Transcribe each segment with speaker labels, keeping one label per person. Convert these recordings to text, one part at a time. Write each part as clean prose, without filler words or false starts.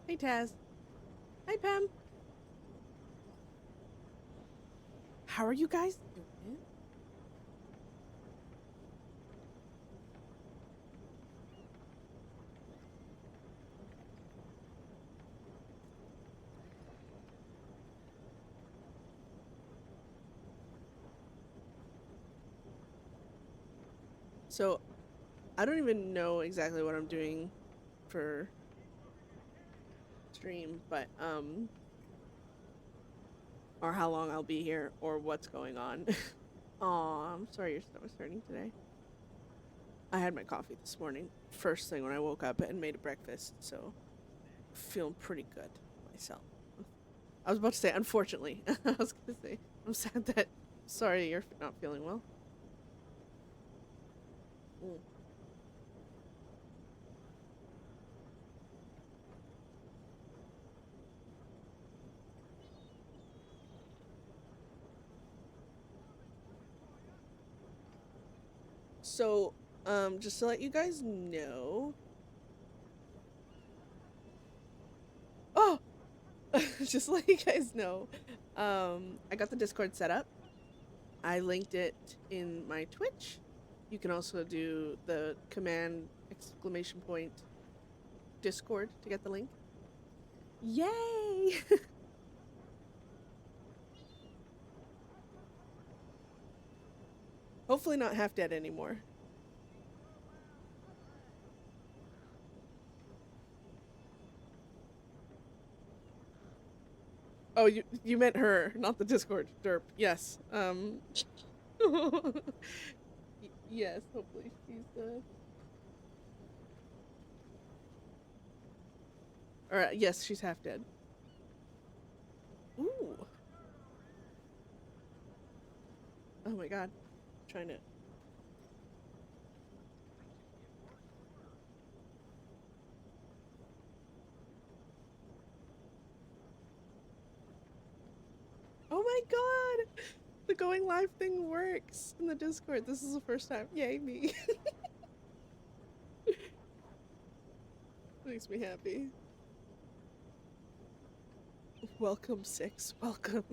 Speaker 1: Hey, Taz. Hi, Pam. How are you guys doing? So, I don't even know exactly what I'm doing for stream, but or how long I'll be here or what's going on. Aw, I'm sorry your stomach's hurting today. I had my coffee this morning, first thing when I woke up and made a breakfast, so feeling pretty good myself. I was about to say, unfortunately. I was gonna say, I'm sad that. Sorry you're not feeling well. Mm. So, just to let you guys know. Oh, just to let you guys know. I got the Discord set up. I linked it in my Twitch. You can also do the command exclamation point Discord to get the link. Yay! Hopefully not half dead anymore. Oh, you meant her, not the Discord. Derp. Yes. Yes, hopefully she's or yes, she's half dead. Ooh. Oh my god. I'm trying to. Oh my god! The going live thing works in the Discord. This is the first time. Yay, me. Makes me happy. Welcome, Six. Welcome.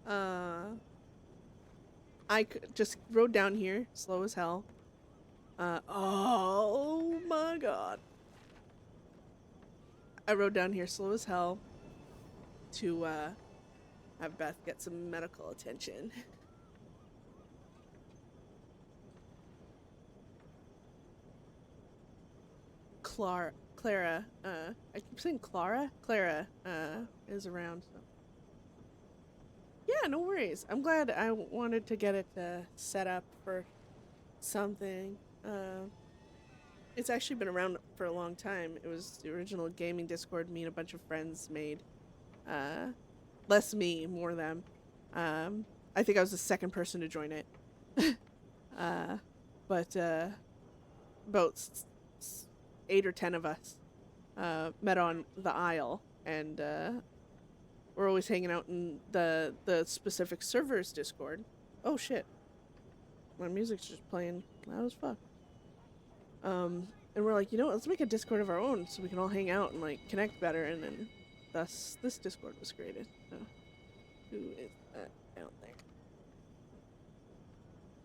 Speaker 1: uh, I just rode down here, slow as hell. Oh my god. I rode down here slow as hell to, have Beth get some medical attention. Clara, I keep saying Clara? Clara, is around, so. Yeah, no worries. I'm glad. I wanted to get it set up for something. It's actually been around for a long time. It was the original gaming Discord me and a bunch of friends made. Uh, Less me, more them. I think I was the second person to join it. uh, but about 8 or 10 of us met on the Isle, and we're always hanging out in the specific server's Discord. Oh shit, my music's just playing loud as fuck. And we're like, you know what, let's make a Discord of our own so we can all hang out and like connect better, and then thus this Discord was created. So, who is that down there?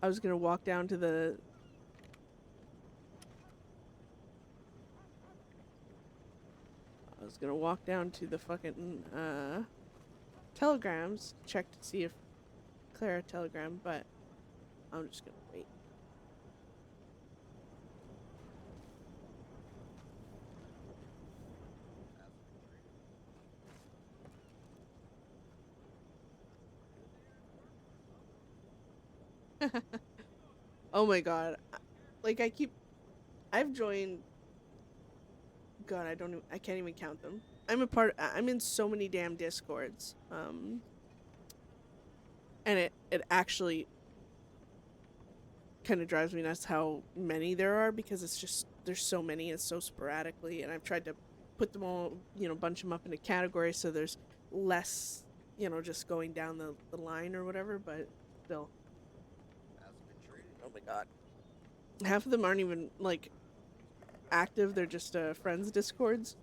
Speaker 1: I was gonna walk down to the fucking telegrams, check to see if Clara telegram, but I'm just gonna wait. Oh my god. Like I've joined, god, I can't even count them. I'm in so many damn Discords. And it actually kind of drives me nuts how many there are, because it's just there's so many and so sporadically, and I've tried to put them all, bunch them up into categories so there's less, just going down the line or whatever, but still. Oh my god. Half of them aren't even like active. They're just friends discords,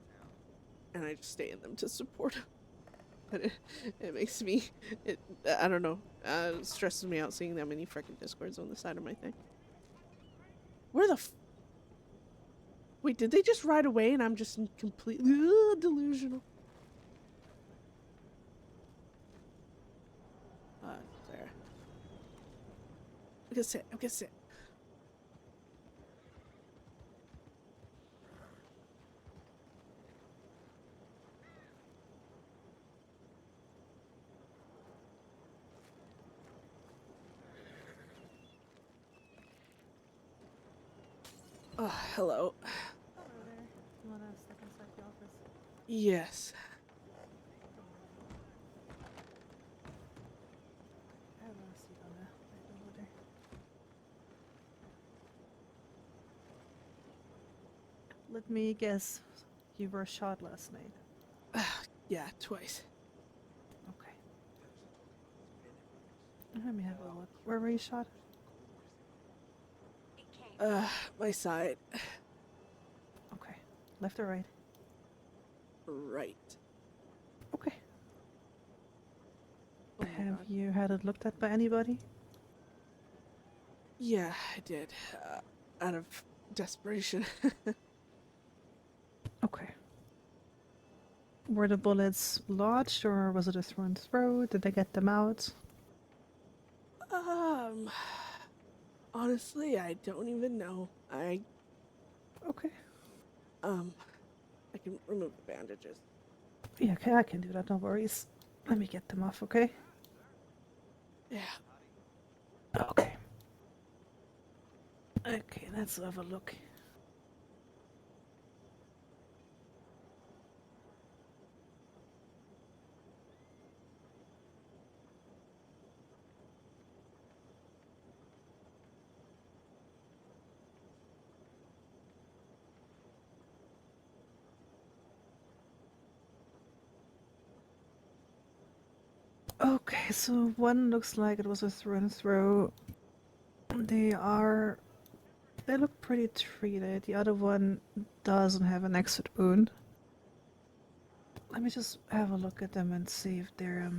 Speaker 1: and I just stay in them to support them. But it makes me, I don't know, it stresses me out seeing that many freaking discords on the side of my thing. Where the wait, did they just ride away and I'm just completely delusional? There. I'm gonna sit. Oh, hello.
Speaker 2: Hello there. You wanna step inside the office?
Speaker 1: Yes.
Speaker 2: I have a seat on the right over there. Let me guess. You were shot last night.
Speaker 1: Yeah, twice.
Speaker 2: Okay. Let me have a look. Where were you shot?
Speaker 1: My side.
Speaker 2: Okay. Left or right?
Speaker 1: Right.
Speaker 2: Okay.
Speaker 1: Oh my
Speaker 2: Have
Speaker 1: God.
Speaker 2: you had it looked at by anybody?
Speaker 1: Yeah, I did. Out of desperation.
Speaker 2: Okay. Were the bullets lodged or was it a through and throw? Did they get them out?
Speaker 1: Honestly, I don't even know.
Speaker 2: Okay.
Speaker 1: I can remove the bandages.
Speaker 2: Yeah, okay, I can do that, no worries. Let me get them off, okay?
Speaker 1: Yeah.
Speaker 2: Okay. Okay, let's have a look. Okay, so one looks like it was a through and throw. They look pretty treated. The other one doesn't have an exit wound. Let me just have a look at them and see if they're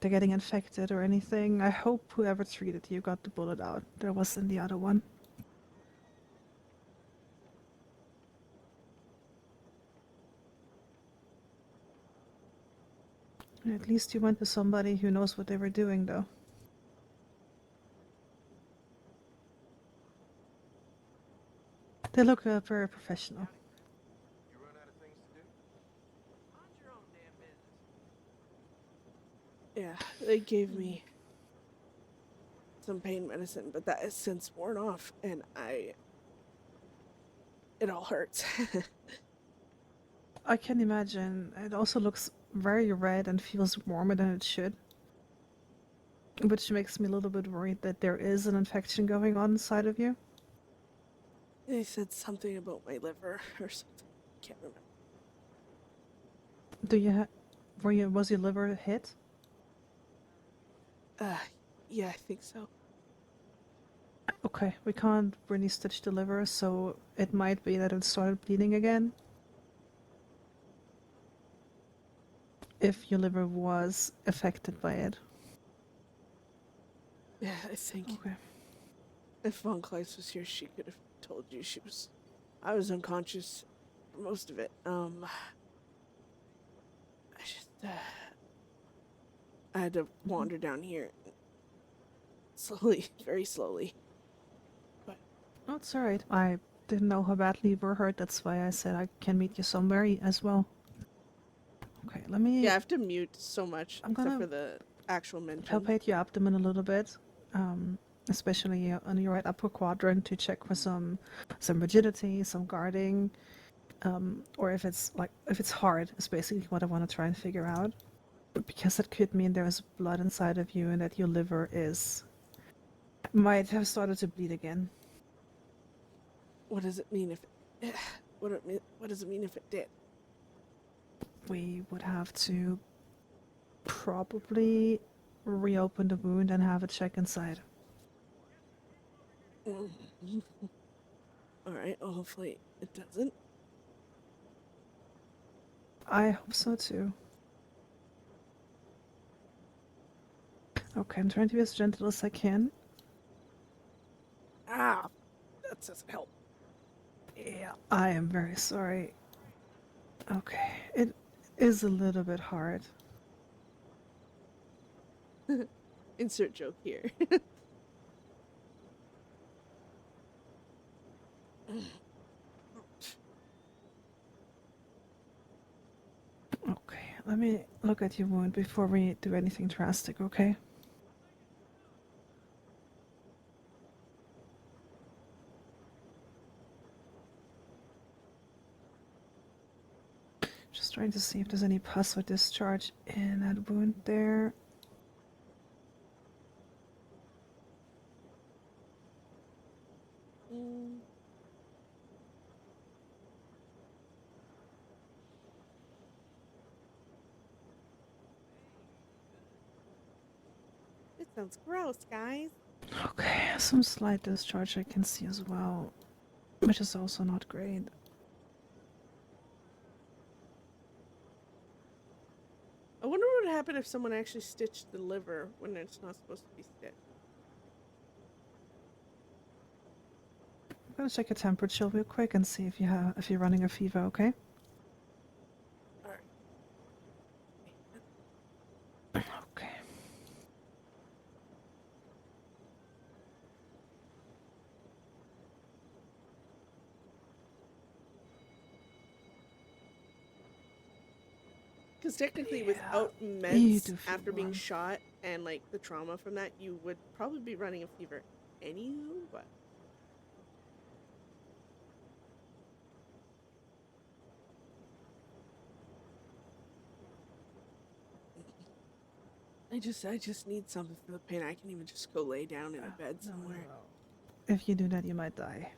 Speaker 2: getting infected or anything. I hope whoever treated you got the bullet out. There was in the other one. At least you went to somebody who knows what they were doing, though. They look very professional.
Speaker 3: You run out of things to do? Mind your own damn business.
Speaker 1: Yeah, they gave me some pain medicine, but that has since worn off, and it all hurts.
Speaker 2: I can imagine. It also looks very red and feels warmer than it should. Which makes me a little bit worried that there is an infection going on inside of you.
Speaker 1: They said something about my liver or something. Can't remember.
Speaker 2: Was your liver hit?
Speaker 1: Yeah, I think so.
Speaker 2: Okay, we can't really stitch the liver, so it might be that it started bleeding again. If your liver was affected by it.
Speaker 1: Yeah, I think
Speaker 2: Okay.
Speaker 1: if Von Kleist was here, she could have told you I was unconscious for most of it. I had to wander down here slowly, very slowly. But
Speaker 2: Oh, it's alright. I didn't know how badly you were hurt, that's why I said I can meet you somewhere as well. Okay, let me
Speaker 1: yeah, I have to mute so much,
Speaker 2: I'm
Speaker 1: except
Speaker 2: gonna
Speaker 1: for the actual mention.
Speaker 2: palpate your abdomen a little bit, especially on your right upper quadrant to check for some rigidity, some guarding, or if it's hard is basically what I want to try and figure out. Because it could mean there's blood inside of you and that your liver might have started to bleed again.
Speaker 1: What does it mean if it, what does it mean if it did?
Speaker 2: We would have to probably reopen the wound and have a check inside.
Speaker 1: All right. Well, hopefully It doesn't.
Speaker 2: I hope so too. Okay, I'm trying to be as gentle as I can.
Speaker 1: Ah, that doesn't help.
Speaker 2: Yeah, I am very sorry. Okay, it is a little bit hard.
Speaker 1: Insert joke here.
Speaker 2: Okay, let me look at your wound before we do anything drastic, okay? Just trying to see if there's any pus or discharge in that wound there.
Speaker 1: Mm. It sounds gross, guys.
Speaker 2: Okay, some slight discharge I can see as well, which is also not great.
Speaker 1: I wonder what would happen if someone actually stitched the liver when it's not supposed to be stitched.
Speaker 2: I'm gonna check your temperature real quick and see if you're running a fever, okay?
Speaker 1: All right.
Speaker 2: Okay.
Speaker 1: Because technically,
Speaker 2: Yeah,
Speaker 1: without
Speaker 2: you
Speaker 1: meds
Speaker 2: do feel
Speaker 1: after being
Speaker 2: warm.
Speaker 1: shot and like the trauma from that, you would probably be running a fever anywho. But I just need something for the pain. I can even just go lay down in a bed somewhere.
Speaker 2: If you do that, you might die.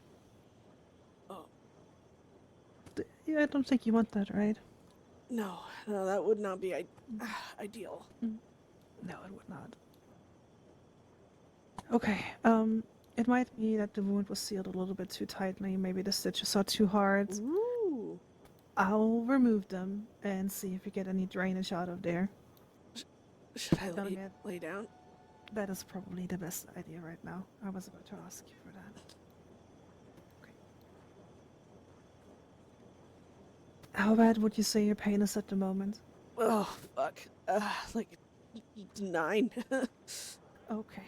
Speaker 1: Oh
Speaker 2: Yeah, I don't think you want that, right?
Speaker 1: no, that would not be ideal.
Speaker 2: No, it would not. Okay, it might be that the wound was sealed a little bit too tightly. Maybe the stitches are too hard.
Speaker 1: Ooh,
Speaker 2: I'll remove them and see if you get any drainage out of there.
Speaker 1: should I
Speaker 2: Don't get-
Speaker 1: lay down?
Speaker 2: That is probably the best idea right now. I was about to ask you for that. Okay. How bad would you say your pain is at the moment?
Speaker 1: Oh fuck, like 9.
Speaker 2: Okay.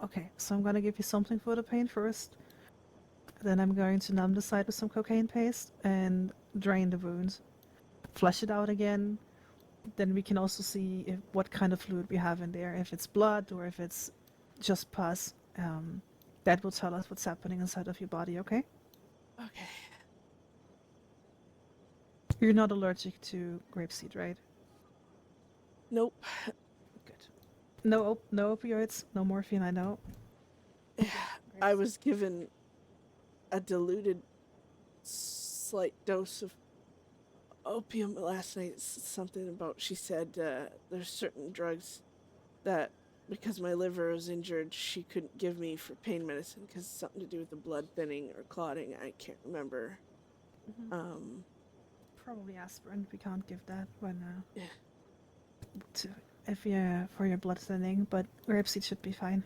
Speaker 2: Okay, so I'm gonna give you something for the pain first. Then I'm going to numb the site with some cocaine paste and drain the wound. Flush it out again. Then we can also see what kind of fluid we have in there. If it's blood or if it's just pus. That will tell us what's happening inside of your body, okay?
Speaker 1: Okay.
Speaker 2: You're not allergic to grapeseed, right?
Speaker 1: Nope.
Speaker 2: Good. No opioids, no morphine, I know.
Speaker 1: I was given a diluted slight dose of opium last night. Something about, she said there's certain drugs that because my liver was injured she couldn't give me for pain medicine because something to do with the blood thinning or clotting. I can't remember.
Speaker 2: Probably aspirin. We can't give that when
Speaker 1: Yeah.
Speaker 2: if you for your blood thinning, but grapeseed should be fine.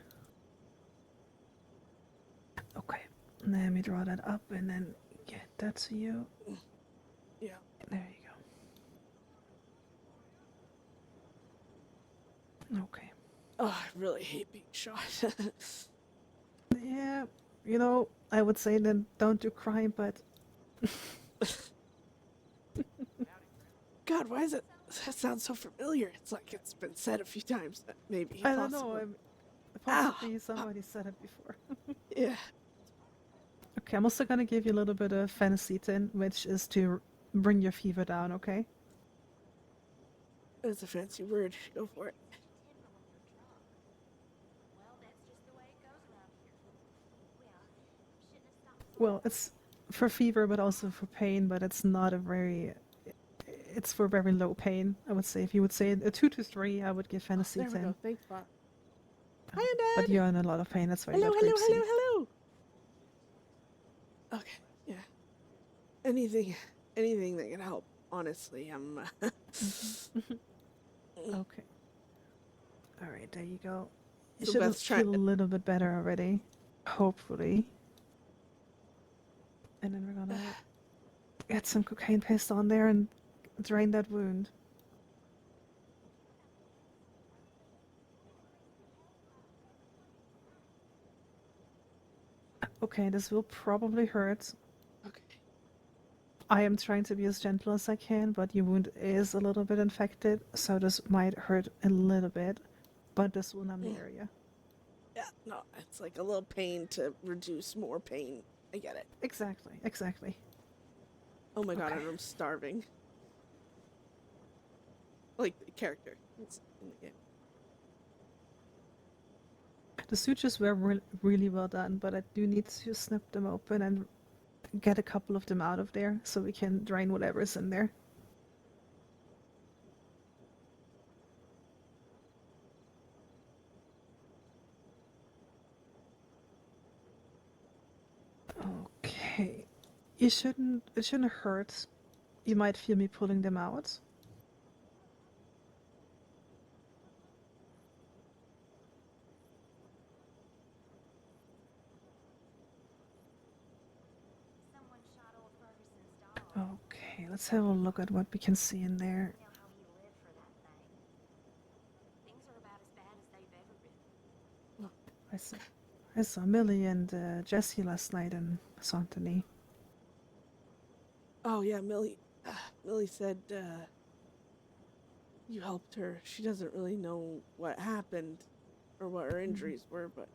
Speaker 2: Okay, let me draw that up and then get that to you.
Speaker 1: Yeah.
Speaker 2: There you go. Okay.
Speaker 1: Oh, I really hate being shot.
Speaker 2: Yeah, I would say then don't do crime, but
Speaker 1: God, why is it? That sounds so familiar. It's like it's been said a few times. Maybe.
Speaker 2: I don't
Speaker 1: Possibly.
Speaker 2: know. Possibly somebody said it before.
Speaker 1: Yeah.
Speaker 2: Okay, I'm also gonna give you a little bit of phenacetin, which is to bring your fever down. Okay.
Speaker 1: That's a fancy word. Go for it.
Speaker 2: Well, it's for fever, but also for pain. But it's not a very. It's for very low pain. I would say if you would say a 2 to 3, I would give
Speaker 1: There we
Speaker 2: phenacetin.
Speaker 1: go. Thanks, Bob.
Speaker 2: But
Speaker 1: Hi, Dad.
Speaker 2: you're in a lot of pain. That's why you
Speaker 1: Hello,
Speaker 2: got
Speaker 1: hello,
Speaker 2: grapeseed.
Speaker 1: hello, hello. Okay. Yeah. anything that can help. Honestly, I'm.
Speaker 2: Okay. All right, there you go. You
Speaker 1: So
Speaker 2: should
Speaker 1: Beth's
Speaker 2: feel a
Speaker 1: trying.
Speaker 2: little bit better already, hopefully. And then we're gonna get some cocaine paste on there and drain that wound. Okay, this will probably hurt.
Speaker 1: Okay.
Speaker 2: I am trying to be as gentle as I can, but your wound is a little bit infected, so this might hurt a little bit, but this will numb the area.
Speaker 1: Yeah. No, it's like a little pain to reduce more pain. I get it.
Speaker 2: Exactly, exactly.
Speaker 1: Oh my god,
Speaker 2: Okay.
Speaker 1: and I'm starving. Like the character. It's in the game.
Speaker 2: The sutures were really well done, but I do need to snip them open and get a couple of them out of there so we can drain whatever's in there. Okay. It shouldn't hurt. You might feel me pulling them out.
Speaker 4: Someone shot old Ferguson's dog.
Speaker 2: Okay, let's have a look at what we can see in there.
Speaker 4: Tell how he lived for that thing. Things are about as bad as they've ever been.
Speaker 2: I saw Millie and Jesse last night in Saint-Denis.
Speaker 1: Oh yeah, Millie. Millie said you helped her. She doesn't really know what happened or what her injuries were, but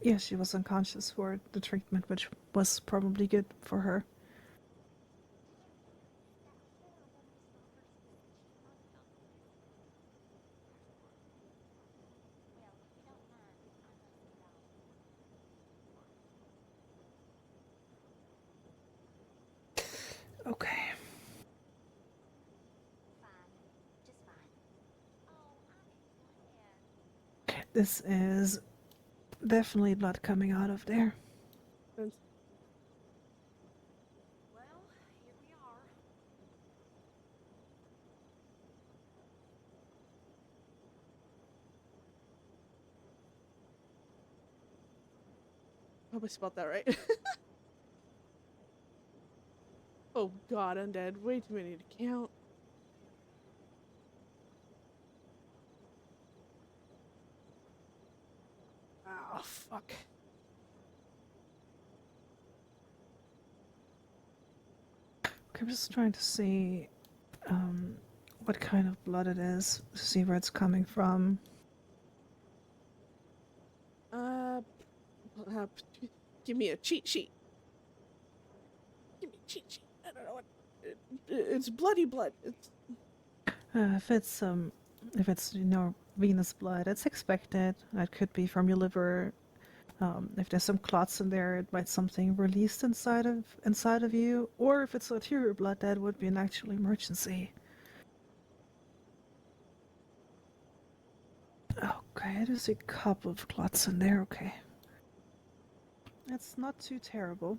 Speaker 2: Yeah, she was unconscious for the treatment, which was probably good for her.
Speaker 4: Well, if you don't mind, I'd like to get off.
Speaker 2: Okay.
Speaker 4: Fine. Just fine. Oh, I'm glad.
Speaker 2: This is definitely blood coming out of there.
Speaker 1: that's-
Speaker 4: Well, here we are.
Speaker 1: hope I spelled that right. Oh god, undead. Way too many to count. Oh fuck.
Speaker 2: Okay, I'm just trying to see what kind of blood it is, to see where it's coming from.
Speaker 1: Uh, give me a cheat sheet. Give me a cheat sheet. I don't know what. It's bloody blood. It's
Speaker 2: If it's venous blood, it's expected. It could be from your liver. If there's some clots in there, it might something released inside of you. Or if it's arterial blood, that would be an actual emergency. Okay, there's a couple of clots in there. Okay, it's not too terrible.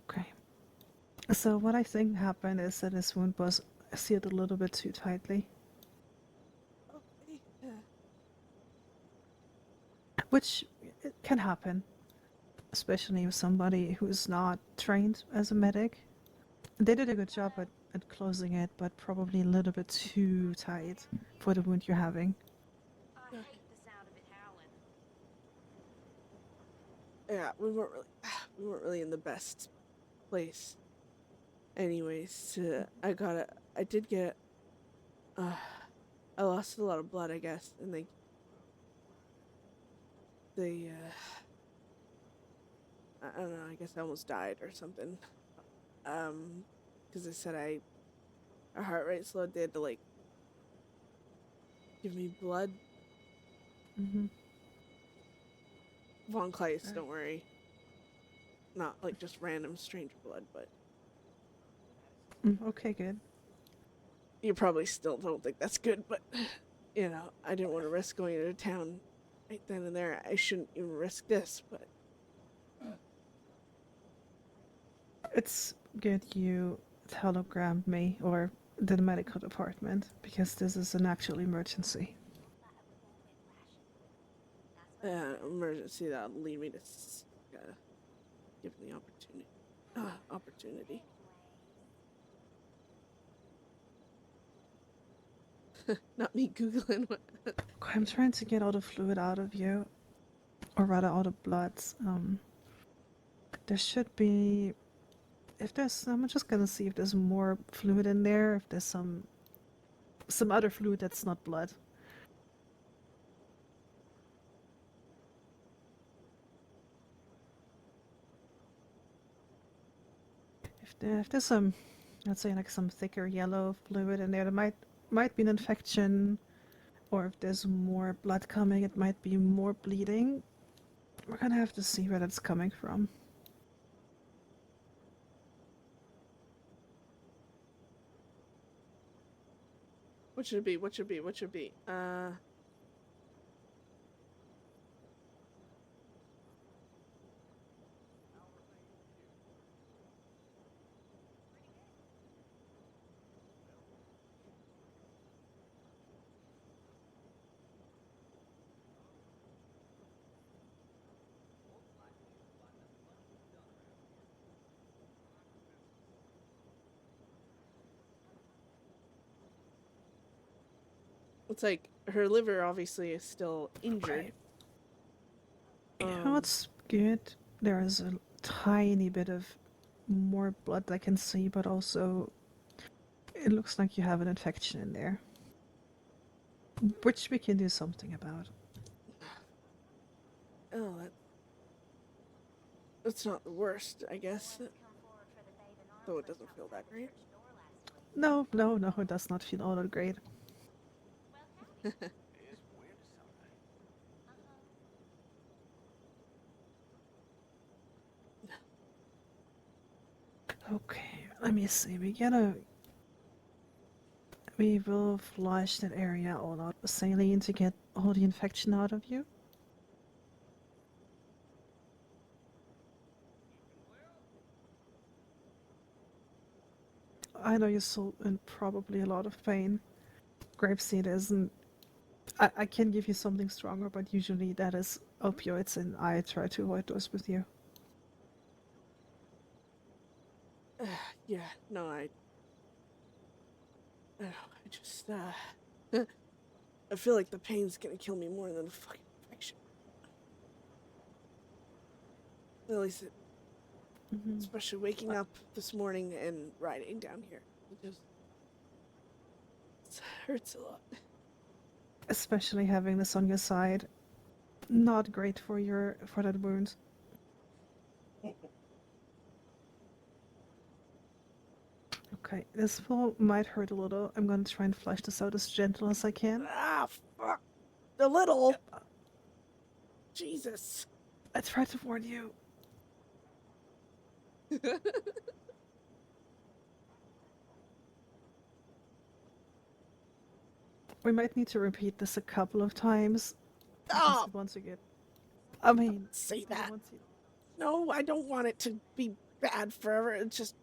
Speaker 2: Okay. So what I think happened is that this wound was sealed a little bit too tightly,
Speaker 1: okay.
Speaker 2: which it can happen, especially with somebody who's not trained as a medic. They did a good job at closing it, but probably a little bit too tight for the wound you're having.
Speaker 4: I hate the sound of it howling.
Speaker 1: Yeah, we weren't really in the best place. Anyways, I did get, I lost a lot of blood, I guess, and I don't know, I guess I almost died or something. Because they said our heart rate slowed. They had to like give me blood.
Speaker 2: Mm-hmm.
Speaker 1: Von Kleist, don't worry. Not like just random stranger blood, but
Speaker 2: Okay, good.
Speaker 1: You probably still don't think that's good, but you know, I didn't want to risk going into town right then and there. I shouldn't even risk this, but
Speaker 2: It's good you telegrammed me or the medical department because this is an actual emergency.
Speaker 1: emergency that'll lead me to give me the opportunity. Opportunity. Not me googling.
Speaker 2: Okay, I'm trying to get all the fluid out of you, or rather all the blood. There should be. If there's, I'm just gonna see if there's more fluid in there. If there's some other fluid that's not blood. If there's some, let's say like some thicker yellow fluid in there, there might be an infection, or if there's more blood coming, it might be more bleeding. We're gonna have to see where that's coming from.
Speaker 1: What should it be? What should it be? What should it be? It's like her liver obviously is still injured.
Speaker 2: Yeah, what's good? There is a tiny bit of more blood I can see, but also it looks like you have an infection in there, which we can do something about.
Speaker 1: Oh, that's not the worst, I guess. Though it doesn't feel that great.
Speaker 2: No, it does not feel all that great. Okay, let me see. We will flush that area all out with saline to get all the infection out of you. I know you're still in probably a lot of pain. Grapeseed isn't. I can give you something stronger, but usually that is opioids, and I try to avoid those with you.
Speaker 1: Yeah, no, I just, I feel like the pain's gonna kill me more than the fucking infection. At least especially waking up this morning and riding down here. It hurts a lot.
Speaker 2: Especially having this on your side. Not great for that wound. Okay, this might hurt a little. I'm gonna try and flush this out as gentle as I can.
Speaker 1: Ah, fuck. The little. Jesus.
Speaker 2: I tried to warn you. We might need to repeat this a couple of times.
Speaker 1: Oh,
Speaker 2: Once again. I mean,
Speaker 1: say that. No, I don't want it to be bad forever. It's just,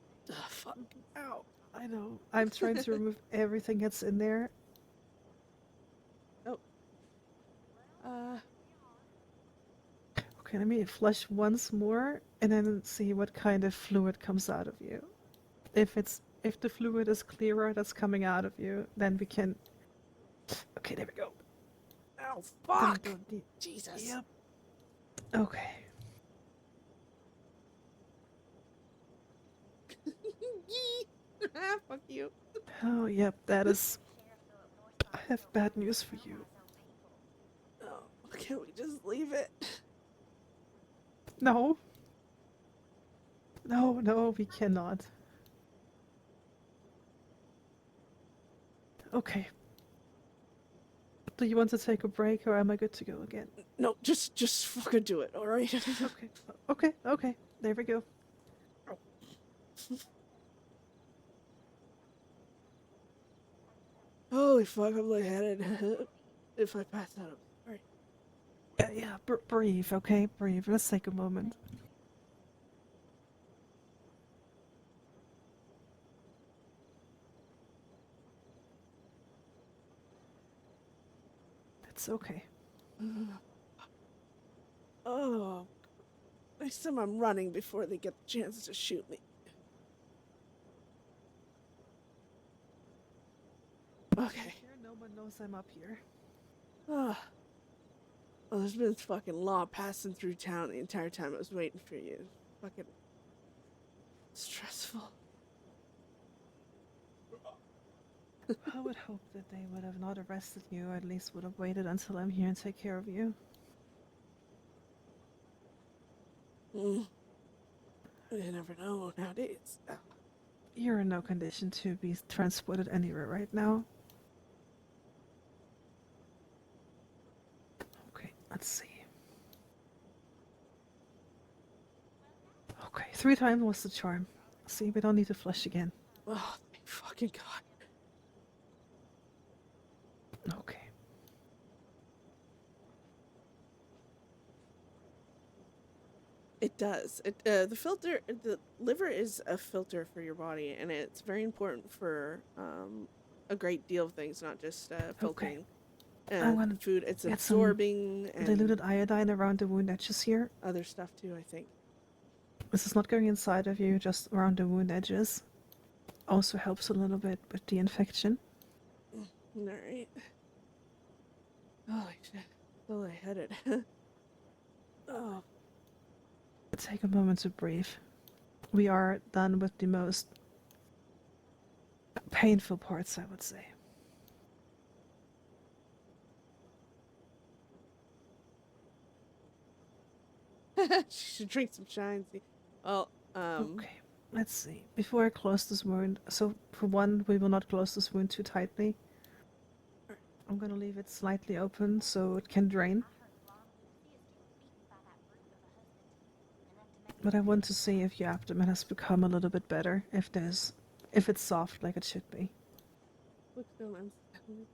Speaker 1: fuck. Ow.
Speaker 2: I know. I'm trying to remove everything that's in there.
Speaker 1: Oh.
Speaker 2: Okay, let me flush once more and then see what kind of fluid comes out of you. If the fluid is clearer that's coming out of you, then we can. Okay, there we go.
Speaker 1: Ow, fuck.
Speaker 2: Jesus. Yep. Okay.
Speaker 1: Fuck you.
Speaker 2: Oh, yep, that is. I have bad news for you.
Speaker 1: Oh, can't we just leave it?
Speaker 2: No. No, we cannot. Okay. Do you want to take a break or am I good to go again?
Speaker 1: No, just fucking do it, alright?
Speaker 2: Okay. There we go.
Speaker 1: Holy fuck, I'm lightheaded. If I pass out, I'm sorry.
Speaker 2: Yeah, breathe, okay? Breathe. Let's take a moment. It's okay.
Speaker 1: Oh, next time I'm running before they get the chance to shoot me. Okay.
Speaker 2: Here, no one knows I'm up here.
Speaker 1: Oh. Well, there's been this fucking law passing through town the entire time I was waiting for you. It's fucking stressful.
Speaker 2: I would hope that they would have not arrested you, or at least would have waited until I'm here and take care of you.
Speaker 1: You never know nowadays.
Speaker 2: You're in no condition to be transported anywhere right now. Okay, let's see. Okay, 3 times was the charm. See, we don't need to flush again.
Speaker 1: Oh, thank fucking God.
Speaker 2: Okay.
Speaker 1: It does. The liver is a filter for your body, and it's very important for a great deal of things, not just filtering
Speaker 2: wanna
Speaker 1: food. It's
Speaker 2: get some
Speaker 1: absorbing and
Speaker 2: diluted iodine around the wound edges here.
Speaker 1: other stuff too, I think.
Speaker 2: This is not going inside of you, just around the wound edges. Also helps a little bit with the infection.
Speaker 1: Alright. Holy shit. So lightheaded. Oh.
Speaker 2: Take a moment to breathe. We are done with the most painful parts, I would say.
Speaker 1: She should drink some shine. See. Well,
Speaker 2: Okay, let's see. Before I close this wound, so for one, we will not close this wound too tightly. I'm gonna leave it slightly open so it can drain. But I want to see if your abdomen has become a little bit better, if it's soft like it should be.
Speaker 1: look so unsettling.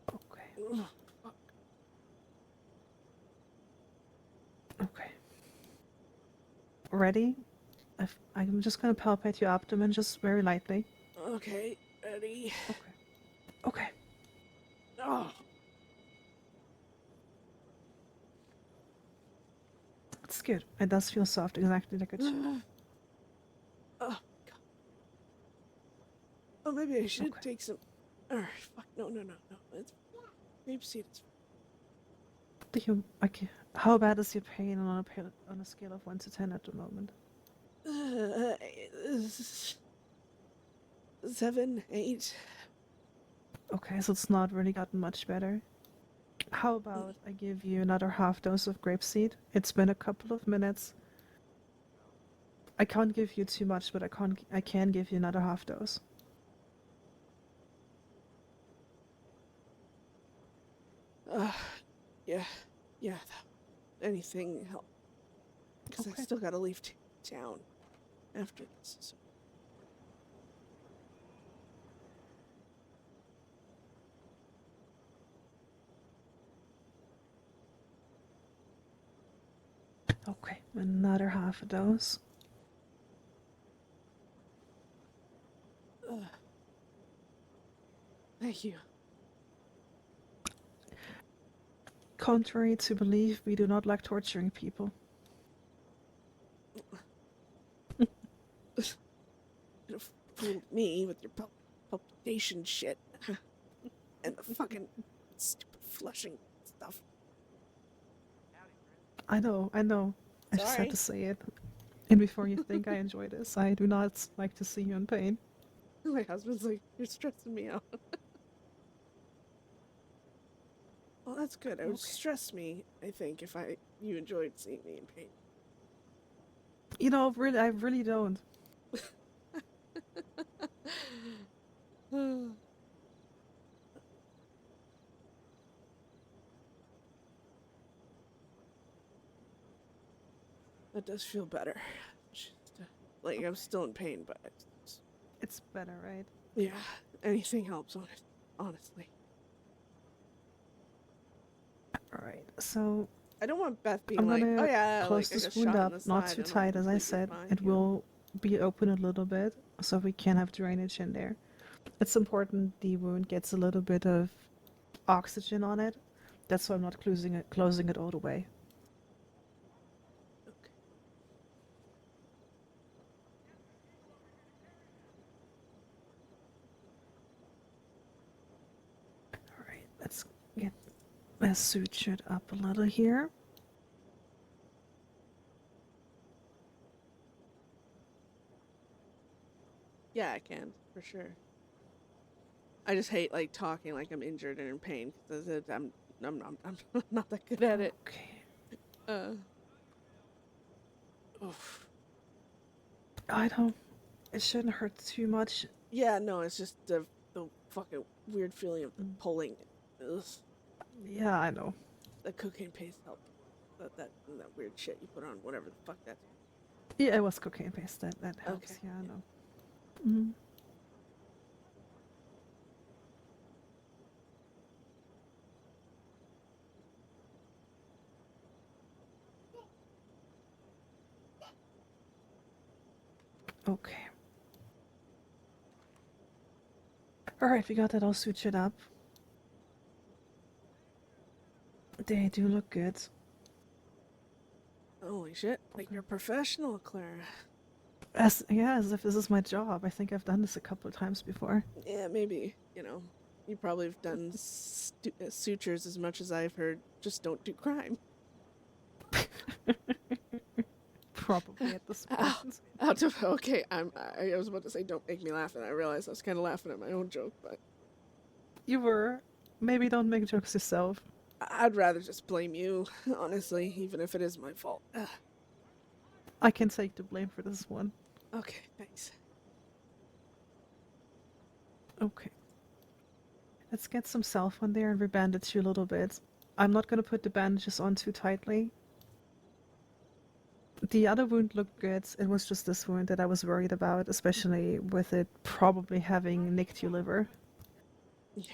Speaker 2: Okay.
Speaker 1: Oh, fuck.
Speaker 2: Okay. Ready? I'm just gonna palpate your abdomen just very lightly.
Speaker 1: Okay, ready.
Speaker 2: Okay. Okay.
Speaker 1: Oh.
Speaker 2: It's good. It does feel soft, exactly like it should.
Speaker 1: Oh, God. Oh, maybe I should
Speaker 2: Okay.
Speaker 1: take some. Fuck, no. It's maybe see it's.
Speaker 2: How bad is your pain on a scale of 1 to 10 at the moment?
Speaker 1: 7, 8.
Speaker 2: Okay, so it's not really gotten much better. How about I give you another half dose of grapeseed? It's been a couple of minutes. I can't give you too much, but I can give you another half dose.
Speaker 1: Yeah. Anything help? Because I
Speaker 2: Okay.
Speaker 1: still gotta leave town after this. So.
Speaker 2: Okay, another half a dose.
Speaker 1: Thank you.
Speaker 2: Contrary to belief, we do not like torturing people.
Speaker 1: You fooled me with your palpitation shit and the fucking stupid flushing stuff.
Speaker 2: I know. I just
Speaker 1: Sorry.
Speaker 2: had to say it. And before you think I enjoy this, I do not like to see you in pain.
Speaker 1: My husband's like, you're stressing me out. Well, that's good. It would stress me, I think, if you enjoyed seeing me in pain.
Speaker 2: You know, really, I really don't.
Speaker 1: That does feel better. Just, Like, I'm still in pain, but
Speaker 2: It's better, right?
Speaker 1: yeah, anything helps on it, honestly.
Speaker 2: Alright, so
Speaker 1: I don't want Beth being
Speaker 2: I'm
Speaker 1: like, oh
Speaker 2: gonna
Speaker 1: yeah,
Speaker 2: close
Speaker 1: like I
Speaker 2: this
Speaker 1: got
Speaker 2: wound
Speaker 1: shot in
Speaker 2: up,
Speaker 1: the
Speaker 2: not
Speaker 1: side
Speaker 2: too
Speaker 1: and I'm
Speaker 2: tight as I
Speaker 1: completely
Speaker 2: said.
Speaker 1: fine.
Speaker 2: It
Speaker 1: You know?
Speaker 2: will be open a little bit so we can have drainage in there. It's important the wound gets a little bit of oxygen on it. That's why I'm not closing it all the way.
Speaker 1: Okay.
Speaker 2: Alright, let's get this sutured up a little here.
Speaker 1: Yeah, I can for sure. I just hate like talking like I'm injured and in pain because I'm not that good at it.
Speaker 2: Okay.
Speaker 1: Oof.
Speaker 2: I don't. It shouldn't hurt too much.
Speaker 1: Yeah, no, it's just the fucking weird feeling of the pulling. Ugh.
Speaker 2: Yeah, I know.
Speaker 1: The cocaine paste helped. That weird shit you put on whatever the fuck that's.
Speaker 2: Yeah, it was cocaine paste. That helps.
Speaker 1: Okay.
Speaker 2: Yeah, I know. Mm. Okay. Alright, we got that all sutured up. They do look good.
Speaker 1: Holy shit! Like you're a professional, Clara.
Speaker 2: As if this is my job. I think I've done this a couple of times before.
Speaker 1: Yeah, maybe. You know, you probably have done sutures as much as I've heard. Just don't do crime.
Speaker 2: Probably at this point.
Speaker 1: Okay, I was about to say don't make me laugh, and I realized I was kind of laughing at my own joke, but
Speaker 2: You were. Maybe don't make jokes yourself.
Speaker 1: I'd rather just blame you, honestly, even if it is my fault.
Speaker 2: I can take the blame for this one.
Speaker 1: Okay, thanks.
Speaker 2: Okay. Let's get some self on there and rebandage you a little bit. I'm not gonna put the bandages on too tightly. The other wound looked good. It was just this wound that I was worried about, especially with it probably having nicked your liver.
Speaker 1: Yeah.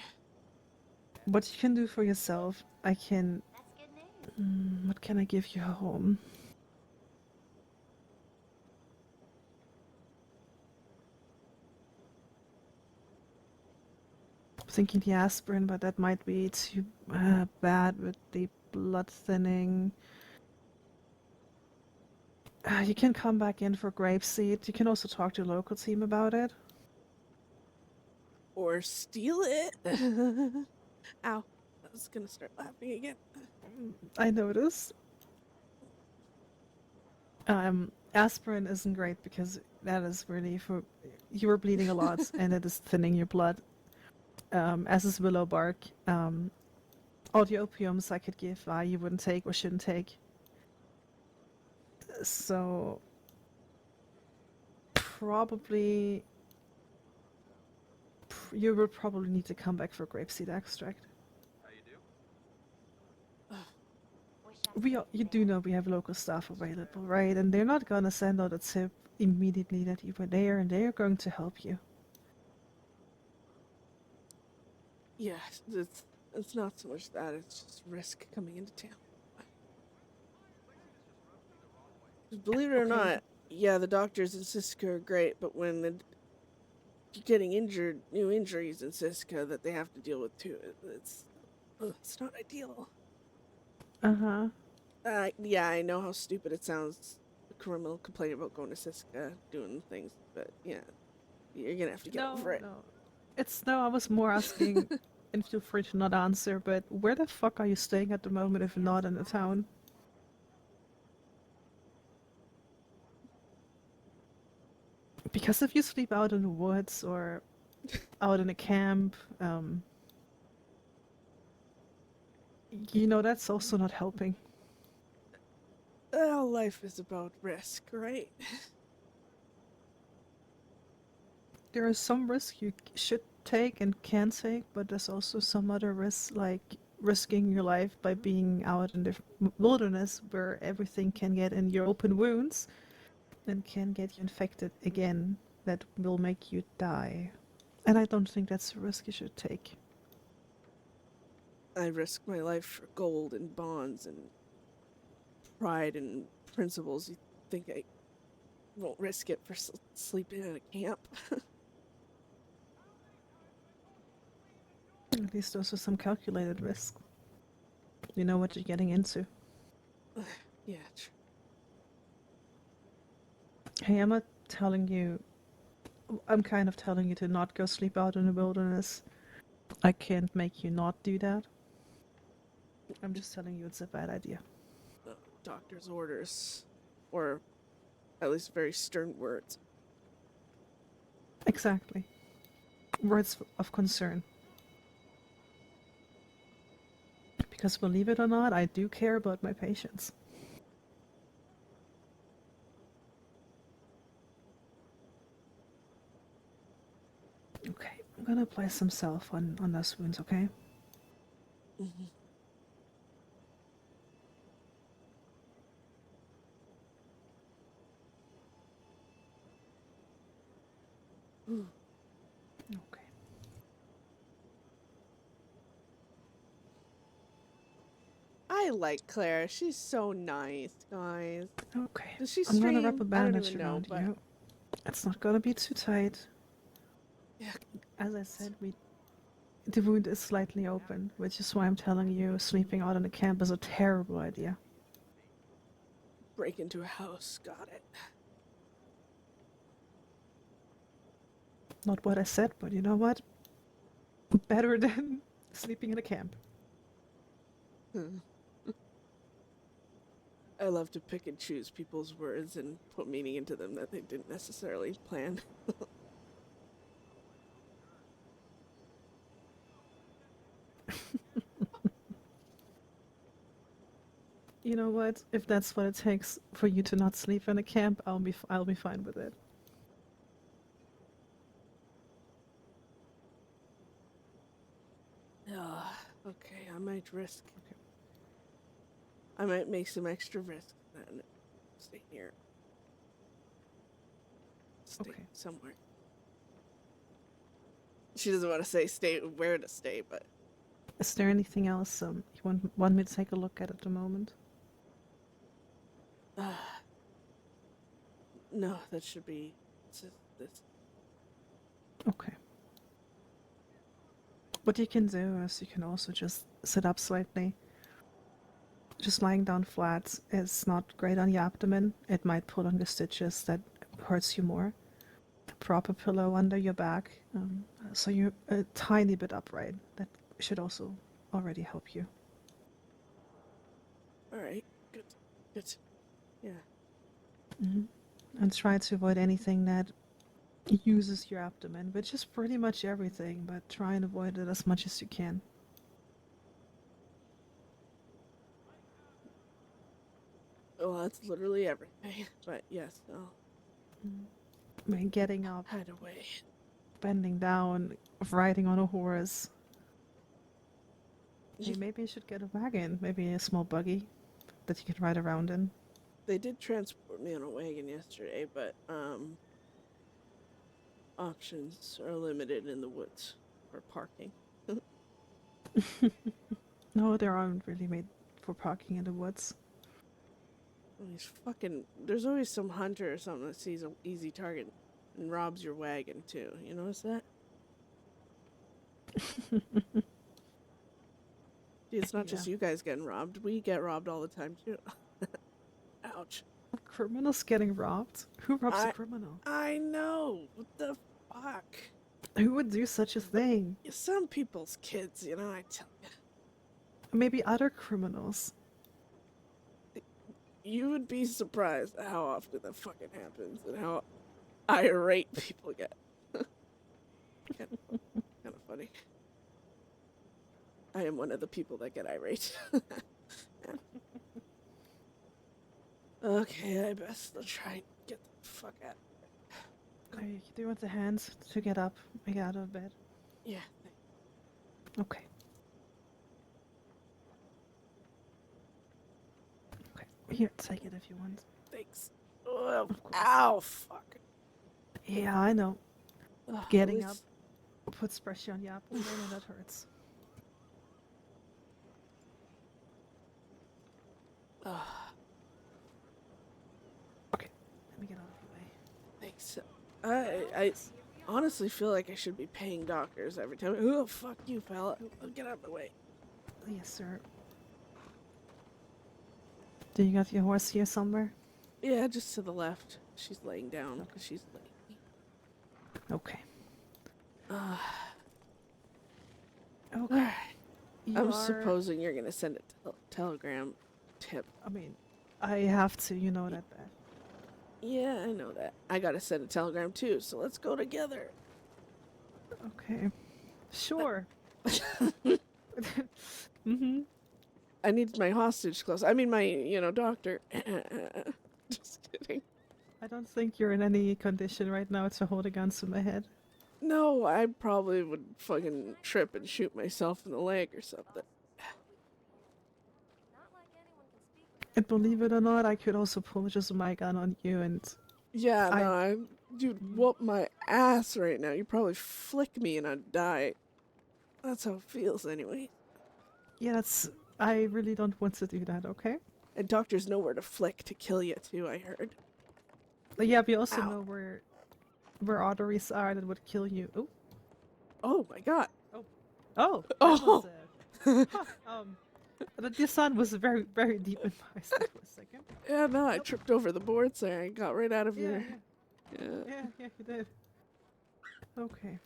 Speaker 2: What you can do for yourself, I can...
Speaker 4: That's good news.
Speaker 2: what can I give you home? I'm thinking the aspirin, but that might be too bad with the blood thinning. You can come back in for grapeseed. You can also talk to your local team about it.
Speaker 1: Or steal it. Ow. I was gonna start laughing again.
Speaker 2: I noticed. Aspirin isn't great because that is really for... You were bleeding a lot and it is thinning your blood. As is willow bark. All the opiums I could give you wouldn't take or shouldn't take. So... Probably... You will probably need to come back for grapeseed extract.
Speaker 3: How you do?
Speaker 4: Wish I
Speaker 2: You do know we have local staff available, right? And they're not gonna send out a tip immediately that you were there, and they're going to help you.
Speaker 1: Yeah, it's not so much that, it's just risk coming into town. 'Cause believe it or
Speaker 2: Okay.
Speaker 1: not, yeah, the doctors in Siska are great, but when you're getting injured, new injuries in Siska that they have to deal with too, it's not ideal.
Speaker 2: Uh-huh.
Speaker 1: Yeah, I know how stupid it sounds. A criminal complaining about going to Siska, doing things, but yeah, you're gonna have to get over it.
Speaker 2: No, I was more asking, and feel free to not answer, but where the fuck are you staying at the moment if not in the town? Because if you sleep out in the woods or out in a camp, that's also not helping.
Speaker 1: Life is about risk, right?
Speaker 2: There are some risks you should take and can take, but there's also some other risks, like risking your life by being out in the wilderness where everything can get in your open wounds. and can get you infected again that will make you die. And I don't think that's a risk you should take.
Speaker 1: I risk my life for gold and bonds and pride and principles. You think I won't risk it for sleeping in a camp?
Speaker 2: At least those are some calculated risks. You know what you're getting into.
Speaker 1: Yeah, true.
Speaker 2: Hey, I'm not telling you. I'm kind of telling you to not go sleep out in the wilderness. I can't make you not do that. I'm just telling you it's a bad idea.
Speaker 1: The doctor's orders, or at least very stern words.
Speaker 2: Exactly. Words of concern. Because believe it or not, I do care about my patients. Okay, I'm gonna apply some salve on those wounds, okay?
Speaker 1: Mm-hmm.
Speaker 2: Okay.
Speaker 1: I like Claire. She's so nice, guys.
Speaker 2: Okay.
Speaker 1: Does she
Speaker 2: I'm gonna
Speaker 1: stream?
Speaker 2: wrap a
Speaker 1: I don't
Speaker 2: bandage
Speaker 1: even know,
Speaker 2: around
Speaker 1: but
Speaker 2: you. It's not gonna be too tight.
Speaker 1: yeah.
Speaker 2: As I said, the wound is slightly open, which is why I'm telling you sleeping out in a camp is a terrible idea.
Speaker 1: Break into a house. Got it.
Speaker 2: Not what I said, but you know what? Better than sleeping in a camp.
Speaker 1: I love to pick and choose people's words and put meaning into them that they didn't necessarily plan.
Speaker 2: You know what? If that's what it takes for you to not sleep in a camp, I'll be fine with it.
Speaker 1: Okay, I might risk. I might make some extra risks then. Stay here. Stay
Speaker 2: Okay.
Speaker 1: somewhere. She doesn't want to say stay where to stay, but
Speaker 2: Is there anything else you want me to take a look at the moment?
Speaker 1: no, that should be just this.
Speaker 2: Okay. What you can do is you can also just sit up slightly. Just lying down flat is not great on your abdomen. It might pull on the stitches that hurts you more. Prop a pillow under your back, so you're a tiny bit upright. That should also already help you.
Speaker 1: All right, good, good. Yeah.
Speaker 2: Mm-hmm. And try to avoid anything that uses your abdomen, which is pretty much everything, but try and avoid it as much as you can.
Speaker 1: Well, that's literally everything. But yes, I'll
Speaker 2: I mean, getting up,
Speaker 1: hide away.
Speaker 2: bending down, riding on a horse. Hey, maybe you should get a wagon, maybe a small buggy that you can ride around in.
Speaker 1: They did transport me on a wagon yesterday, but options are limited in the woods for parking.
Speaker 2: No, they aren't really made for parking in the woods.
Speaker 1: These fucking. There's always some hunter or something that sees an easy target and robs your wagon too. You notice that? It's not just
Speaker 2: Yeah.
Speaker 1: you guys getting robbed. We get robbed all the time too. Ouch.
Speaker 2: Criminals getting robbed? Who robs a criminal?
Speaker 1: I know. What the fuck?
Speaker 2: Who would do such a thing?
Speaker 1: Some people's kids, you know, I tell you.
Speaker 2: Maybe other criminals.
Speaker 1: You would be surprised at how often that fucking happens and how irate people get. kind of funny. I am one of the people that get irate. Okay, I best try and get the fuck out.
Speaker 2: Okay, do you want the hands to get up and get out of bed?
Speaker 1: Yeah.
Speaker 2: Okay. Okay, here, take it if you want.
Speaker 1: Thanks. Ugh, ow, fuck.
Speaker 2: Yeah, I know.
Speaker 1: Ugh, at
Speaker 2: Getting up
Speaker 1: least-
Speaker 2: puts pressure on your upper brain and that hurts.
Speaker 1: Ugh,
Speaker 2: Okay, let me get out of your way.
Speaker 1: thanks. I honestly feel like I should be paying doctors every time. Oh, fuck you, fella. Get out of my way.
Speaker 2: Yes, sir. Do you got your horse here somewhere?
Speaker 1: Yeah, just to the left. She's laying down because she's lazy.
Speaker 2: Okay.
Speaker 1: Ugh.
Speaker 2: Okay.
Speaker 1: Alright.
Speaker 2: You
Speaker 1: I'm
Speaker 2: are-
Speaker 1: supposing you're gonna send a telegram tip.
Speaker 2: I mean, I have to, you know that, Beth.
Speaker 1: Yeah, I know that. I gotta send a telegram too, so let's go together.
Speaker 2: Okay. Sure. Mm-hmm.
Speaker 1: I need my hostage close. I mean, my, doctor. Just kidding.
Speaker 2: I don't think you're in any condition right now to hold a gun to my head.
Speaker 1: No, I probably would fucking trip and shoot myself in the leg or something.
Speaker 4: Not like anyone can speak with
Speaker 2: And believe it or not, I could also pull just my gun on you and...
Speaker 1: Yeah, no, you'd whoop my ass right now. You'd probably flick me and I'd die. That's how it feels anyway.
Speaker 2: Yeah, that's... I really don't want to do that, okay?
Speaker 1: And doctors know where to flick to kill you too, I heard.
Speaker 2: But yeah, we also
Speaker 1: Ow.
Speaker 2: know where arteries are that would kill you. Oh.
Speaker 1: Oh my god.
Speaker 2: Oh! That
Speaker 1: Oh.
Speaker 2: was, the sun was very, very deep in my side for a second.
Speaker 1: Yeah, no, I tripped over the boards there. I got right out of
Speaker 2: Yeah,
Speaker 1: your...
Speaker 2: yeah. Yeah, you did. Okay.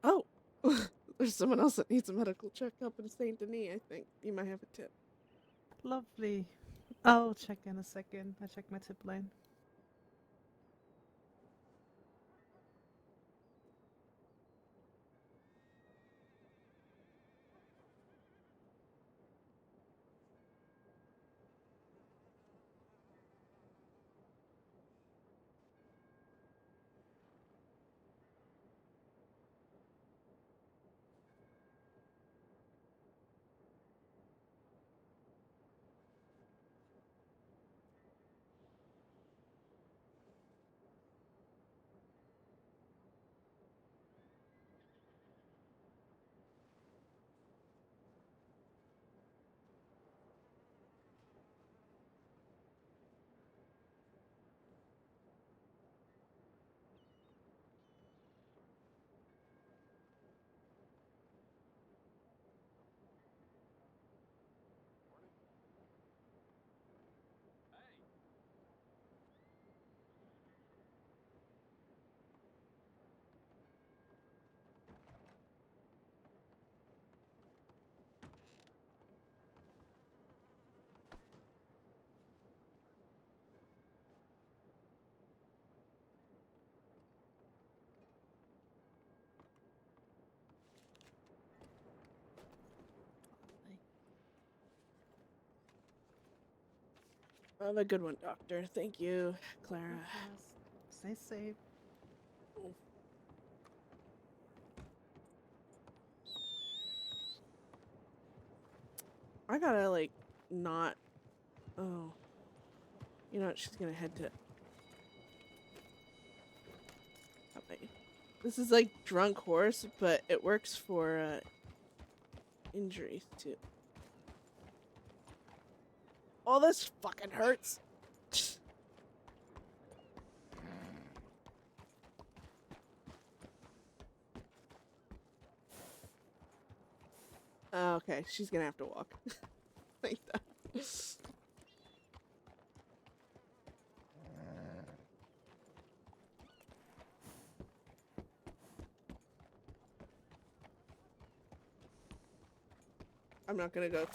Speaker 1: Oh! There's someone else that needs a medical checkup in St. Denis, I think. You might have a tip.
Speaker 2: Lovely. I'll check in a second. I check my tip line.
Speaker 1: Have a good one, doctor. Thank you, Clara.
Speaker 2: Stay safe.
Speaker 1: I gotta, like, not... Oh. You know what? She's gonna head to... Okay. This is like drunk horse, but it works for, injuries, too. Oh, this fucking hurts. Oh, okay, she's gonna have to walk. Like that. I'm not gonna go.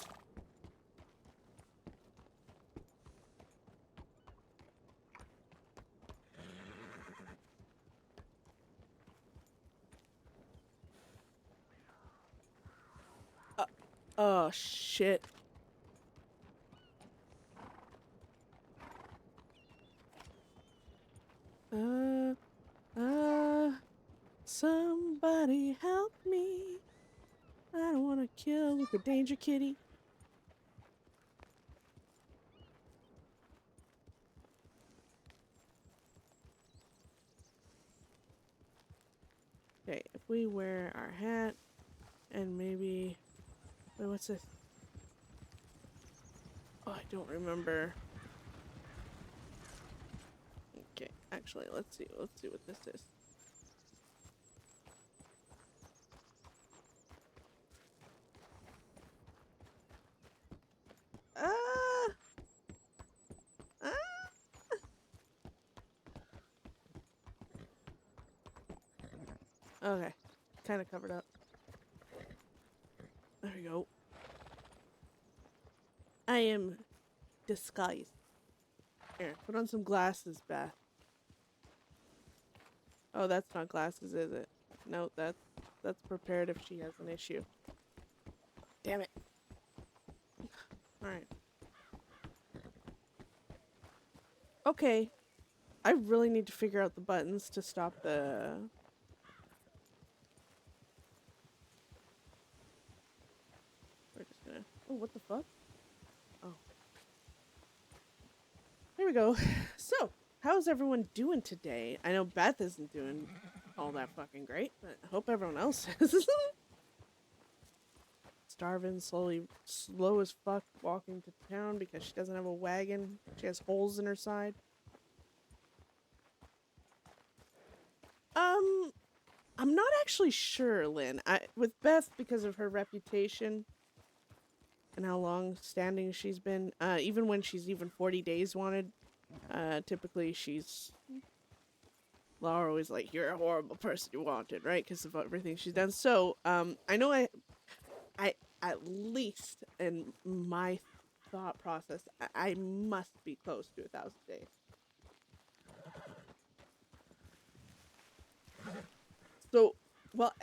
Speaker 1: Oh shit. Somebody help me. I don't want to kill with the danger kitty. we wear our hat and maybe... Wait, what's this? Oh, I don't remember. Okay, actually, let's see what this is. Okay, kind of covered up. There we go. I am disguised. Here, put on some glasses, Beth. Oh, that's not glasses, is it? No, that's prepared if she has an issue. Damn it. Alright. Okay. I really need to figure out the buttons to stop the... We're just gonna... Oh, what the fuck? Oh. There we go. So, how's everyone doing today? I know Beth isn't doing all that fucking great, but I hope everyone else is. Starving, slow as fuck walking to town because she doesn't have a wagon. She has holes in her side. I'm not actually sure, Lynn. With Beth, because of her reputation and how long standing she's been, even when she's even 40 days wanted, typically Laura always like, you're a horrible person you wanted, right? Because of everything she's done. So, I know I at least in my thought process, I must be close to 1,000 days. So, well,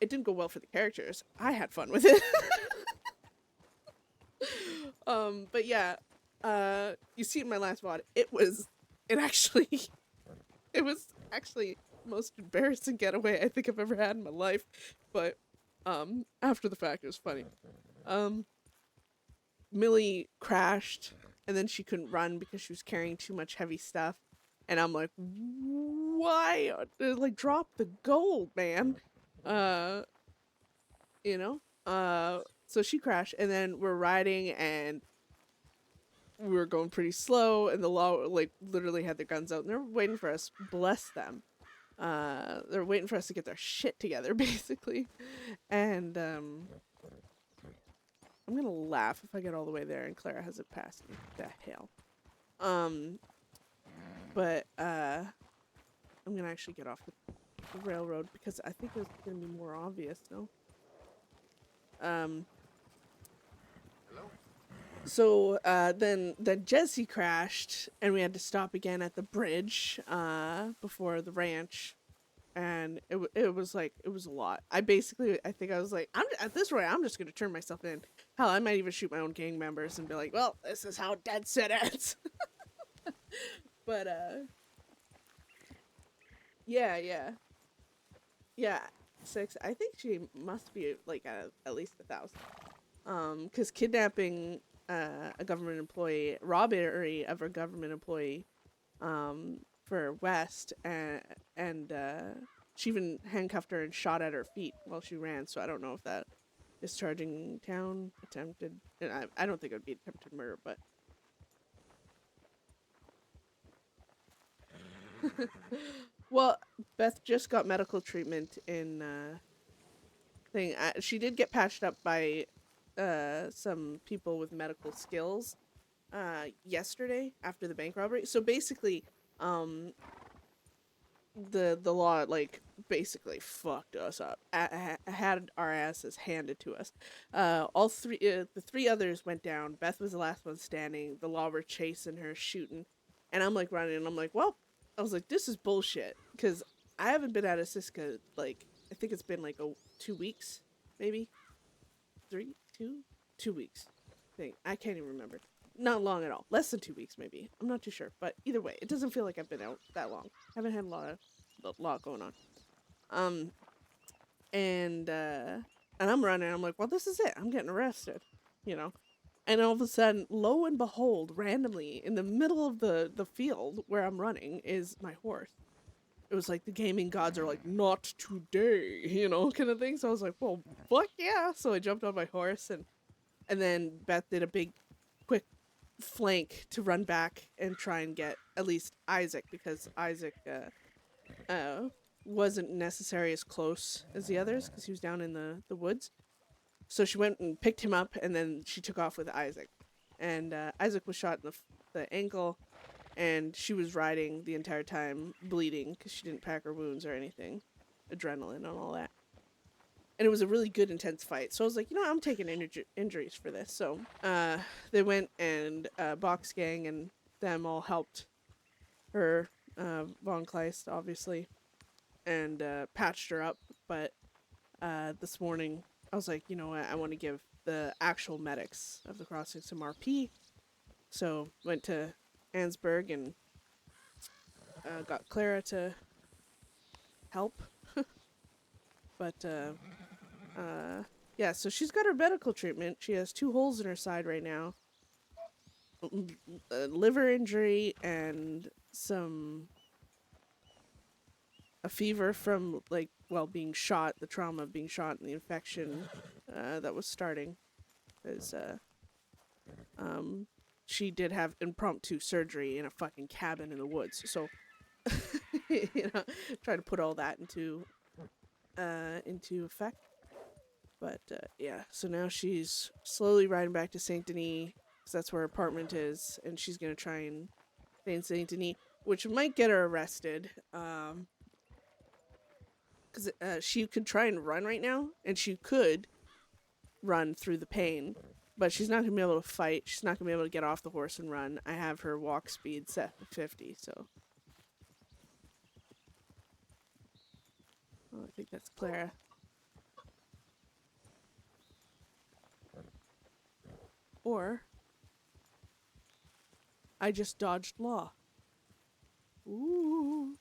Speaker 1: it didn't go well for the characters. I had fun with it. But yeah, you see in my last VOD, it was actually the most embarrassing getaway I think I've ever had in my life. But, after the fact, it was funny. Millie crashed, and then she couldn't run because she was carrying too much heavy stuff. And I'm like, why? Like, drop the gold, man. You know? So she crashed, and then we're riding, and we were going pretty slow, and the law, like, literally had their guns out, and they're waiting for us. Bless them. They're waiting for us to get their shit together, basically. And, I'm gonna laugh if I get all the way there and Clara hasn't passed me. The hell. But, I'm gonna actually get off the railroad because I think it's gonna be more obvious, no? So, then Jesse crashed, and we had to stop again at the bridge, before the ranch, and it was a lot. I think I was like, at this rate, I'm just gonna turn myself in. Hell, I might even shoot my own gang members and be like, well, this is how Deadset ends. But, yeah, 6, I think she must be, like, at least 1,000. Because kidnapping, a government employee, robbery of a government employee, for West, and she even handcuffed her and shot at her feet while she ran, so I don't know if that is charging town, attempted, and I don't think it would be attempted murder, but... Well, Beth just got medical treatment in, she did get patched up by, some people with medical skills, yesterday after the bank robbery. So basically, the law, like, basically fucked us up. Had our asses handed to us. The 3 others went down. Beth was the last one standing. The law were chasing her, shooting. And I'm, like, running, and I'm like, well, I was like, this is bullshit. Because I haven't been out of Siska, like, I think it's been, like, 2 weeks, maybe? 3? 2? 2 weeks. I can't even remember. Not long at all. Less than 2 weeks, maybe. I'm not too sure. But either way, it doesn't feel like I've been out that long. Haven't had a lot going on. And I'm running. I'm like, well, this is it. I'm getting arrested, you know. And all of a sudden, lo and behold, randomly in the middle of the field where I'm running is my horse. it was like the gaming gods are like, not today, you know, kind of thing. So I was like, well, fuck yeah. So I jumped on my horse, and then Beth did a big, quick flank to run back and try and get at least Isaac, because Isaac wasn't necessarily as close as the others because he was down in the woods. So she went and picked him up, and then she took off with Isaac. And Isaac was shot in the ankle, and she was riding the entire time, bleeding because she didn't pack her wounds or anything, adrenaline and all that. And it was a really good, intense fight. So I was like, you know, I'm taking injuries for this. So they went, and Box Gang and them all helped her, Von Kleist, obviously, and patched her up. But this morning, I was like, you know what, I want to give the actual medics of the crossing some RP. So went to Ansberg and got Clara to help. But yeah, so she's got her medical treatment. She has 2 holes in her side right now, a liver injury, and a fever from, like, well, being shot, the trauma of being shot and the infection that was starting. Because she did have impromptu surgery in a fucking cabin in the woods. So, you know, try to put all that into effect. But yeah, so now she's slowly riding back to Saint Denis, because that's where her apartment is, and she's gonna try and stay in Saint Denis, which might get her arrested. Because she could try and run right now, and she could run through the pain, but she's not gonna be able to fight. She's not gonna be able to get off the horse and run. I have her walk speed set to 50, so. Oh, I think that's Clara. Or I just dodged law. Ooh.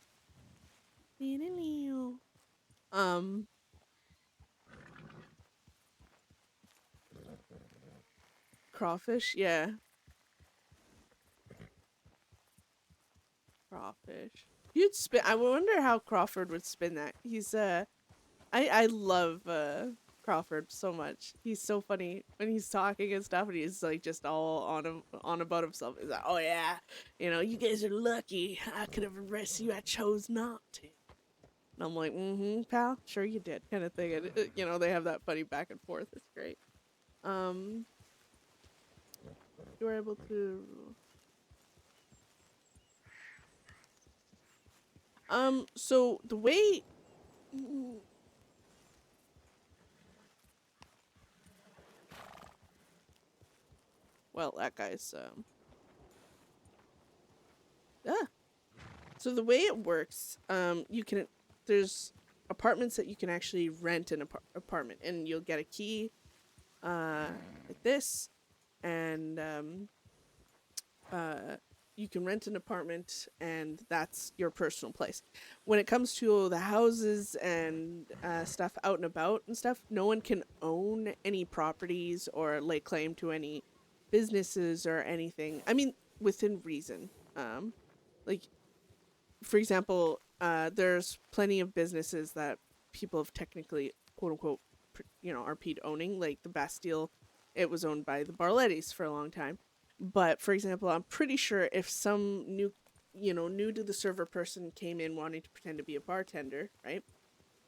Speaker 1: Crawfish, yeah. Crawfish. You'd spin. I wonder how Crawford would spin that. He's I love Crawford so much. He's so funny when he's talking and stuff, and he's like just all on about himself. He's like, oh yeah, you know, you guys are lucky. I could have arrested you. I chose not to. And I'm like, mm-hmm, pal, sure you did, kind of thing. And you know, they have that funny back and forth. It's great. You were able to. So the way. Well, that guy's So the way it works, there's apartments that you can actually rent an apartment, and you'll get a key, like this, and you can rent an apartment, and that's your personal place. When it comes to the houses and stuff out and about and stuff, no one can own any properties or lay claim to any businesses or anything. I mean, within reason. Like, for example, there's plenty of businesses that people have technically, quote unquote, you know, RP'd owning. Like the Bastille, it was owned by the Barlettis for a long time. But for example, I'm pretty sure if some new to the server person came in wanting to pretend to be a bartender, right?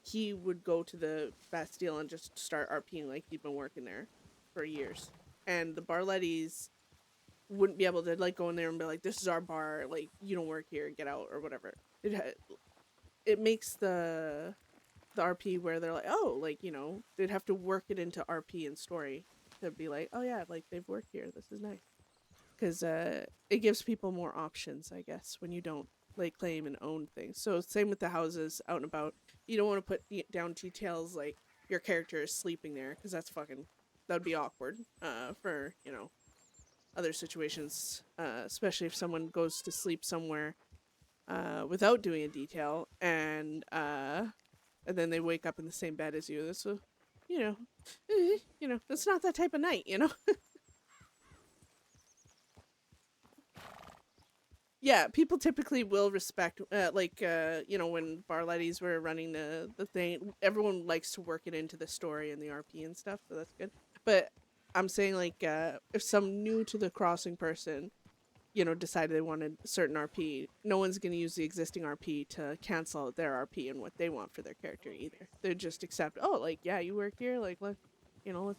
Speaker 1: He would go to the Bastille and just start RPing like he'd been working there for years. And the Barlettis wouldn't be able to like go in there and be like, this is our bar, like you don't work here, get out, or whatever. It makes the RP where they're like, oh, like, you know, they'd have to work it into RP and story to be like, oh yeah, like they've worked here, this is nice. Because it gives people more options, I guess, when you don't lay claim and own things. So same with the houses out and about. You don't want to put down details like your character is sleeping there, because that'd be awkward for, you know, other situations, especially if someone goes to sleep somewhere without doing a detail, and then they wake up in the same bed as you. That's you know, that's not that type of night, you know. Yeah, people typically will respect, you know, when bar ladies were running the thing, everyone likes to work it into the story and the RP and stuff, so that's good. But I'm saying, like, if some new to the crossing person, you know, decided they wanted a certain RP, no one's going to use the existing RP to cancel out their RP and what they want for their character either. They just accept, oh, like, yeah, you work here, like, let's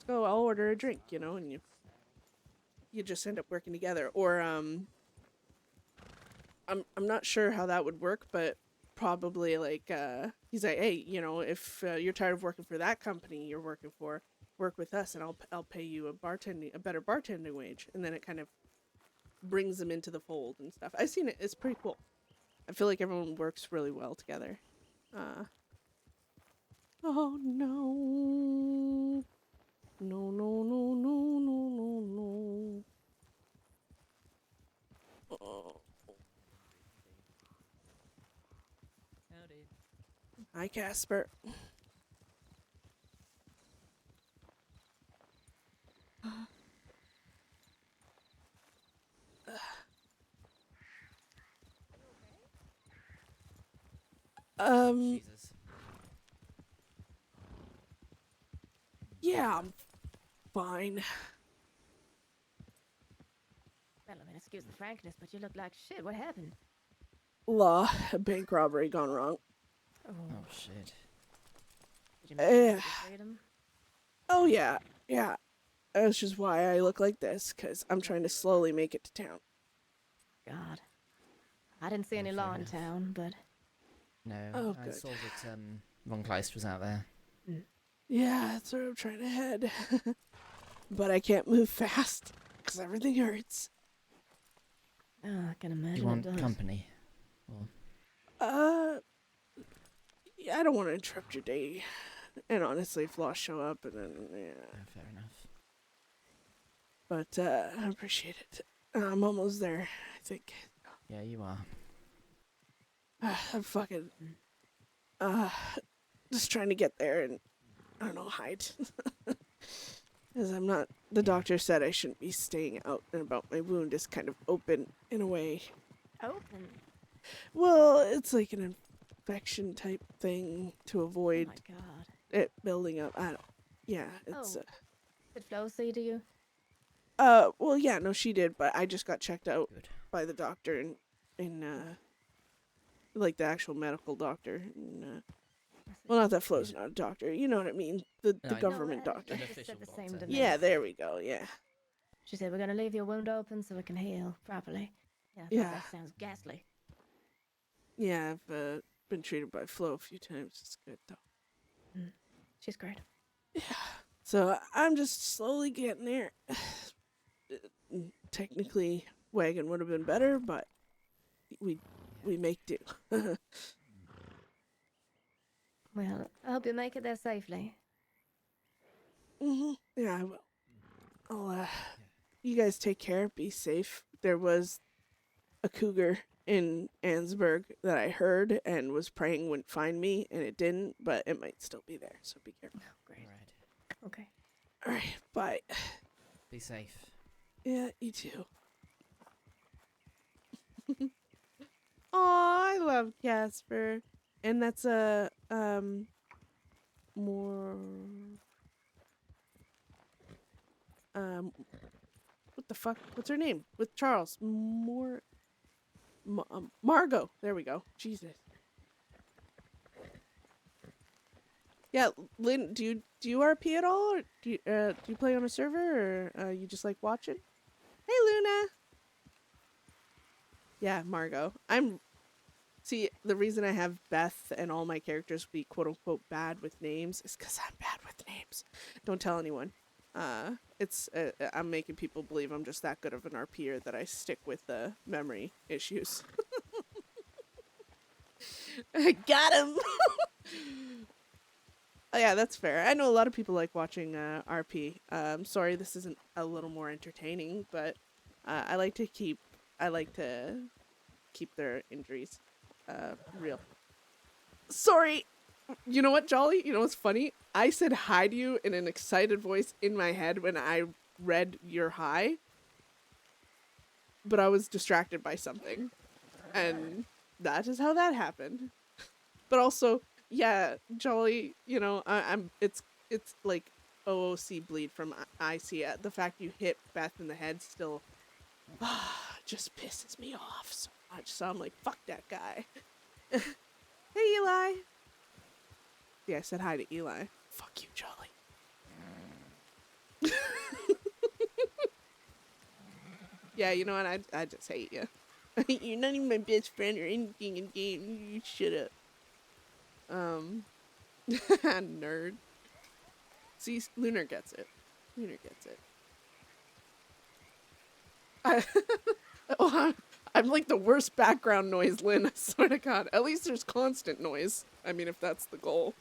Speaker 1: go, I'll order a drink, you know, and you just end up working together. Or, I'm not sure how that would work, but probably like he's like, hey, you know, if you're tired of working for that company you're working for, work with us, and I'll pay you a better bartending wage, and then it kind of brings them into the fold and stuff. I've seen it. It's pretty cool. I feel like everyone works really well together. Oh no, no, no, no, no, no, no, no. Oh.
Speaker 5: Howdy.
Speaker 1: Hi, Casper.
Speaker 5: Jesus.
Speaker 1: Yeah, I'm fine.
Speaker 4: Well, I mean, excuse the frankness, but you look like shit. What happened?
Speaker 1: Law, a bank robbery gone wrong.
Speaker 4: Oh,
Speaker 5: Oh shit.
Speaker 4: did you make it
Speaker 1: Eh.
Speaker 4: to freedom?
Speaker 1: Oh yeah, yeah. That's just why I look like this, because I'm trying to slowly make it to town.
Speaker 4: God. I didn't see any
Speaker 5: fair
Speaker 4: law in
Speaker 5: enough.
Speaker 4: town, but
Speaker 5: No,
Speaker 1: Oh,
Speaker 5: I
Speaker 1: good.
Speaker 5: saw that Von Kleist was out there.
Speaker 1: Yeah, that's where I'm trying to head. But I can't move fast, because everything hurts.
Speaker 4: I can
Speaker 5: Do
Speaker 4: imagine
Speaker 5: you
Speaker 4: it
Speaker 5: want
Speaker 4: does.
Speaker 5: company? Or
Speaker 1: Yeah, I don't want to interrupt your day. And honestly, if Lost show up, and then, yeah.
Speaker 5: oh, fair enough.
Speaker 1: But, I appreciate it. I'm almost there, I think.
Speaker 5: Yeah, you are.
Speaker 1: I'm fucking, just trying to get there and, I don't know, hide. Because I'm not, the doctor said I shouldn't be staying out and about. My wound is kind of open in a way.
Speaker 4: Open.
Speaker 1: Well, it's like an infection type thing to
Speaker 4: Oh
Speaker 1: avoid
Speaker 4: my God.
Speaker 1: it building up. I don't, yeah, it's,
Speaker 4: Oh. Did Flo say to you?
Speaker 1: well, yeah, no, she did, but I just got checked out
Speaker 5: Good.
Speaker 1: by the doctor in like the actual medical doctor. And, well, not that Flo's not a doctor. You know what I mean? The
Speaker 5: No, I-
Speaker 1: government
Speaker 4: No,
Speaker 1: doctor.
Speaker 5: An
Speaker 4: she just
Speaker 5: official
Speaker 4: said the same
Speaker 5: doctor.
Speaker 4: to me.
Speaker 1: Yeah, there we go. Yeah.
Speaker 4: She said, we're going to leave your wound open so it can heal properly. Yeah, I thought
Speaker 1: Yeah.
Speaker 4: that sounds ghastly.
Speaker 1: Yeah, I've been treated by Flo a few times. It's good though.
Speaker 4: She's great.
Speaker 1: So I'm just slowly getting there. Technically, wagon would have been better, but we make do.
Speaker 4: Well, I hope you make it there safely.
Speaker 1: Yeah, I will. I'll you guys take care. Be safe. There was a cougar in Ansburg that I heard and was praying wouldn't find me, and it didn't, but it might still be there. So be careful.
Speaker 4: Oh, great.
Speaker 5: Alright.
Speaker 4: Okay.
Speaker 1: All right, bye.
Speaker 5: Be safe.
Speaker 1: Yeah, you too. Aw, I love Casper. And that's a more what the fuck? What's her name? With Charles. Margot. There we go. Jesus. Yeah, Lynn, do you RP at all, or do you play on a server, or you just like watching? Hey, Luna. Yeah, Margot. See, the reason I have Beth and all my characters be quote unquote bad with names is because I'm bad with names. Don't tell anyone. It's I'm making people believe I'm just that good of an RPer that I stick with the memory issues. I got him. Oh, yeah, that's fair. I know a lot of people like watching RP. Sorry, this isn't a little more entertaining, but I like to keep their injuries real. Sorry. You know what, Jolly? You know what's funny? I said hi to you in an excited voice in my head when I read your hi, but I was distracted by something. And that is how that happened. But also, yeah, Jolly, you know, I'm it's like OOC bleed from IC. The fact you hit Beth in the head still just pisses me off so much. So I'm like, fuck that guy. Hey, Eli. Yeah, I said hi to Eli. Fuck you, Jolly. Yeah, you know what? I just hate you. You're not even my best friend or anything in game. You shut up. Nerd. See, Lunar gets it. Lunar gets it. I'm like the worst background noise, Lynn. I swear to God. At least there's constant noise. I mean, if that's the goal.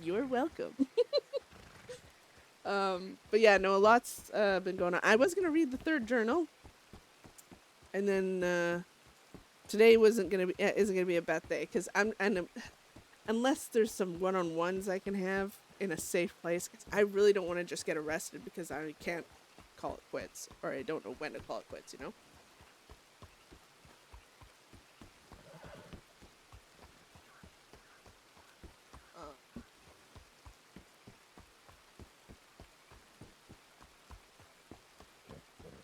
Speaker 1: You're welcome. But yeah, no, a lot's been going on. I was gonna read the third journal, and then today isn't gonna be a Beth day because unless there's some one-on-ones I can have in a safe place. 'Cause I really don't want to just get arrested because I can't call it quits, or I don't know when to call it quits. You know.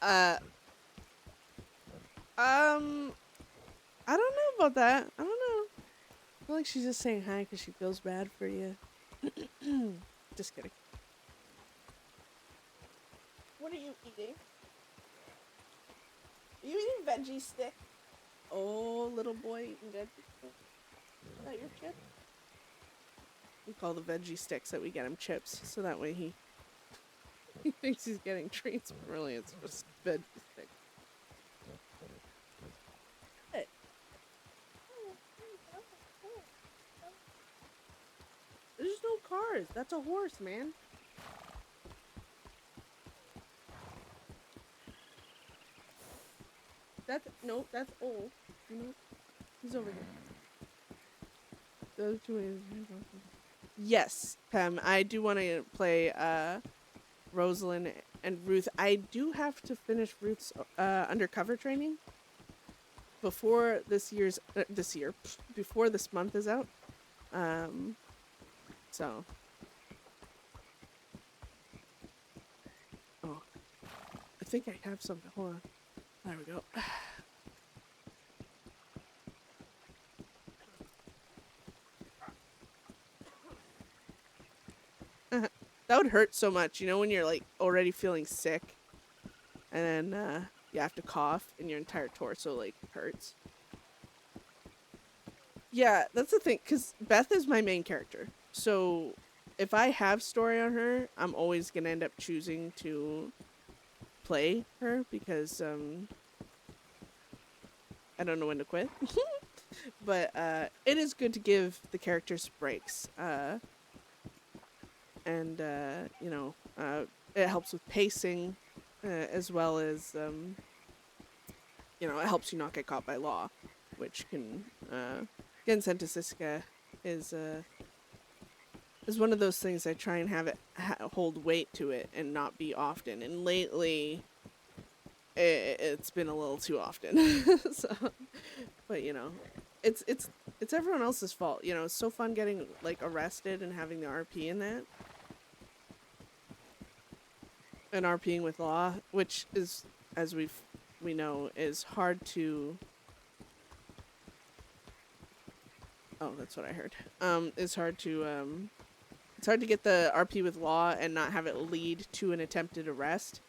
Speaker 1: Uh, I don't know about that. I don't know. I feel like she's just saying hi because she feels bad for you. Just kidding. What are you eating? Are you eating veggie stick? Oh, little boy eating veggie stick. Is that your chip? We call the veggie sticks that we get him chips, so that way he thinks he's getting treats, but really it's just veggie stick. Hey. There's no cars. That's a horse, man. That's old. You know, he's over here. The other two is. Yes, Pam. I do want to play Rosalind and Ruth. I do have to finish Ruth's undercover training before before this month is out. So. Oh, I think I have something. Hold on. There we go. That would hurt so much, you know, when you're like already feeling sick, and then you have to cough, and your entire torso like hurts. Yeah, that's the thing, because Beth is my main character, so if I have story on her, I'm always gonna end up choosing to play her because I don't know when to quit. But it is good to give the characters breaks. And you know, it helps with pacing, as well as you know, it helps you not get caught by law, which can again, Santa Siska is one of those things I try and have it hold weight to it and not be often. And lately, it's been a little too often. So, but you know, it's everyone else's fault. You know, it's so fun getting like arrested and having the RP in that. And RPing with law, which is, as we know, is hard to. Oh, that's what I heard. It's hard to get the RP with law and not have it lead to an attempted arrest.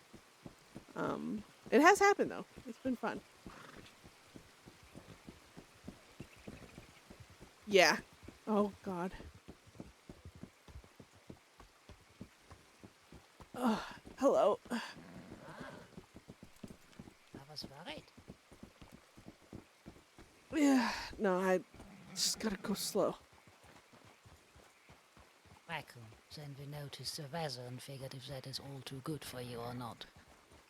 Speaker 1: It has happened though. It's been fun. Yeah. Oh God. Oh, hello.
Speaker 6: I was worried.
Speaker 1: Yeah. No, I just gotta go slow.
Speaker 6: Raccoon, then we noticed the weather and figured if that is all too good for you or not.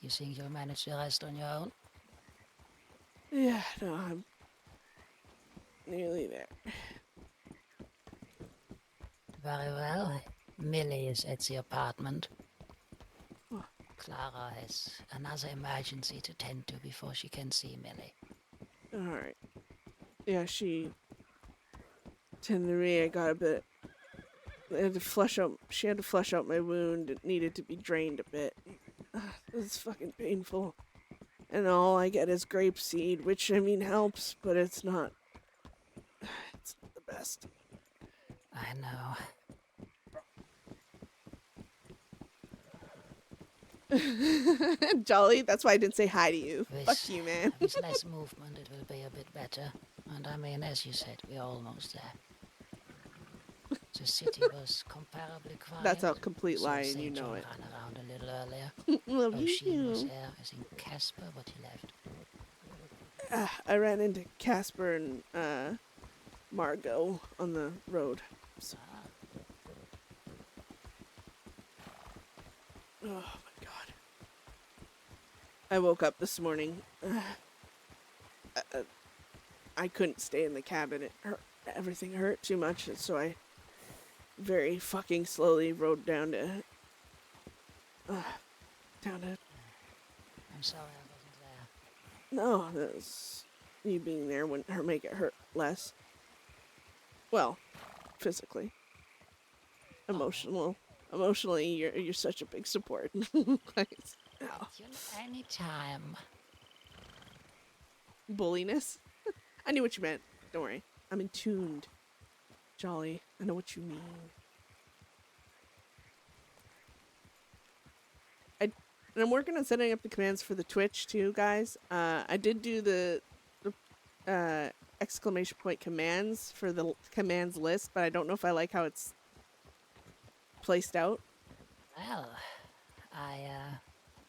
Speaker 6: You think you'll manage the rest on your own?
Speaker 1: Yeah, no, I'm nearly there.
Speaker 6: Very well. Millie is at the apartment.
Speaker 1: Oh.
Speaker 6: Clara has another emergency to tend to before she can see Millie.
Speaker 1: Alright. Yeah, she tended to me. I got a bit. She had to flush out my wound. It needed to be drained a bit. It's fucking painful. And all I get is grapeseed, which, I mean, helps, but it's not. It's not the best.
Speaker 6: I know.
Speaker 1: Jolly, that's why I didn't say hi to you.
Speaker 6: With,
Speaker 1: Fuck you, man.
Speaker 6: with less movement, it will be a bit better. And I mean, as you said, we're almost there. The city was comparably quiet.
Speaker 1: That's a complete
Speaker 6: so
Speaker 1: lie, and
Speaker 6: St.
Speaker 1: you know
Speaker 6: John
Speaker 1: it.
Speaker 6: ran around a little earlier.
Speaker 1: Love
Speaker 6: O'Sheen was
Speaker 1: you.
Speaker 6: here. I think Casper, but he left.
Speaker 1: I ran into Casper and Margot on the road. So. Oh my god. I woke up this morning. I couldn't stay in the cabin. It hurt. Everything hurt too much, and so I very fucking slowly rode down to.
Speaker 6: I'm sorry I wasn't there.
Speaker 1: No, that was you being there wouldn't make it hurt less. Well, physically. Emotionally, you're such a big support. Like, oh.
Speaker 6: Anytime.
Speaker 1: Bulliness. I knew what you meant. Don't worry. I'm in tuned. Jolly. I know what you mean. And I'm working on setting up the commands for the Twitch too, guys. I did do the exclamation point commands for the commands list, but I don't know if I like how it's placed out.
Speaker 6: Well, I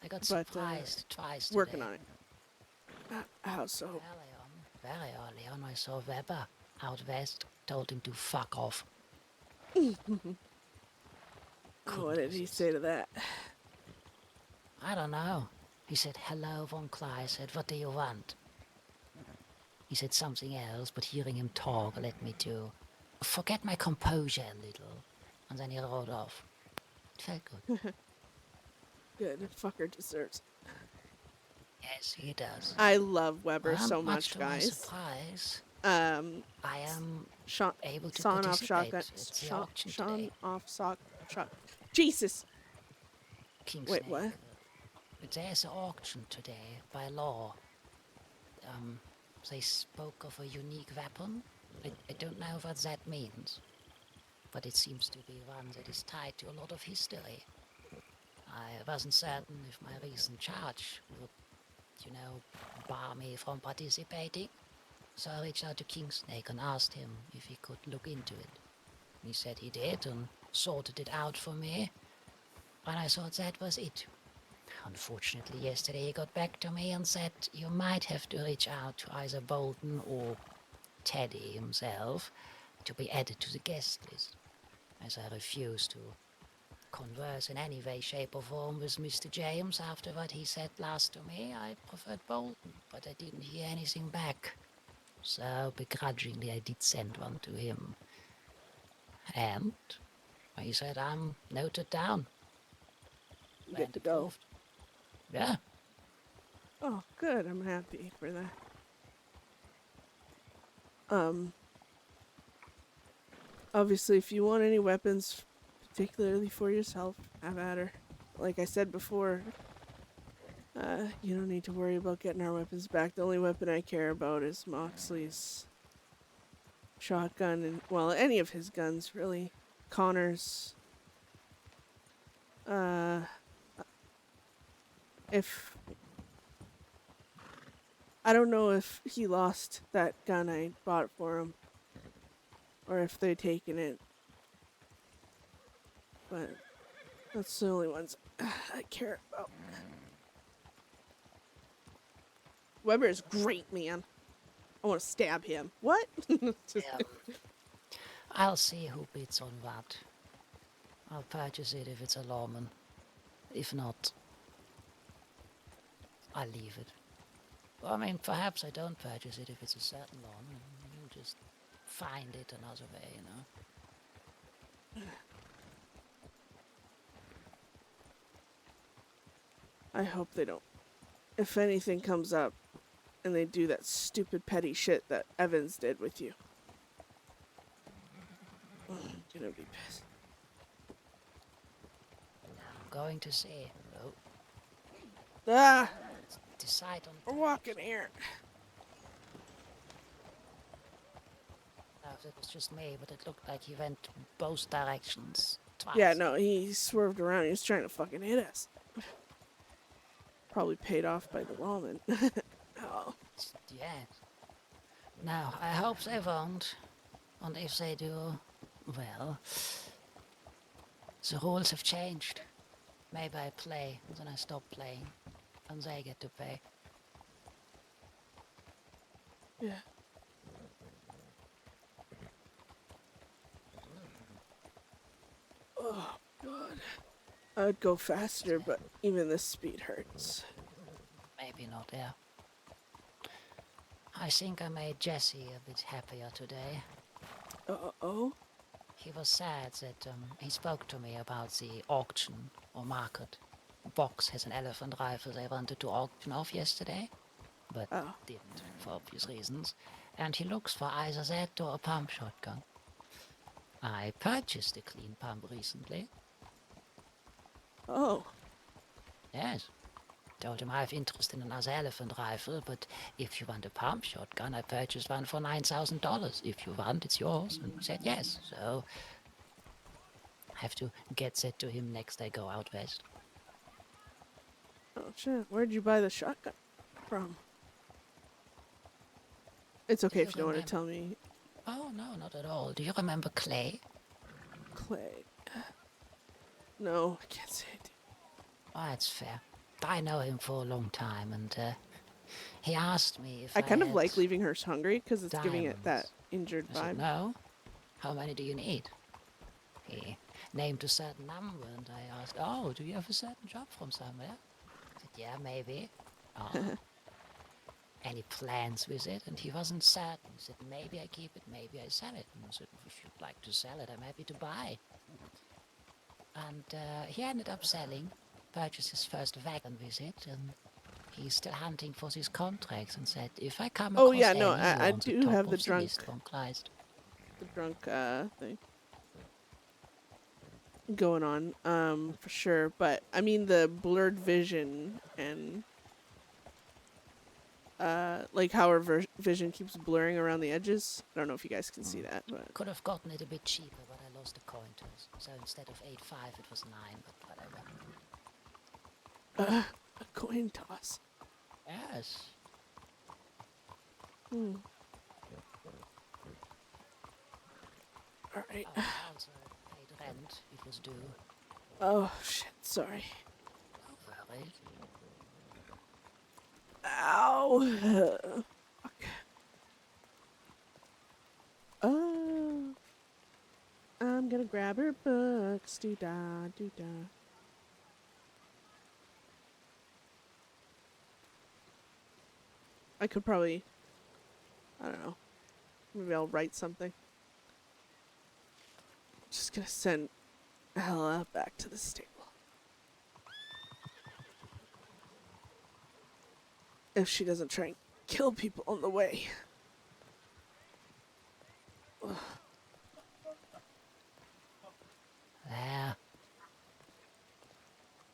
Speaker 6: got
Speaker 1: But,
Speaker 6: surprised twice today.
Speaker 1: Working on it. How so?
Speaker 6: Very early on, I saw Weber out west. Told him to fuck off.
Speaker 1: What did he say to that?
Speaker 6: I don't know. He said, hello, Von Clay. I said, what do you want? He said something else, but hearing him talk led me to forget my composure a little. And then he rode off. It felt good.
Speaker 1: Good. Fucker deserves.
Speaker 6: Yes, he does.
Speaker 1: I love Weber
Speaker 6: Well,
Speaker 1: so much,
Speaker 6: to my
Speaker 1: guys.
Speaker 6: surprise,
Speaker 1: I
Speaker 6: am able to
Speaker 1: Sean off
Speaker 6: participate
Speaker 1: shotgun.
Speaker 6: at the auction
Speaker 1: Sean
Speaker 6: today.
Speaker 1: off sock. Jesus.
Speaker 6: King
Speaker 1: Wait,
Speaker 6: Snake.
Speaker 1: what?
Speaker 6: There's an auction today by law. They spoke of a unique weapon. I don't know what that means, but it seems to be one that is tied to a lot of history. I wasn't certain if my recent charge would, bar me from participating. So I reached out to King Snake and asked him if he could look into it. He said he did and sorted it out for me. And I thought that was it. Unfortunately, yesterday he got back to me and said you might have to reach out to either Bolton or Teddy himself to be added to the guest list. As I refused to converse in any way, shape or form with Mr. James after what he said last to me, I preferred Bolton, but I didn't hear anything back. So begrudgingly I did send one to him. And he said I'm noted down.
Speaker 1: You get to go.
Speaker 6: Yeah.
Speaker 1: Oh, good. I'm happy for that. Obviously, if you want any weapons, particularly for yourself, have at her. Like I said before, you don't need to worry about getting our weapons back. The only weapon I care about is Moxley's shotgun and, well, any of his guns, really. Connor's. If I don't know if he lost that gun I bought for him or if they've taken it, but that's the only ones I care about. Weber is great, man. I want to stab him. What?
Speaker 6: I'll see who bids on what. I'll purchase it if it's a lawman. If not, I'll leave it. Well, I mean, perhaps I don't purchase it if it's a certain lawman. You just find it another way,
Speaker 1: I hope they don't. If anything comes up, and they do that stupid petty shit that Evans did with you. Oh, I'm gonna be pissed.
Speaker 6: I'm going to say, oh,
Speaker 1: Ah!
Speaker 6: decide on
Speaker 1: We're walking here.
Speaker 6: no, if it was just me, but it looked like he went both directions twice.
Speaker 1: Yeah, no, he swerved around. He was trying to fucking hit us. Probably paid off by the lawman. Oh.
Speaker 6: Yes. Now, I hope they won't. And if they do, well, the rules have changed. Maybe I play, and then I stop playing, and they get to pay.
Speaker 1: Yeah. Oh, God. I'd go faster, but even this speed hurts.
Speaker 6: Maybe not, yeah. I think I made Jesse a bit happier today.
Speaker 1: Uh-oh.
Speaker 6: He was sad that he spoke to me about the auction or market. Box has an elephant rifle they wanted to auction off yesterday, but didn't for obvious reasons. And he looks for either that or a pump shotgun. I purchased a clean pump recently.
Speaker 1: Oh.
Speaker 6: Yes. Told him I have interest in another elephant rifle, but if you want a pump shotgun, I purchased one for $9,000. If you want, it's yours. And he said yes. So I have to get that to him next I go out west.
Speaker 1: Oh, shit. Where'd you buy the shotgun from? It's okay if you don't want to tell me.
Speaker 6: Oh, no, not at all. Do you remember Clay?
Speaker 1: Clay. No, I can't say it.
Speaker 6: Oh, that's fair. I know him for a long time, and he asked me if
Speaker 1: I kind of
Speaker 6: had
Speaker 1: like leaving hers hungry because it's giving it that
Speaker 6: diamonds.
Speaker 1: injured
Speaker 6: I said,
Speaker 1: vibe.
Speaker 6: no. How many do you need? He named a certain number, and I asked, oh, do you have a certain job from somewhere? I said, yeah, maybe. Oh. Any plans with it? And he wasn't certain. He said, maybe I keep it, maybe I sell it. And I said, if you'd like to sell it, I'm happy to buy. And he ended up selling, purchased his first wagon with it, and he's still hunting for his contracts and said, if I come across
Speaker 1: Oh, yeah, no,
Speaker 6: any
Speaker 1: I
Speaker 6: on the
Speaker 1: do
Speaker 6: top
Speaker 1: have
Speaker 6: of
Speaker 1: the drunk,
Speaker 6: list von Kleist.
Speaker 1: the drunk thing going on, for sure. But, I mean, the blurred vision and, like how her vision keeps blurring around the edges. I don't know if you guys can see that, but...
Speaker 6: Could have gotten it a bit cheaper, but I lost the coin toss. So instead of 8.5, it was 9, but whatever.
Speaker 1: A coin toss.
Speaker 6: Yes.
Speaker 1: Alright.
Speaker 6: I also paid rent. It was due.
Speaker 1: Oh, shit, sorry.
Speaker 6: No worries.
Speaker 1: Ow! Fuck. Oh. I'm gonna grab her books. Doo-da, doo-da. I could probably... I don't know. Maybe I'll write something. Just gonna send Ella back to the stable. If she doesn't try and kill people on the way. Ugh.
Speaker 6: There.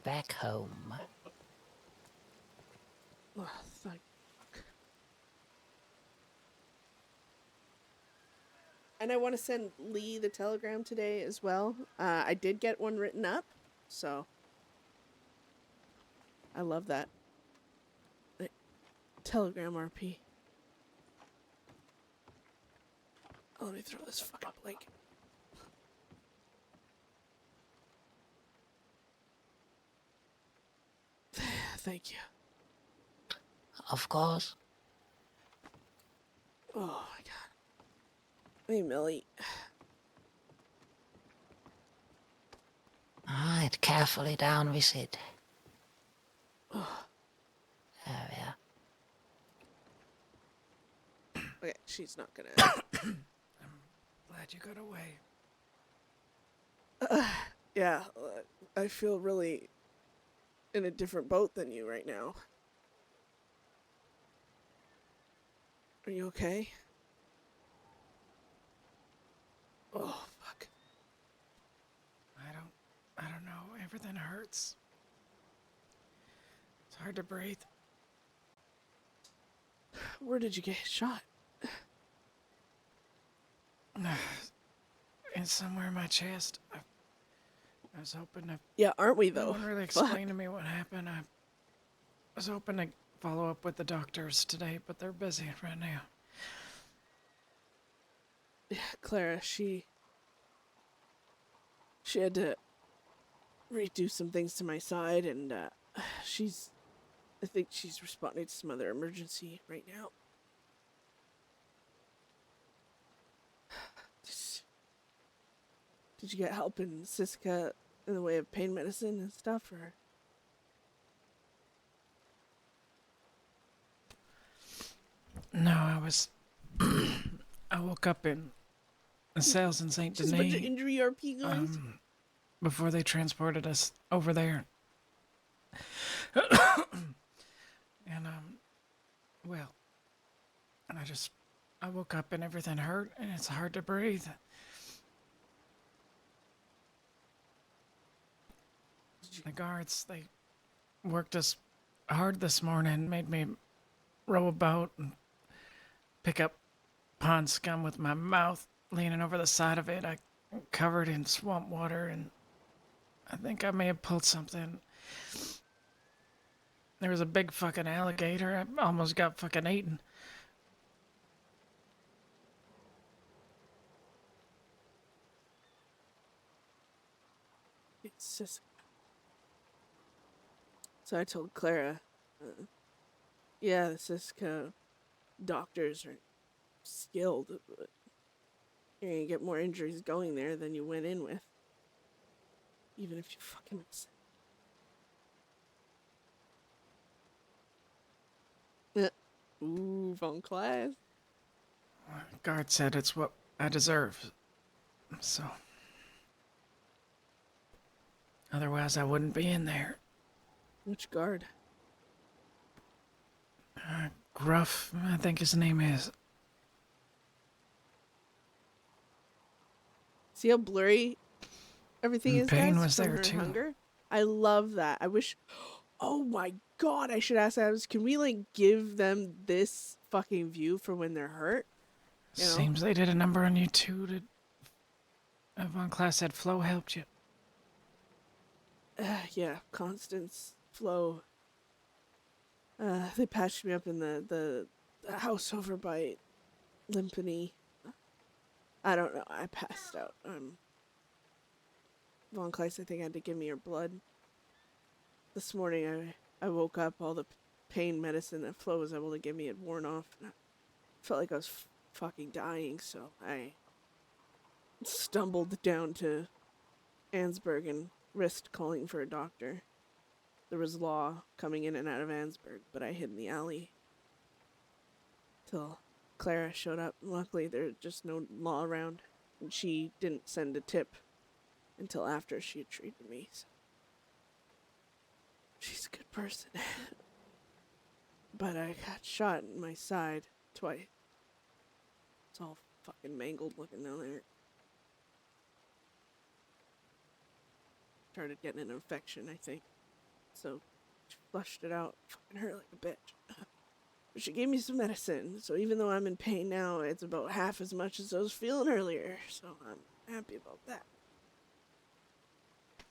Speaker 6: Back home.
Speaker 1: Ugh, thank fuck. And I want to send Lee the telegram today as well. I did get one written up, so I love that. Telegram RP. Oh, let me throw this fucking blanket. Thank you.
Speaker 6: Of course.
Speaker 1: Oh my god. Hey, Millie.
Speaker 6: Alright, carefully down with it. There we are.
Speaker 1: Okay, she's not gonna.
Speaker 5: Glad you got away.
Speaker 1: Yeah, I feel really in a different boat than you right now. Are you okay? Oh, fuck.
Speaker 5: I don't know. Everything hurts. It's hard to breathe.
Speaker 1: Where did you get shot?
Speaker 5: It's somewhere in my chest. I was hoping to...
Speaker 1: Yeah, aren't we,
Speaker 5: No
Speaker 1: though?
Speaker 5: one really
Speaker 1: Fuck.
Speaker 5: explained to me what happened. I was hoping to follow up with the doctors today, but they're busy right now.
Speaker 1: Yeah, Clara, she had to redo some things to my side, and I think she's responding to some other emergency right now. Did you get help in Siska in the way of pain medicine and stuff, or?
Speaker 5: No, I woke up in the cells in St.
Speaker 1: Just a bunch of
Speaker 5: Denis
Speaker 1: injury RP guys?
Speaker 5: before they transported us over there. And, well, and I woke up and everything hurt and it's hard to breathe. The guards, they worked us hard this morning, made me row a boat and pick up pond scum with my mouth leaning over the side of it. I covered in swamp water, and I think I may have pulled something. There was a big fucking alligator. I almost got fucking eaten.
Speaker 1: It's just... So I told Clara, yeah, the Siska doctors are skilled, but you're gonna get more injuries going there than you went in with. Even if you fucking upset. Ooh, von class.
Speaker 5: Guard said it's what I deserve. So. Otherwise, I wouldn't be in there.
Speaker 1: Which guard?
Speaker 5: Gruff, I think his name is.
Speaker 1: See how blurry everything is,
Speaker 5: Pain
Speaker 1: guys,
Speaker 5: was
Speaker 1: from
Speaker 5: there,
Speaker 1: her
Speaker 5: too.
Speaker 1: hunger? I love that. I wish... Oh my god, I should ask that. Can we, like, give them this fucking view for when they're hurt? You know?
Speaker 5: Seems they did a number on you, too. Von Class said Flo helped you.
Speaker 1: Yeah, Constance, Flo. They patched me up in the house over by Limpany. I don't know. I passed out. Von Kleist, I think, had to give me her blood. This morning, I woke up. All the pain medicine that Flo was able to give me had worn off. And I felt like I was fucking dying, so I stumbled down to Ansburg and risked calling for a doctor. There was law coming in and out of Ansburg, but I hid in the alley till Clara showed up. Luckily, there's just no law around, and she didn't send a tip until after she had treated me. So. She's a good person. But I got shot in my side twice. It's all fucking mangled looking down there. Started getting an infection, I think. So she flushed it out. Fucking hurt like a bitch. But she gave me some medicine, so even though I'm in pain now, it's about half as much as I was feeling earlier. So I'm happy about that.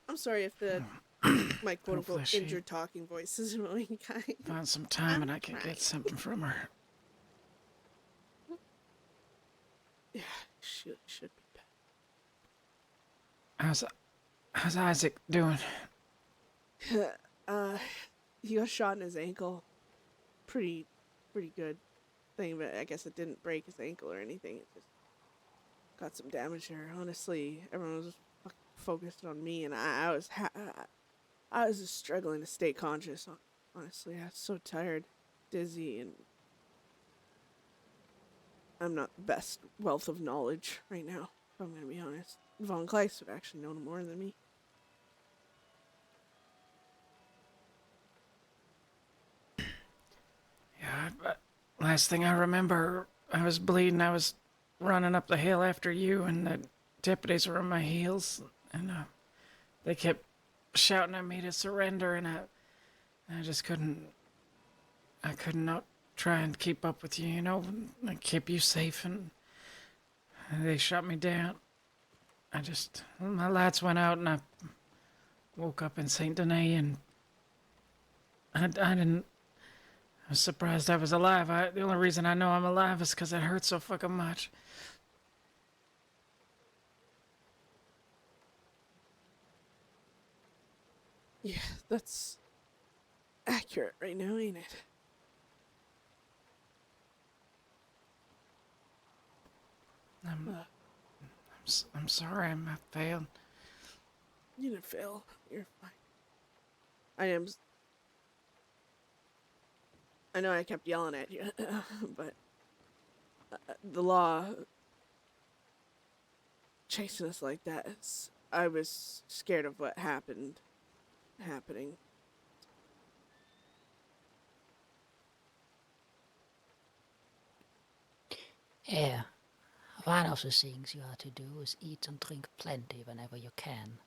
Speaker 1: I'm sorry if my quote-unquote
Speaker 5: Hopefully
Speaker 1: injured talking voice is annoying, guys.
Speaker 5: Find some time and I can get something from her.
Speaker 1: Yeah, should be bad.
Speaker 5: How's Isaac doing?
Speaker 1: He got shot in his ankle. Pretty good thing, but I guess it didn't break his ankle or anything. It just got some damage there. Honestly, everyone was just fucking focused on me, and I was just struggling to stay conscious. Honestly, I was so tired, dizzy, and I'm not the best wealth of knowledge right now, if I'm gonna be honest. Von Kleist would actually know more than me.
Speaker 5: Yeah, last thing I remember, I was bleeding. I was running up the hill after you, and the deputies were on my heels, and they kept shouting at me to surrender, and I just couldn't. I could not try and keep up with you, you know, and keep you safe, and they shot me down. My lights went out, and I woke up in Saint Denis, and I didn't. I was surprised I was alive. The only reason I know I'm alive is because it hurt so fucking much.
Speaker 1: Yeah, that's accurate right now, ain't it?
Speaker 5: I'm sorry. I failed.
Speaker 1: You didn't fail. You're fine. I am. I know I kept yelling at you, but the law chasing us like that. I was scared of what happening.
Speaker 6: Yeah. One of the things you are to do is eat and drink plenty whenever you can.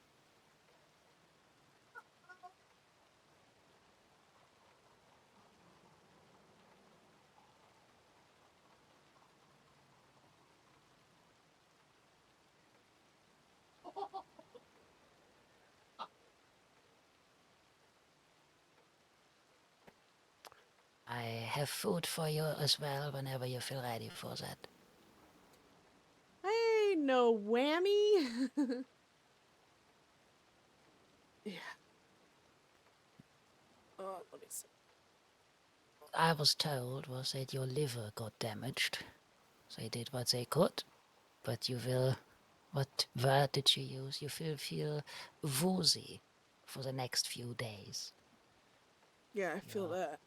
Speaker 6: I have food for you as well whenever you feel ready for that.
Speaker 1: Hey, no whammy. Yeah. Oh, let me see.
Speaker 6: I was told was that your liver got damaged. They did what they could, but you will, what word did you use? You will feel woozy for the next few days.
Speaker 1: Yeah, I feel that.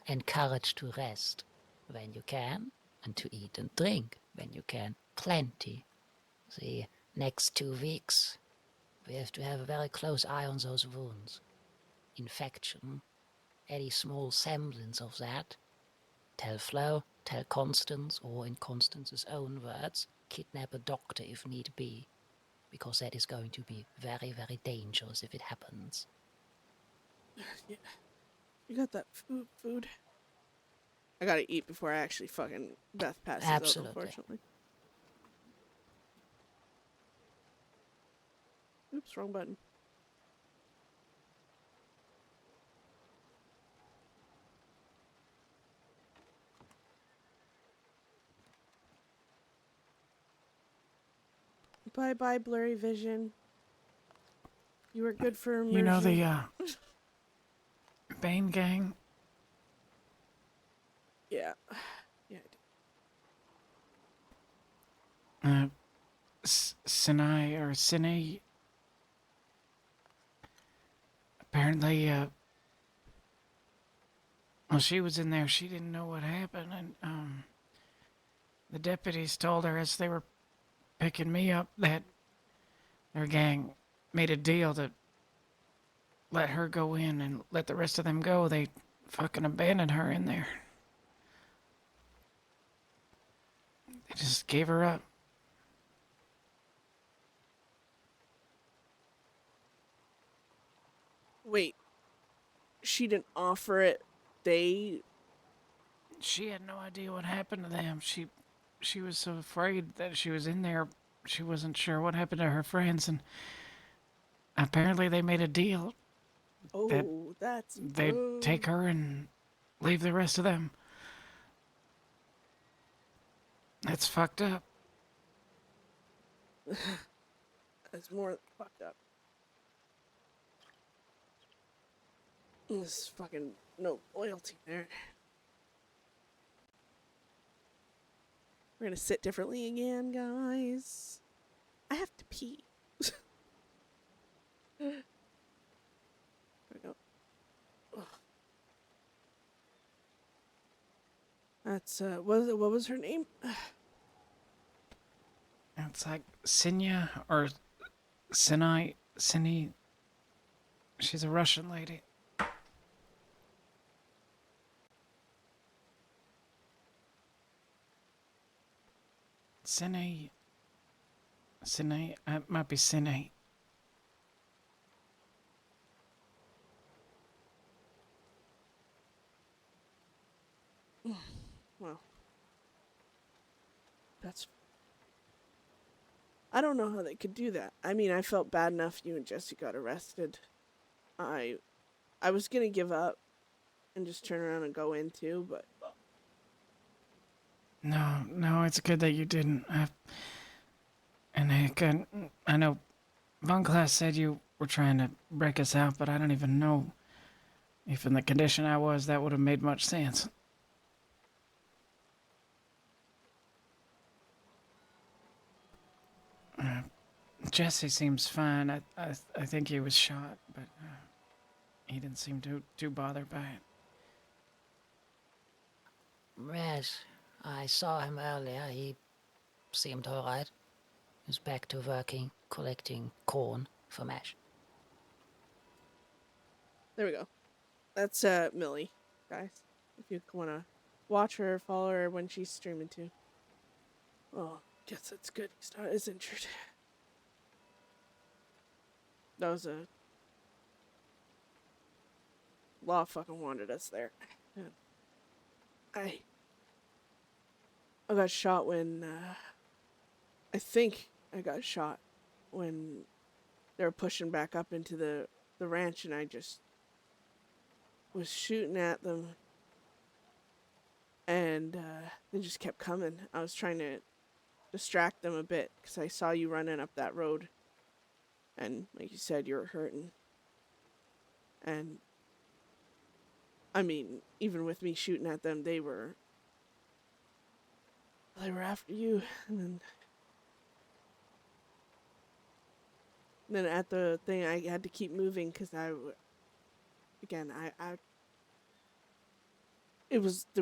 Speaker 6: Encouraged to rest when you can, and to eat and drink when you can. Plenty. The next 2 weeks, we have to have a very close eye on those wounds. Infection, any small semblance of that. Tell Flo, tell Constance, or in Constance's own words, kidnap a doctor if need be, because that is going to be very, very dangerous if it happens.
Speaker 1: Yeah. You got that food? I gotta eat before I actually fucking Beth passes out,
Speaker 6: Absolutely.
Speaker 1: unfortunately. Oops, wrong button. Bye-bye, blurry vision. You were good for immersion.
Speaker 5: You know the Bane gang?
Speaker 1: Yeah. Yeah, I do.
Speaker 5: Sinai or Sine. Apparently, well, she was in there. She didn't know what happened, and the deputies told her as they were picking me up that their gang made a deal to let her go in and let the rest of them go. They fucking abandoned her in there. They just gave her up.
Speaker 1: Wait. She didn't offer it.
Speaker 5: She had no idea what happened to them. She was so afraid that she was in there. She wasn't sure what happened to her friends, and apparently they made a deal.
Speaker 1: Oh, that's
Speaker 5: They'd take her and leave the rest of them. That's fucked up.
Speaker 1: That's more fucked up. There's fucking no loyalty there. We're gonna sit differently again, guys. I have to pee. There we go. Ugh. That's what was her name?
Speaker 5: It's like Sinya or Sinai. She's a Russian lady. Cine. It might be Cine.
Speaker 1: Well, that's. I don't know how they could do that. I mean, I felt bad enough you and Jesse got arrested. I was gonna give up and just turn around and go in too, but
Speaker 5: No, it's good that you didn't. I know Von Class said you were trying to break us out, but I don't even know if in the condition I was that would have made much sense. Jesse seems fine. I think he was shot, but he didn't seem too bothered by it.
Speaker 6: Yes, I saw him earlier. He seemed alright. He's back to working, collecting corn for mash.
Speaker 1: there we go. That's Millie, guys. If you wanna watch her, follow her when she's streaming too. Oh, guess that's good. He's not as injured. That was a law fucking wanted us there. Yeah. I got shot when I think I got shot when they were pushing back up into the ranch, and I just was shooting at them, and they just kept coming. I was trying to distract them a bit because I saw you running up that road, and like you said, you were hurting. And I mean, even with me shooting at them, they were after you. And then at the thing, I had to keep moving because there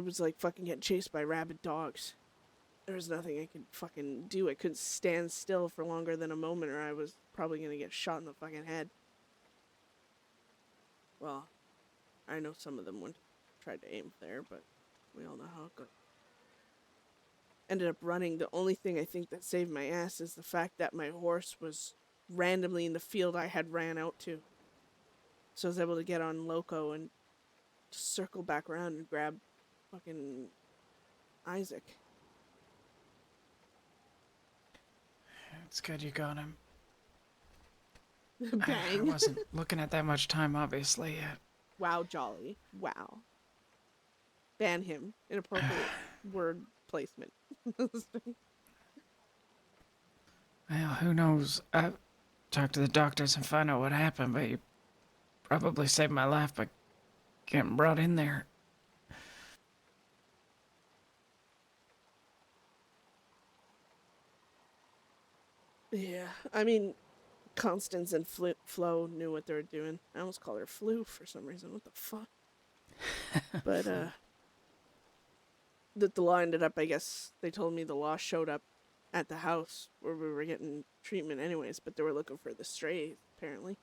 Speaker 1: was like fucking getting chased by rabid dogs. There was nothing I could fucking do. I couldn't stand still for longer than a moment, or I was probably gonna get shot in the fucking head. Well, I know some of them would tried to aim there, but we all know how it goes. Ended up running. The only thing I think that saved my ass is the fact that my horse was randomly in the field I had ran out to. So I was able to get on Loco and just circle back around and grab fucking Isaac.
Speaker 5: It's good you got him. I
Speaker 1: Bang.
Speaker 5: wasn't looking at that much time, obviously.
Speaker 1: Wow, Jolly. Wow. Ban him. Inappropriate word placement.
Speaker 5: Well, who knows? I talked to the doctors and find out what happened, but you probably saved my life by getting brought in there.
Speaker 1: Yeah, I mean, Constance and Flo knew what they were doing. I almost called her Flu for some reason. What the fuck? But, the law ended up, I guess, they told me the law showed up at the house where we were getting treatment anyways, but they were looking for the strays, apparently.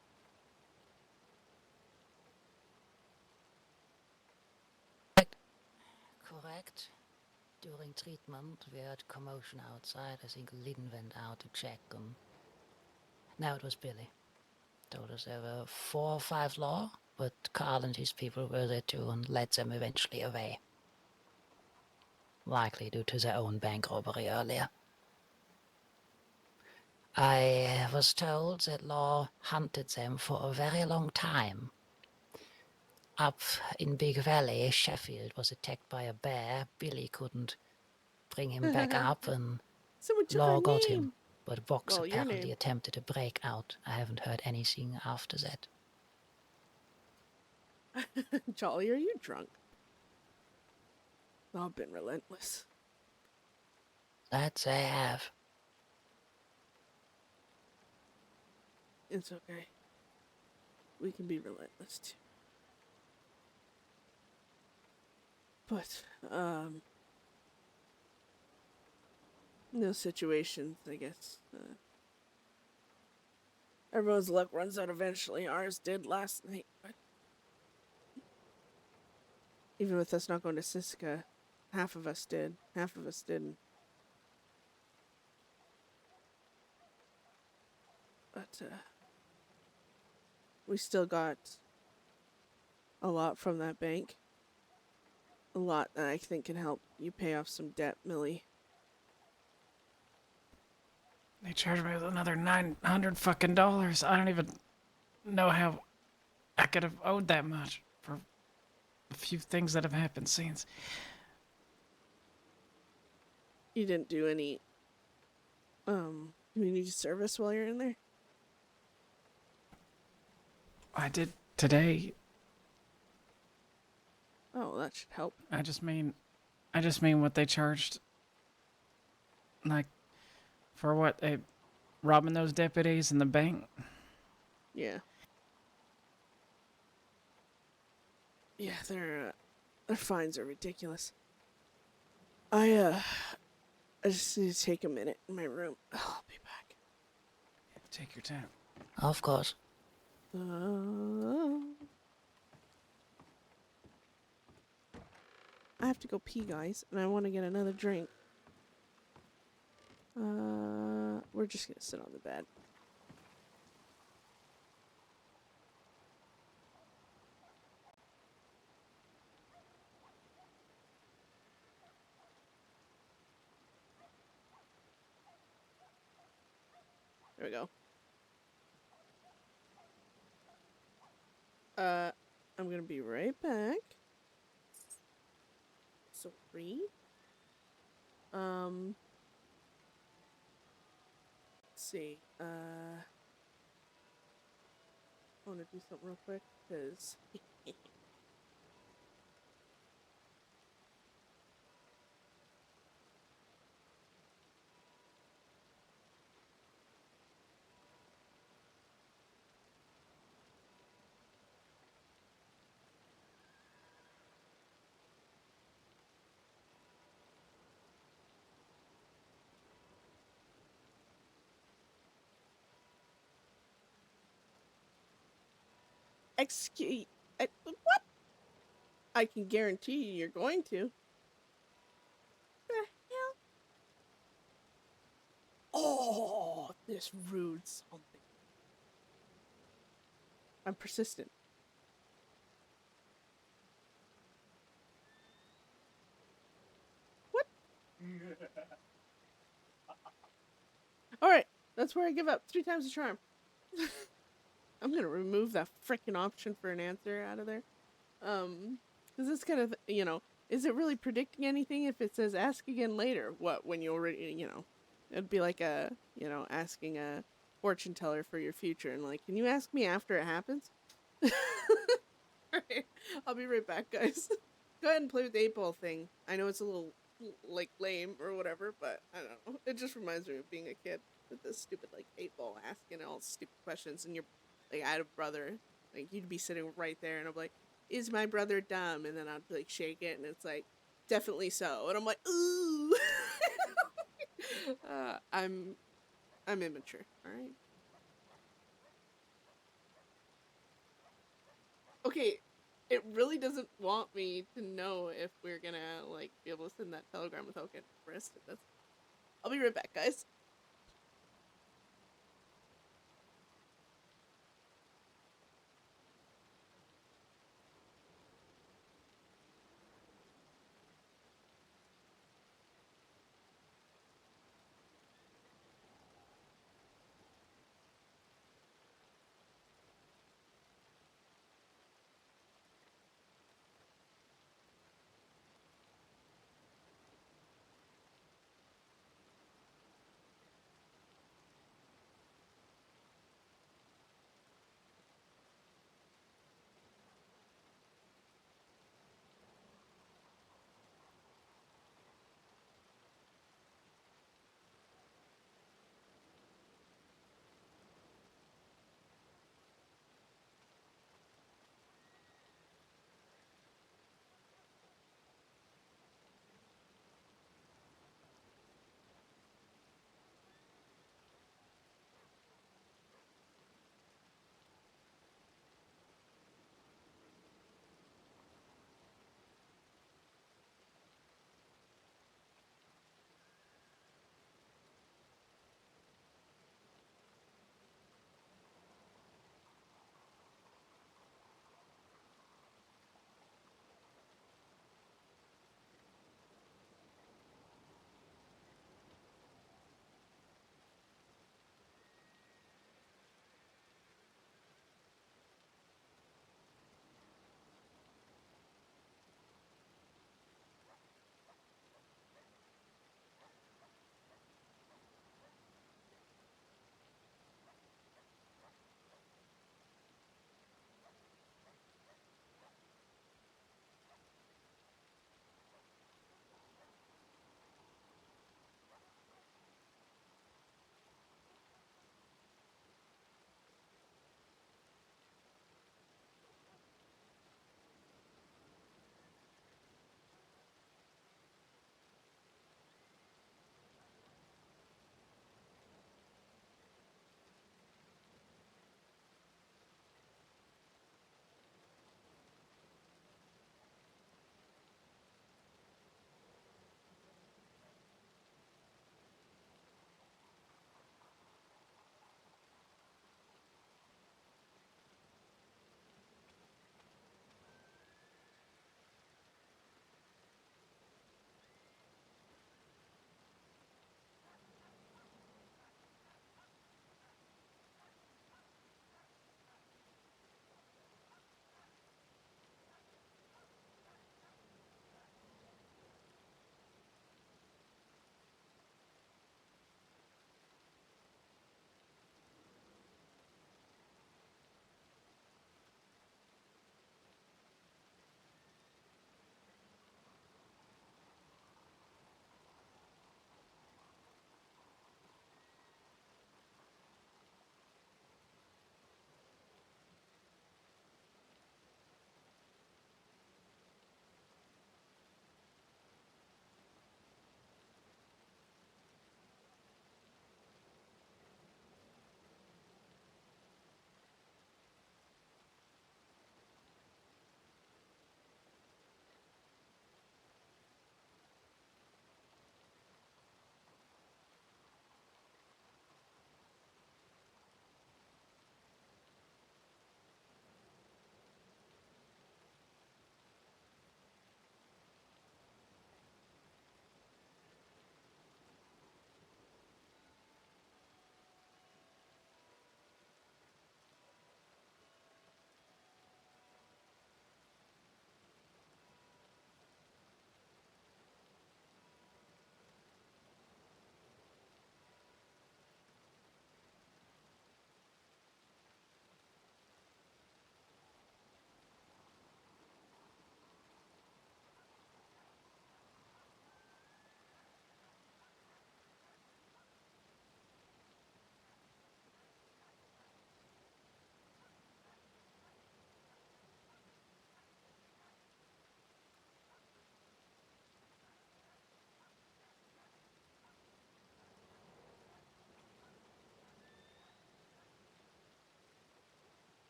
Speaker 6: Correct. During treatment, we heard commotion outside. I think Lynn went out to check, and now it was Billy. Told us there were 4 or 5 law, but Carl and his people were there too and led them eventually away. Likely due to their own bank robbery earlier. I was told that Law hunted them for a very long time. Up in Big Valley, Sheffield was attacked by a bear. Billy couldn't bring him back up, and
Speaker 1: Someone took
Speaker 6: Law
Speaker 1: our
Speaker 6: got
Speaker 1: name.
Speaker 6: him. But Vox
Speaker 1: Well, your
Speaker 6: apparently
Speaker 1: name.
Speaker 6: attempted to break out. I haven't heard anything after that.
Speaker 1: Jolly, are you drunk? I've been relentless.
Speaker 6: That they have.
Speaker 1: It's okay. We can be relentless too. But, in those situations, I guess, everyone's luck runs out eventually. Ours did last night, but even with us not going to Siska, half of us did, half of us didn't. But we still got a lot from that bank. A lot that I think can help you pay off some debt, Millie.
Speaker 5: They charged me with another $900 fucking dollars. I don't even know how I could have owed that much for a few things that have happened since.
Speaker 1: You didn't do any community service while you're in there?
Speaker 5: I did today.
Speaker 1: Oh, that should help.
Speaker 5: I just mean what they charged. Like, for what? They robbing those deputies in the bank?
Speaker 1: Yeah. Yeah, their fines are ridiculous. I just need to take a minute in my room. I'll be back.
Speaker 5: Take your time.
Speaker 6: Of course.
Speaker 1: I have to go pee, guys, and I want to get another drink. We're just gonna sit on the bed. There we go. I'm gonna be right back. Sorry. Let's see. I want to do something real quick, because... Excuse... what? I can guarantee you you're going to. The hell? Oh, this rude something. I'm persistent. What? Alright, that's where I give up. 3 times the charm. I'm gonna remove that frickin' option for an answer out of there. Because this kind of, is it really predicting anything if it says ask again later? What, when you already, it'd be like asking a fortune teller for your future and like, can you ask me after it happens? Alright, I'll be right back, guys. Go ahead and play with the 8-ball thing. I know it's a little, like, lame or whatever, but I don't know. It just reminds me of being a kid with this stupid, like, 8-ball asking all stupid questions, and you're, like, I had a brother, like, you'd be sitting right there, and I'm like, is my brother dumb? And then I'd, like, shake it, and it's like, definitely so. And I'm like, ooh! I'm immature, alright? Okay, it really doesn't want me to know if we're gonna, like, be able to send that telegram without getting arrested. I'll be right back, guys.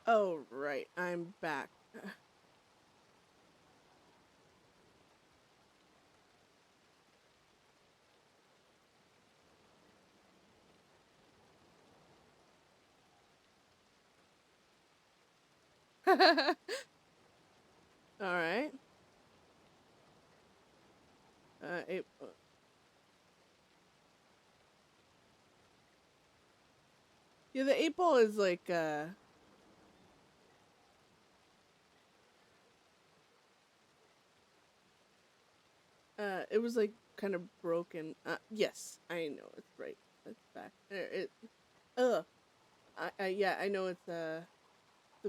Speaker 1: Oh, right. I'm back. All right. April. Yeah, the 8 ball is like it was like kind of broken. Yes, I know it's right. It's back. Ugh. Yeah, I know it's the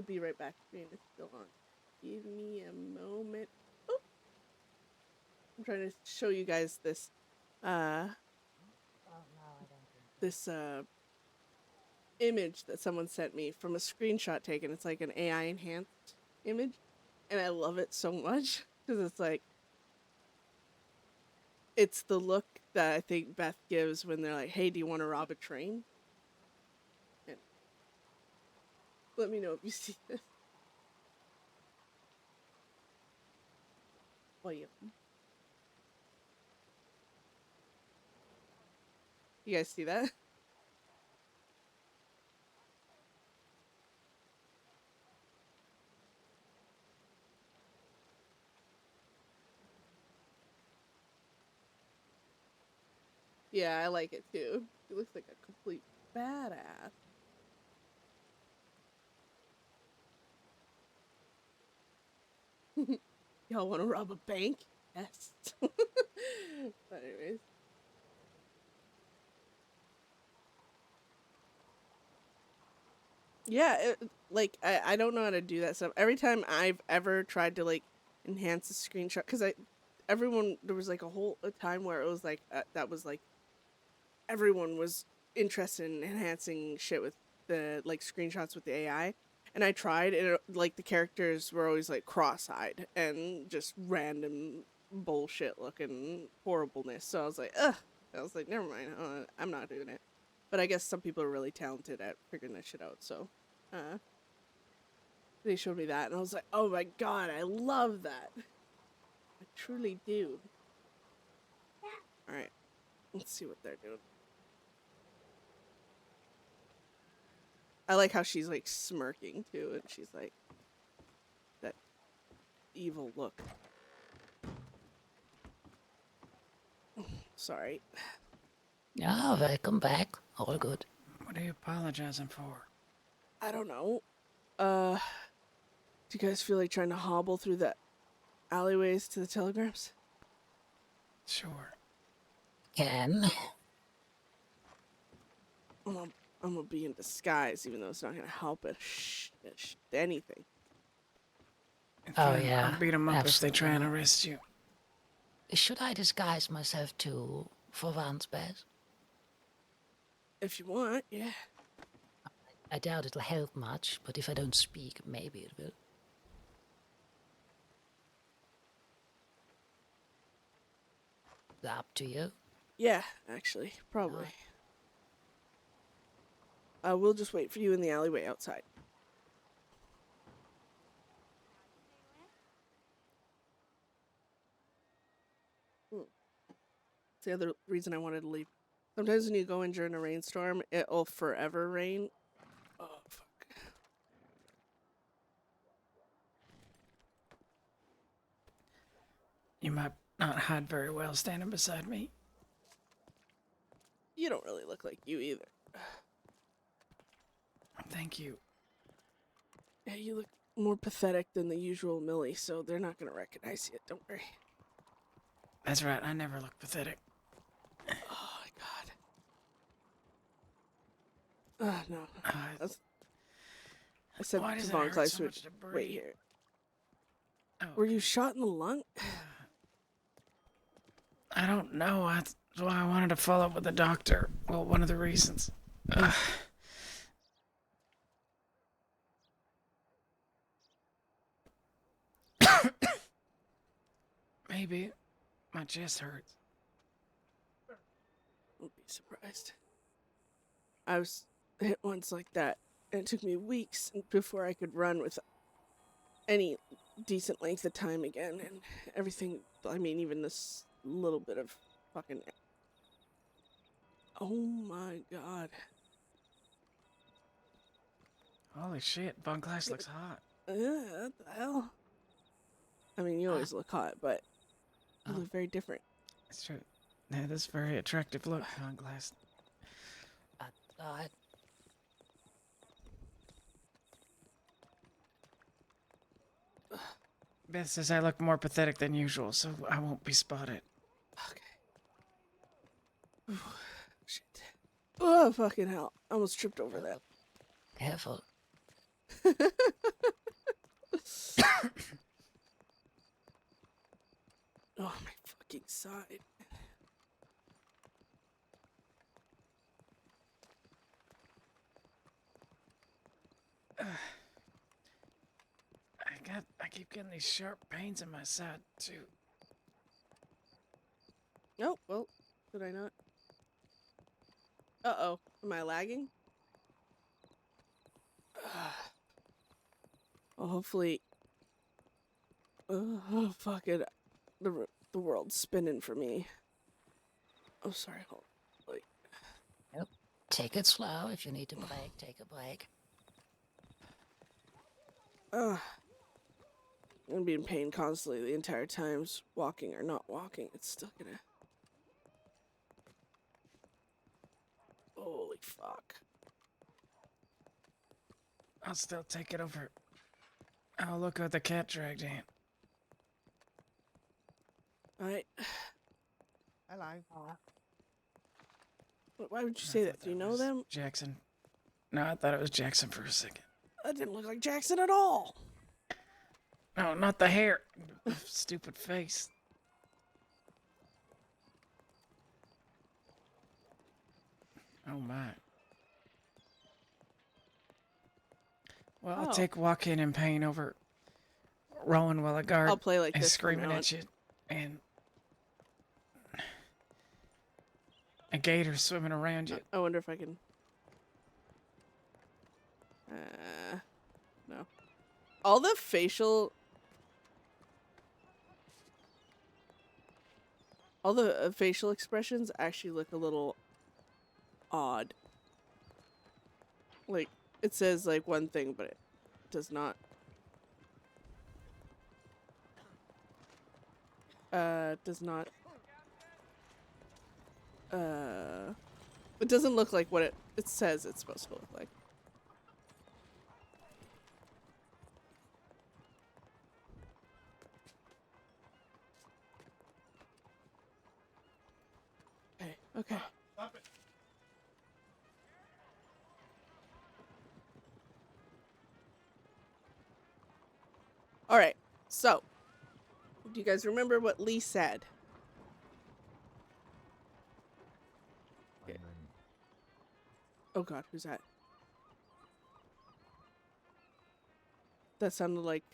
Speaker 1: be right back screen is still on. Give me a moment. Oh, I'm trying to show you guys this this image that someone sent me from a screenshot taken. It's like an AI enhanced image, and I love it so much because it's like it's the look that I think Beth gives when they're like, "Hey, do you want to rob a train?" And let me know if you see this. Well, yeah. You guys see that? Yeah, I like it too. He looks like a complete badass. Y'all want to rob a bank? Yes. But anyways. Yeah, like I don't know how to do that stuff. Every time I've ever tried to like enhance a screenshot, because everyone there was like a time where it was like that was like everyone was interested in enhancing shit with the like screenshots with the AI, and I tried, and like the characters were always like cross-eyed and just random bullshit looking horribleness. So I was like, ugh. I was like, never mind. I'm not doing it. But I guess some people are really talented at figuring that shit out. So, they showed me that, and I was like, oh my god, I love that. I truly do. All right, let's see what they're doing. I like how she's like smirking too, and she's like that evil look. Sorry.
Speaker 6: Ah, welcome back. All good.
Speaker 5: What are you apologizing for?
Speaker 1: I don't know. Do you guys feel like trying to hobble through the alleyways to the telegrams?
Speaker 5: Sure.
Speaker 6: Can.
Speaker 1: I'm gonna be in disguise, even though it's not gonna help it. Anything.
Speaker 6: Oh, yeah,
Speaker 5: I'll beat them up if they try and
Speaker 6: absolutely.
Speaker 5: arrest you.
Speaker 6: Should I disguise myself too, for once, Beth?
Speaker 1: If you want, yeah.
Speaker 6: I doubt it'll help much, but if I don't speak, maybe it will. Up to you.
Speaker 1: Yeah, actually, probably.
Speaker 6: Alright.
Speaker 1: We'll just wait for you in the alleyway outside. It's the other reason I wanted to leave. Sometimes when you go in during a rainstorm, it'll forever rain. Oh, fuck.
Speaker 5: You might not hide very well standing beside me.
Speaker 1: You don't really look like you either.
Speaker 5: Thank you.
Speaker 1: Yeah, you look more pathetic than the usual Millie, so they're not gonna recognize you. Don't worry.
Speaker 5: That's right, I never look pathetic.
Speaker 1: Oh my god. No. I said
Speaker 5: Why
Speaker 1: to
Speaker 5: does it
Speaker 1: Von
Speaker 5: hurt
Speaker 1: Kleist,
Speaker 5: so much to breathe?
Speaker 1: wait here.
Speaker 5: Oh,
Speaker 1: Were you shot in the lung?
Speaker 5: I don't know. That's why I wanted to follow up with the doctor. Well, one of the reasons. Maybe my chest hurts.
Speaker 1: Don't be surprised. I was hit once like that And it took me weeks before I could run with any decent length of time again, and everything. I mean, even this little bit of fucking. Oh my god.
Speaker 5: Holy shit, Von Glass looks hot.
Speaker 1: What the hell? I mean, you always look hot, but you look very different.
Speaker 5: It's true. Yeah, this very attractive look, Von Glass.
Speaker 6: I
Speaker 5: Beth says I look more pathetic than usual, so I won't be spotted.
Speaker 1: Okay. Shit. Oh, fucking hell. I almost tripped over that.
Speaker 6: careful.
Speaker 1: Oh, my fucking side.
Speaker 5: I keep getting these sharp pains in my side too.
Speaker 1: Oh, well, did I not? Uh-oh. Am I lagging? Well, hopefully... Oh, fuck it. The world's spinning for me. Oh, sorry. Hold on. Wait.
Speaker 6: Yep. Take it slow. If you need to break, take a break.
Speaker 1: I'm gonna be in pain constantly the entire time, walking or not walking. It's still gonna... Holy fuck.
Speaker 5: I'll still take it over. Oh, look what the cat dragged in.
Speaker 1: Alright.
Speaker 3: Hello.
Speaker 1: Why would you say that? Do you know them?
Speaker 5: Jackson. No, I thought it was Jackson for a second.
Speaker 1: That didn't look like Jackson at all.
Speaker 5: No, not the hair. Stupid face. Oh my. Well, I'll take walking in pain over rolling while a guard
Speaker 1: I'll play like
Speaker 5: is
Speaker 1: this from
Speaker 5: screaming
Speaker 1: now on.
Speaker 5: at you and a gator swimming around you.
Speaker 1: I wonder if I can... No. All the facial... All the facial expressions actually look a little odd. Like, it says, like, one thing, but it does not. Does not. It doesn't look like what it says it's supposed to look like. Okay, okay.
Speaker 3: Stop it.
Speaker 1: Alright, so. Do you guys remember what Lee said? Okay. Oh god, who's that? That sounded like...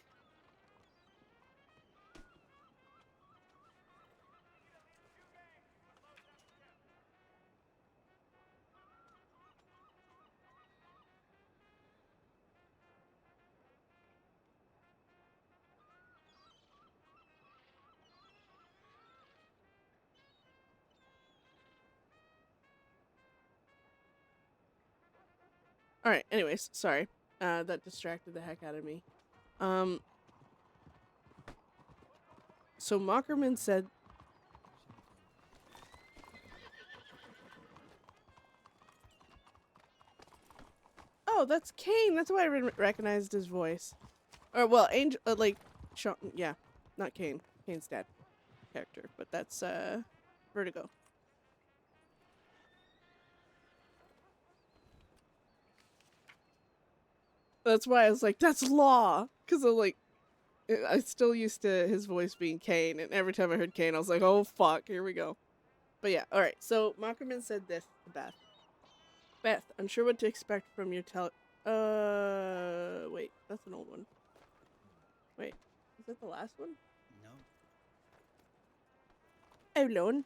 Speaker 1: Alright, anyways, sorry. That distracted the heck out of me. So Mockerman said... Oh, that's Kane! That's why I recognized his voice. Or, well, Angel... like, Sean... Yeah, not Kane. Kane's dad character. But that's, Vertigo. That's why I was like, that's Law! Because I'm like... I still used to his voice being Kane, and every time I heard Kane, I was like, oh fuck, here we go. But yeah, alright, so Mockerman said this to Beth. Beth, unsure what to expect from your wait, that's an old one. Wait, is that the last one?
Speaker 7: No.
Speaker 1: Oh, Lord.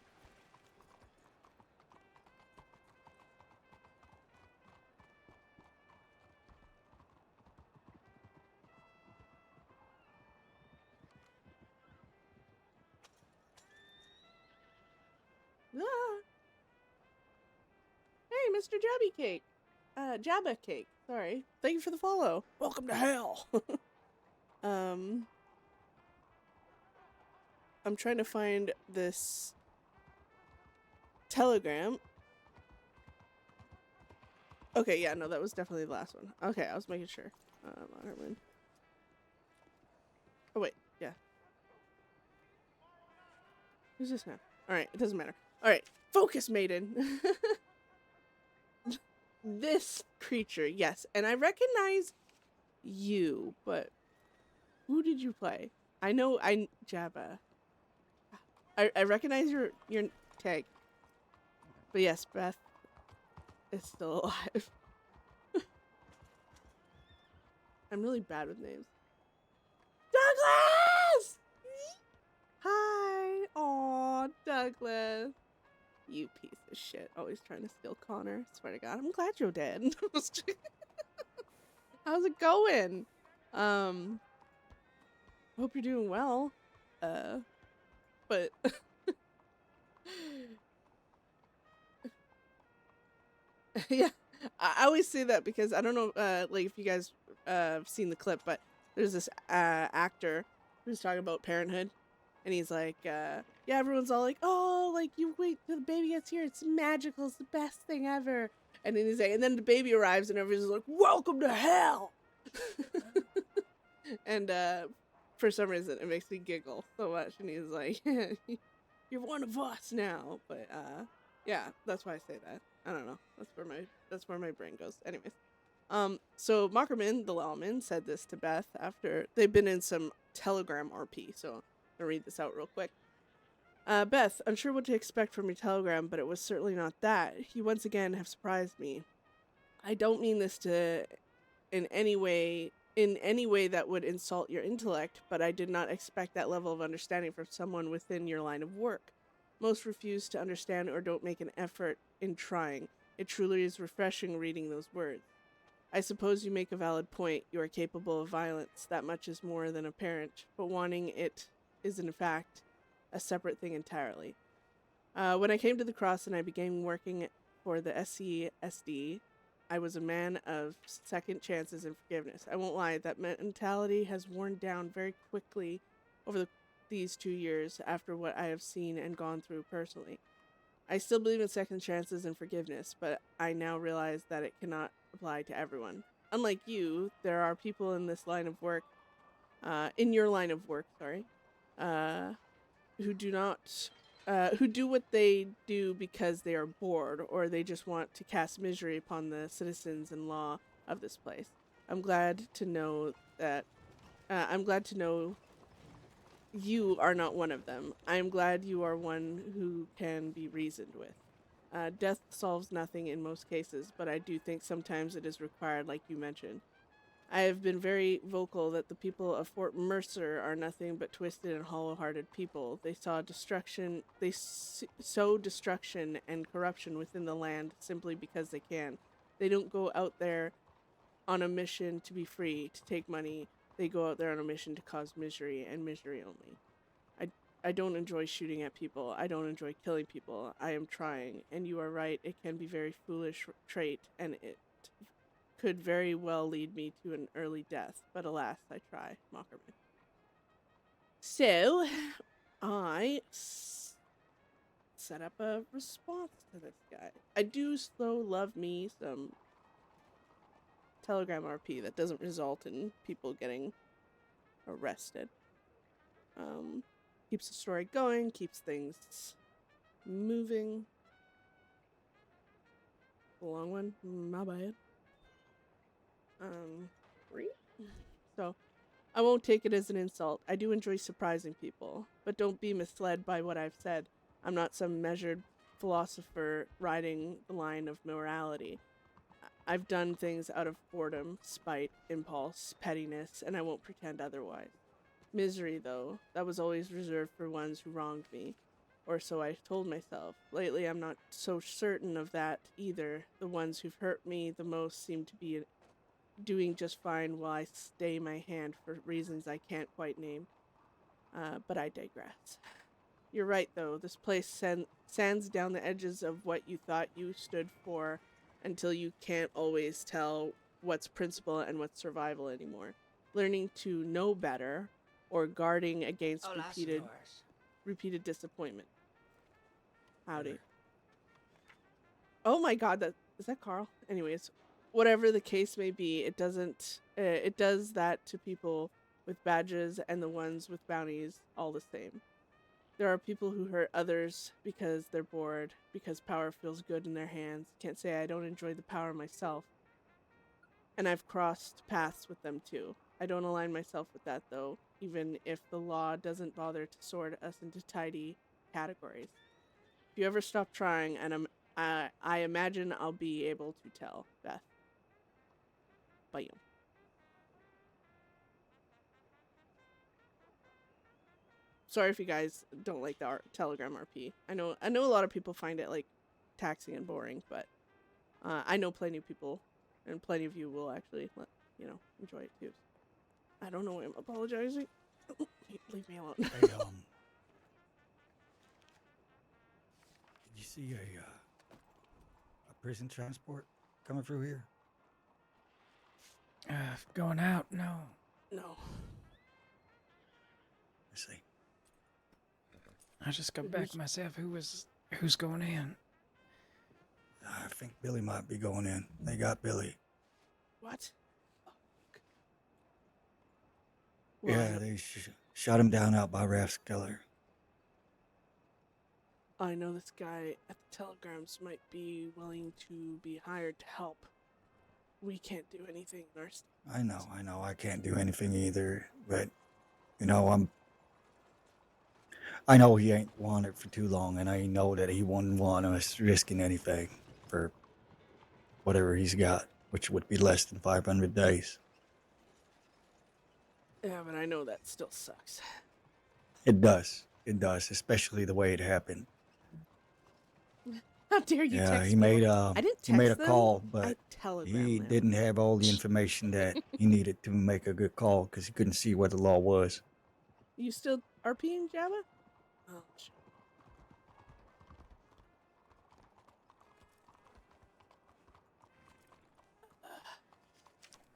Speaker 1: Mr. Jabby Cake. Jabba Cake. Sorry. Thank you for the follow. Welcome to hell. I'm trying to find this telegram. Okay, yeah, no, that was definitely the last one. Okay, I was making sure. Otterman. Oh, wait, yeah. Who's this now? Alright, it doesn't matter. Alright, focus, maiden! This creature, yes. And I recognize you, but who did you play? I know, Jabba. I recognize your tag. But yes, Beth is still alive. I'm really bad with names. Douglas! Hi! Aw, Douglas. You piece of shit. Always trying to steal Connor. Swear to God. I'm glad you're dead. How's it going? Hope you're doing well. But yeah, I always say that because I don't know, like if you guys have seen the clip, but there's this actor who's talking about parenthood, and he's like, yeah, everyone's all like, oh, like you wait till the baby gets here, it's magical, it's the best thing ever, and then he's like, and then the baby arrives, and everyone's like, welcome to hell, and for some reason it makes me giggle so much, and he's like, you're one of us now, but yeah, that's why I say that. I don't know. That's where my brain goes. Anyways. So Mockerman, the lawman, said this to Beth after they've been in some Telegram RP, so I'm gonna read this out real quick. Beth, unsure what to expect from your telegram, but it was certainly not that. You once again have surprised me. I don't mean this to in any way that would insult your intellect, but I did not expect that level of understanding from someone within your line of work. Most refuse to understand or don't make an effort in trying. It truly is refreshing reading those words. I suppose you make a valid point. You are capable of violence. That much is more than apparent, but wanting it is in fact a separate thing entirely. When I came to the cross and I began working for the SCSD, I was a man of second chances and forgiveness. I won't lie, that mentality has worn down very quickly over these 2 years after what I have seen and gone through personally. I still believe in second chances and forgiveness, but I now realize that it cannot apply to everyone. Unlike you, there are people in this line of work, in your line of work, who do what they do because they are bored or they just want to cast misery upon the citizens and law of this place. I'm glad to know you are not one of them. I am glad you are one who can be reasoned with. Death solves nothing in most cases, but I do think sometimes it is required, like you mentioned. I have been very vocal that the people of Fort Mercer are nothing but twisted and hollow-hearted people. They sow destruction and corruption within the land simply because they can. They don't go out there on a mission to be free, to take money. They go out there on a mission to cause misery, and misery only. I don't enjoy shooting at people. I don't enjoy killing people. I am trying, and you are right, it can be a very foolish trait, and it could very well lead me to an early death. But alas, I try. Mockerman. So, I set up a response to this guy. I do still love me some Telegram RP that doesn't result in people getting arrested. Keeps the story going, keeps things moving. A long one, my bad. So, I won't take it as an insult. I do enjoy surprising people, but don't be misled by what I've said. I'm not some measured philosopher riding the line of morality. I've done things out of boredom, spite, impulse, pettiness, and I won't pretend otherwise. Misery, though, that was always reserved for ones who wronged me. Or so I told myself. Lately, I'm not so certain of that either. The ones who've hurt me the most seem to be doing just fine while I stay my hand for reasons I can't quite name. But I digress. You're right, though. This place sands down the edges of what you thought you stood for until you can't always tell what's principle and what's survival anymore. Learning to know better or guarding against repeated disappointment. Howdy. Oh my god, is that Carl? Anyways, whatever the case may be, it doesn't it does that to people with badges and the ones with bounties all the same. There are people who hurt others because they're bored, because power feels good in their hands. Can't say I don't enjoy the power myself. And I've crossed paths with them too. I don't align myself with that though, even if the law doesn't bother to sort us into tidy categories. If you ever stop trying, and I imagine I'll be able to tell, Beth. Bam. Sorry if you guys don't like the Telegram RP. I know a lot of people find it like taxing and boring, but I know plenty of people, and plenty of you will actually enjoy it too. I don't know why I'm apologizing. Leave me alone.
Speaker 7: Hey, did you see a prison transport coming through here?
Speaker 5: Going out? No.
Speaker 1: No.
Speaker 7: I see.
Speaker 5: I just got back myself. Who's going in?
Speaker 7: I think Billy might be going in. They got Billy.
Speaker 1: What?
Speaker 7: Yeah, they shot him down out by Rathskeller.
Speaker 1: I know this guy at the Telegrams might be willing to be hired to help. We can't do anything in our
Speaker 7: I know. I can't do anything either, but I know he ain't wanted for too long, and I know that he wouldn't want us risking anything for whatever he's got, which would be less than 500 days.
Speaker 1: Yeah, but I know that still sucks.
Speaker 7: It does, especially the way it happened.
Speaker 1: How dare you
Speaker 7: Yeah,
Speaker 1: text
Speaker 7: he
Speaker 1: me?
Speaker 7: made
Speaker 1: I didn't text
Speaker 7: he made a
Speaker 1: them.
Speaker 7: call,
Speaker 1: I
Speaker 7: but
Speaker 1: telegrammed
Speaker 7: he
Speaker 1: them.
Speaker 7: didn't have all the information that he needed to make a good call because he couldn't see what the law was.
Speaker 1: You still RPing Java? Oh, shit.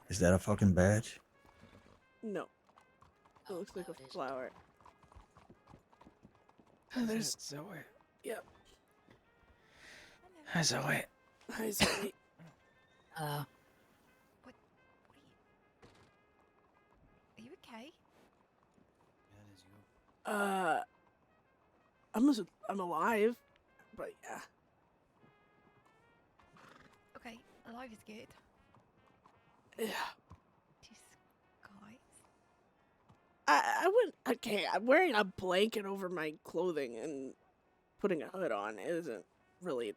Speaker 7: Is that a fucking badge?
Speaker 1: No. It looks like a
Speaker 6: what is it?
Speaker 1: flower.
Speaker 5: There's Zoe.
Speaker 1: Yep.
Speaker 5: Hi, Zoe.
Speaker 1: Hi, Zoe.
Speaker 6: Hello.
Speaker 4: What are you okay?
Speaker 1: I'm alive, but yeah.
Speaker 4: Okay, alive is good.
Speaker 1: Yeah.
Speaker 4: Disguise.
Speaker 1: I wouldn't. Okay, I'm wearing a blanket over my clothing and putting a hood on isn't really.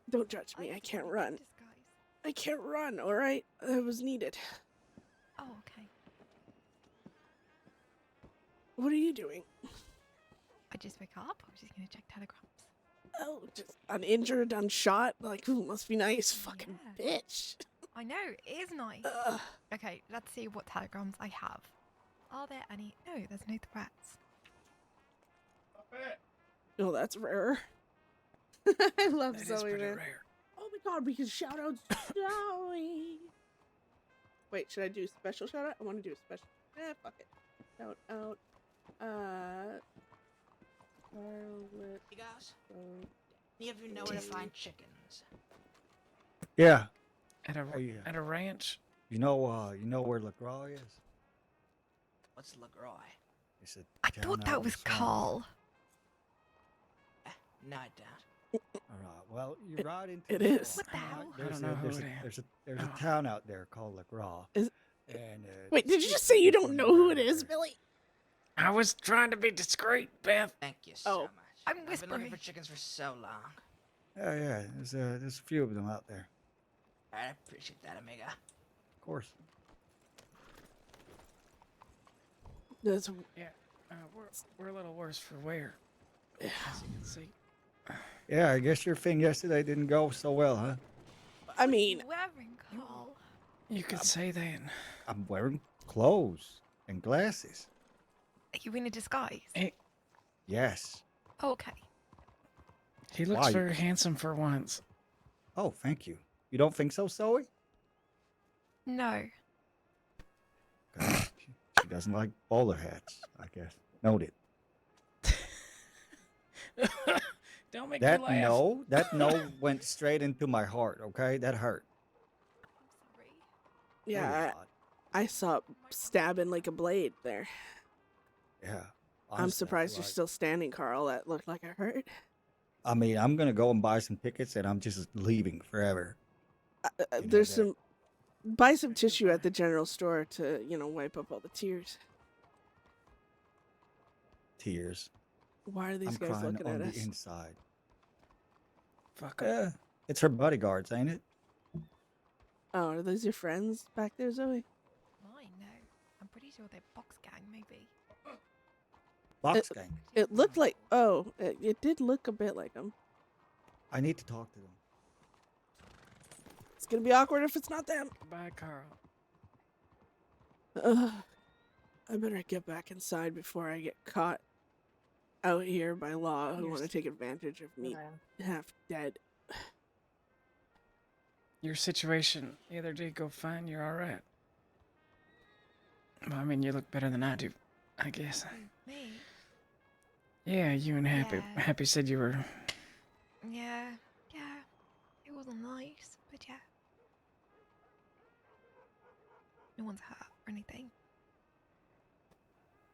Speaker 1: Don't judge me. I can't run.
Speaker 4: Disguise.
Speaker 1: I can't run. All right, that was needed.
Speaker 4: Oh, okay.
Speaker 1: What are you doing?
Speaker 4: I just woke up. I was just gonna check telegrams.
Speaker 1: Oh, just uninjured, unshot. Like, ooh, must be nice. Fucking
Speaker 4: Yeah.
Speaker 1: bitch.
Speaker 4: I know, it is nice. Okay, let's see what telegrams I have. Are there any? No, there's no threats.
Speaker 1: Oh, that's rare. I love
Speaker 5: That is
Speaker 1: Zoe,
Speaker 5: pretty
Speaker 1: man.
Speaker 5: rare.
Speaker 1: Oh my god, we can shout out Zoe. Wait, should I do a special shout out? I want to do a special. Fuck it. Shout out. Scarlet.
Speaker 8: You guys, any of you know where to find chickens?
Speaker 7: Yeah.
Speaker 5: At a ranch.
Speaker 7: You know where LaGraw is?
Speaker 8: What's LaGroy?
Speaker 7: It's a
Speaker 4: I
Speaker 7: town
Speaker 4: thought
Speaker 7: out
Speaker 4: that
Speaker 7: in
Speaker 4: was
Speaker 7: the swamp.
Speaker 4: Carl.
Speaker 8: No, I don't.
Speaker 7: All right. Well, you ride into
Speaker 1: it
Speaker 7: the
Speaker 1: is.
Speaker 7: swamp,
Speaker 4: What the
Speaker 7: all
Speaker 4: hell?
Speaker 7: right?
Speaker 5: I don't know who it is.
Speaker 7: There's a
Speaker 5: Oh.
Speaker 7: town out there called LaGraw.
Speaker 1: Is-
Speaker 7: And
Speaker 1: Wait, did you just say you don't know who it is, Billy?
Speaker 5: I was trying to be discreet, Beth.
Speaker 8: Thank you so
Speaker 1: Oh.
Speaker 8: much.
Speaker 4: I'm
Speaker 8: I've been looking
Speaker 4: whispering.
Speaker 8: for chickens for so long.
Speaker 7: Yeah. There's a few of them out there.
Speaker 8: I appreciate that, amiga.
Speaker 7: Of course.
Speaker 1: That's
Speaker 5: Yeah, we're a little worse for wear. As you can see.
Speaker 7: Yeah, I guess your thing yesterday didn't go so well, huh?
Speaker 1: I mean,
Speaker 4: Wearing Carl.
Speaker 5: You could say that.
Speaker 7: I'm wearing clothes and glasses.
Speaker 4: Are you in a disguise?
Speaker 7: Yes.
Speaker 4: Oh, okay.
Speaker 5: He looks
Speaker 7: Why?
Speaker 5: very handsome for once.
Speaker 7: Oh, thank you. You don't think so, Zoe?
Speaker 4: No.
Speaker 7: Okay. She doesn't like bowler hats, I guess. Noted.
Speaker 5: Don't make me laugh.
Speaker 7: That no went straight into my heart, okay? That hurt.
Speaker 4: I'm sorry.
Speaker 1: Yeah,
Speaker 7: Really odd.
Speaker 1: I saw it stabbing like a blade there.
Speaker 7: Yeah.
Speaker 1: I'm
Speaker 7: honestly, I
Speaker 1: surprised
Speaker 7: feel
Speaker 1: you're
Speaker 7: like-
Speaker 1: still standing, Carl. That looked like it hurt.
Speaker 7: I mean, I'm gonna go and buy some tickets, and I'm just leaving forever. You know
Speaker 1: There's
Speaker 7: that-
Speaker 1: some. Buy some tissue at the general store to, wipe up all the tears.
Speaker 7: Tears.
Speaker 1: Why are these
Speaker 7: I'm
Speaker 1: guys
Speaker 7: crying
Speaker 1: looking
Speaker 7: on
Speaker 1: at
Speaker 7: the
Speaker 1: us?
Speaker 7: inside.
Speaker 5: Fuck 'em.
Speaker 7: It's her bodyguards, ain't it?
Speaker 1: Oh, are those your friends back there, Zoe?
Speaker 4: Mine, no. I'm pretty sure they're box gang, maybe.
Speaker 7: Box gang.
Speaker 1: It looked like. Oh, it did look a bit like them.
Speaker 7: I need to talk to them.
Speaker 1: It's gonna be awkward if it's not them.
Speaker 5: Bye, Carl.
Speaker 1: I better get back inside before I get caught out here by law who want to take advantage of me half dead.
Speaker 5: Your situation the other day go fine. You're all right. Well, I mean, you look better than I do, I guess.
Speaker 4: Me?
Speaker 5: Yeah, you and Happy.
Speaker 4: Yeah.
Speaker 5: Happy said you were.
Speaker 4: Yeah. It wasn't nice, but yeah. No one's hurt or anything.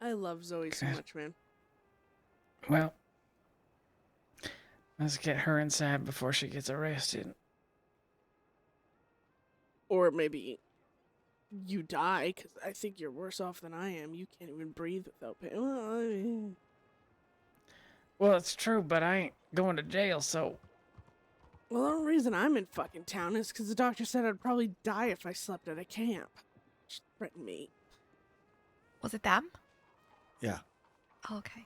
Speaker 1: I love Zoe so
Speaker 5: Okay.
Speaker 1: much, man.
Speaker 5: Well, let's get her inside before she gets arrested.
Speaker 1: Or maybe you die, because I think you're worse off than I am. You can't even breathe without pain. Well, I mean,
Speaker 5: Well, it's true, but I ain't going to jail, so
Speaker 1: the only reason I'm in fucking town is because the doctor said I'd probably die if I slept at a camp. She threatened me.
Speaker 4: Was it them?
Speaker 7: Yeah.
Speaker 4: Oh, okay.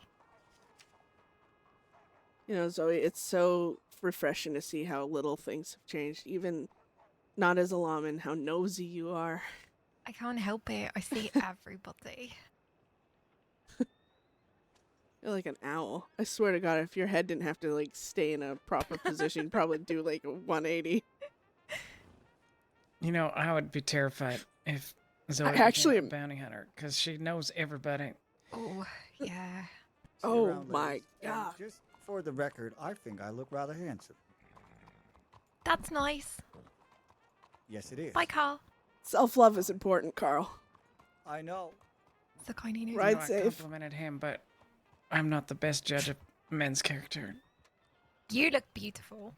Speaker 1: Zoe, it's so refreshing to see how little things have changed. Even not as a lawman, how nosy you are.
Speaker 4: I can't help it. I see everybody.
Speaker 1: You're like an owl. I swear to God, if your head didn't have to stay in a proper position, you'd probably do a 180.
Speaker 5: you know I would be terrified if Zoe
Speaker 1: actually
Speaker 5: became
Speaker 1: am-
Speaker 5: a bounty hunter because she knows everybody.
Speaker 4: Oh, yeah.
Speaker 7: See
Speaker 1: Oh
Speaker 7: you around,
Speaker 1: my
Speaker 7: ladies. And
Speaker 1: God.
Speaker 7: just for the record, I think I look rather handsome.
Speaker 4: That's nice.
Speaker 7: Yes, it is.
Speaker 4: Bye, Carl.
Speaker 1: Self-love is important, Carl.
Speaker 7: I know.
Speaker 4: It's the kind he knows.
Speaker 1: Right.
Speaker 5: I
Speaker 1: safe.
Speaker 5: complimented him, but I'm not the best judge of men's character.
Speaker 4: You look beautiful.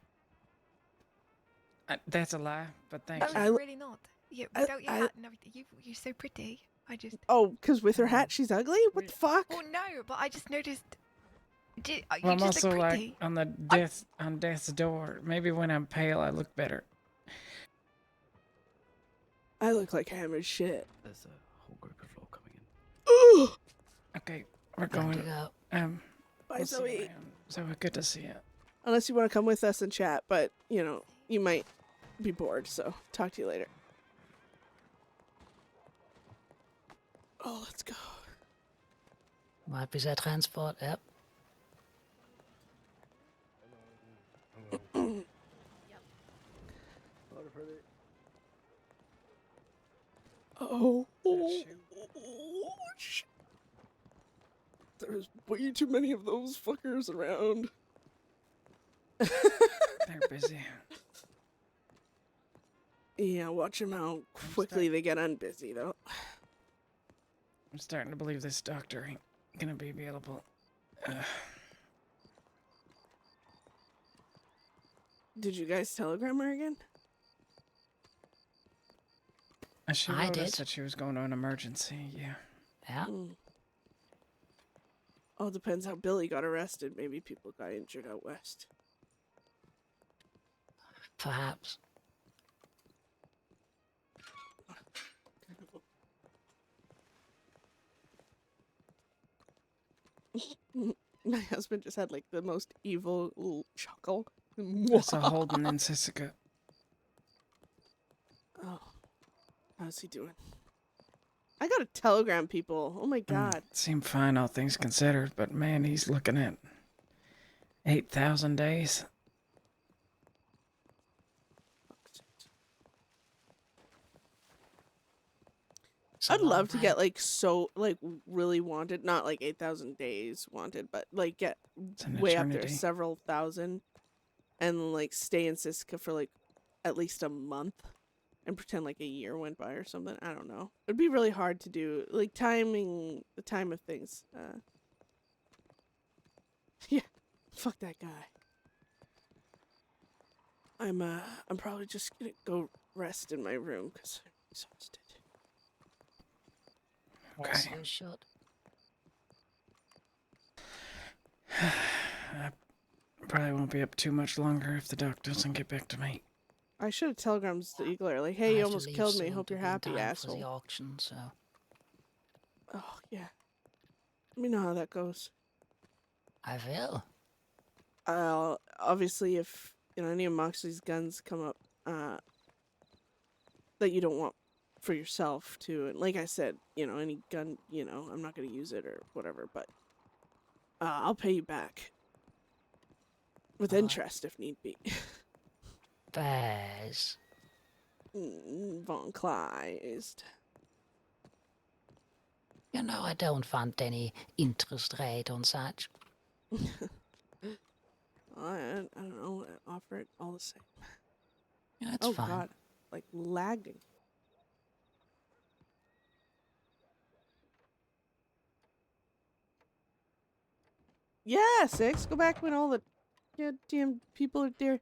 Speaker 5: That's a lie, but thank
Speaker 4: No,
Speaker 5: you.
Speaker 4: you're really not. You,
Speaker 1: I-
Speaker 4: without your
Speaker 1: I-
Speaker 4: hat and everything, you're so pretty. I just...
Speaker 1: Oh, because with her hat, she's ugly? What the fuck?
Speaker 4: Oh, no, but I just noticed... You
Speaker 5: Well, I'm
Speaker 4: just
Speaker 5: also
Speaker 4: look
Speaker 5: like
Speaker 4: pretty.
Speaker 5: on death's door. Maybe when I'm pale, I look better.
Speaker 1: I look like ham as shit.
Speaker 9: There's a whole group of law coming in.
Speaker 1: Ugh!
Speaker 5: Okay, we're
Speaker 6: Time to
Speaker 5: going.
Speaker 6: go.
Speaker 1: Bye,
Speaker 5: we'll see you
Speaker 1: Zoe.
Speaker 5: around. Zoe, good to see you.
Speaker 1: Unless you want to come with us and chat, but, you might be bored, so talk to you later. Oh, let's go.
Speaker 6: Might be that transport, yep.
Speaker 1: Oh,
Speaker 5: Shoot.
Speaker 1: shit. There's way too many of those fuckers around.
Speaker 5: They're busy.
Speaker 1: Yeah, watch them how quickly they get unbusy, though.
Speaker 5: I'm starting to believe this doctor ain't gonna be available.
Speaker 1: Did you guys telegram her again?
Speaker 5: She
Speaker 6: I
Speaker 5: wrote us
Speaker 6: did.
Speaker 5: that she was going to an emergency. Yeah.
Speaker 6: Yeah.
Speaker 1: All depends how Billy got arrested. Maybe people got injured out west.
Speaker 6: Perhaps.
Speaker 1: My husband just had the most evil little chuckle.
Speaker 5: That's a Holden in Sissica.
Speaker 1: Oh, how's he doing? I gotta telegram people. Oh my god.
Speaker 5: Seemed fine, all things considered, but man, he's looking at 8,000 days.
Speaker 6: It's a
Speaker 1: I'd
Speaker 6: long
Speaker 1: love to get
Speaker 6: break.
Speaker 1: like really wanted, not like 8,000 days wanted, but like get
Speaker 5: It's an
Speaker 1: way up there,
Speaker 5: eternity.
Speaker 1: several thousand, and like stay in Siska for like at least a month and pretend like a year went by or something. I don't know. It'd be really hard to do, like timing the time of things. Yeah, fuck that guy. I'm probably just gonna go rest in my room because I'm exhausted.
Speaker 6: As
Speaker 5: Okay.
Speaker 6: you should.
Speaker 5: I probably won't be up too much longer if the doc doesn't get back to me.
Speaker 1: I should have telegrammed the Eagler like,
Speaker 6: I
Speaker 1: "Hey, you
Speaker 6: have to
Speaker 1: almost
Speaker 6: leave
Speaker 1: killed me.
Speaker 6: soon
Speaker 1: Hope
Speaker 6: to
Speaker 1: you're
Speaker 6: be in
Speaker 1: happy,
Speaker 6: time for the
Speaker 1: asshole."
Speaker 6: auction, so
Speaker 1: Oh yeah. Let me know how that goes.
Speaker 6: I will.
Speaker 1: Obviously, if any of Moxley's guns come up, that you don't want for yourself too, and like I said, any gun, I'm not gonna use it or whatever, but I'll pay you back with
Speaker 6: Alright.
Speaker 1: interest if need be.
Speaker 6: There's.
Speaker 1: Von Kleist.
Speaker 6: You know, I don't want any interest rate on such.
Speaker 1: I don't know. Offer it all the same.
Speaker 6: Yeah, it's
Speaker 1: Oh
Speaker 6: fine.
Speaker 1: God, like lagging. Yeah, 6. Go back when all the goddamn people are there.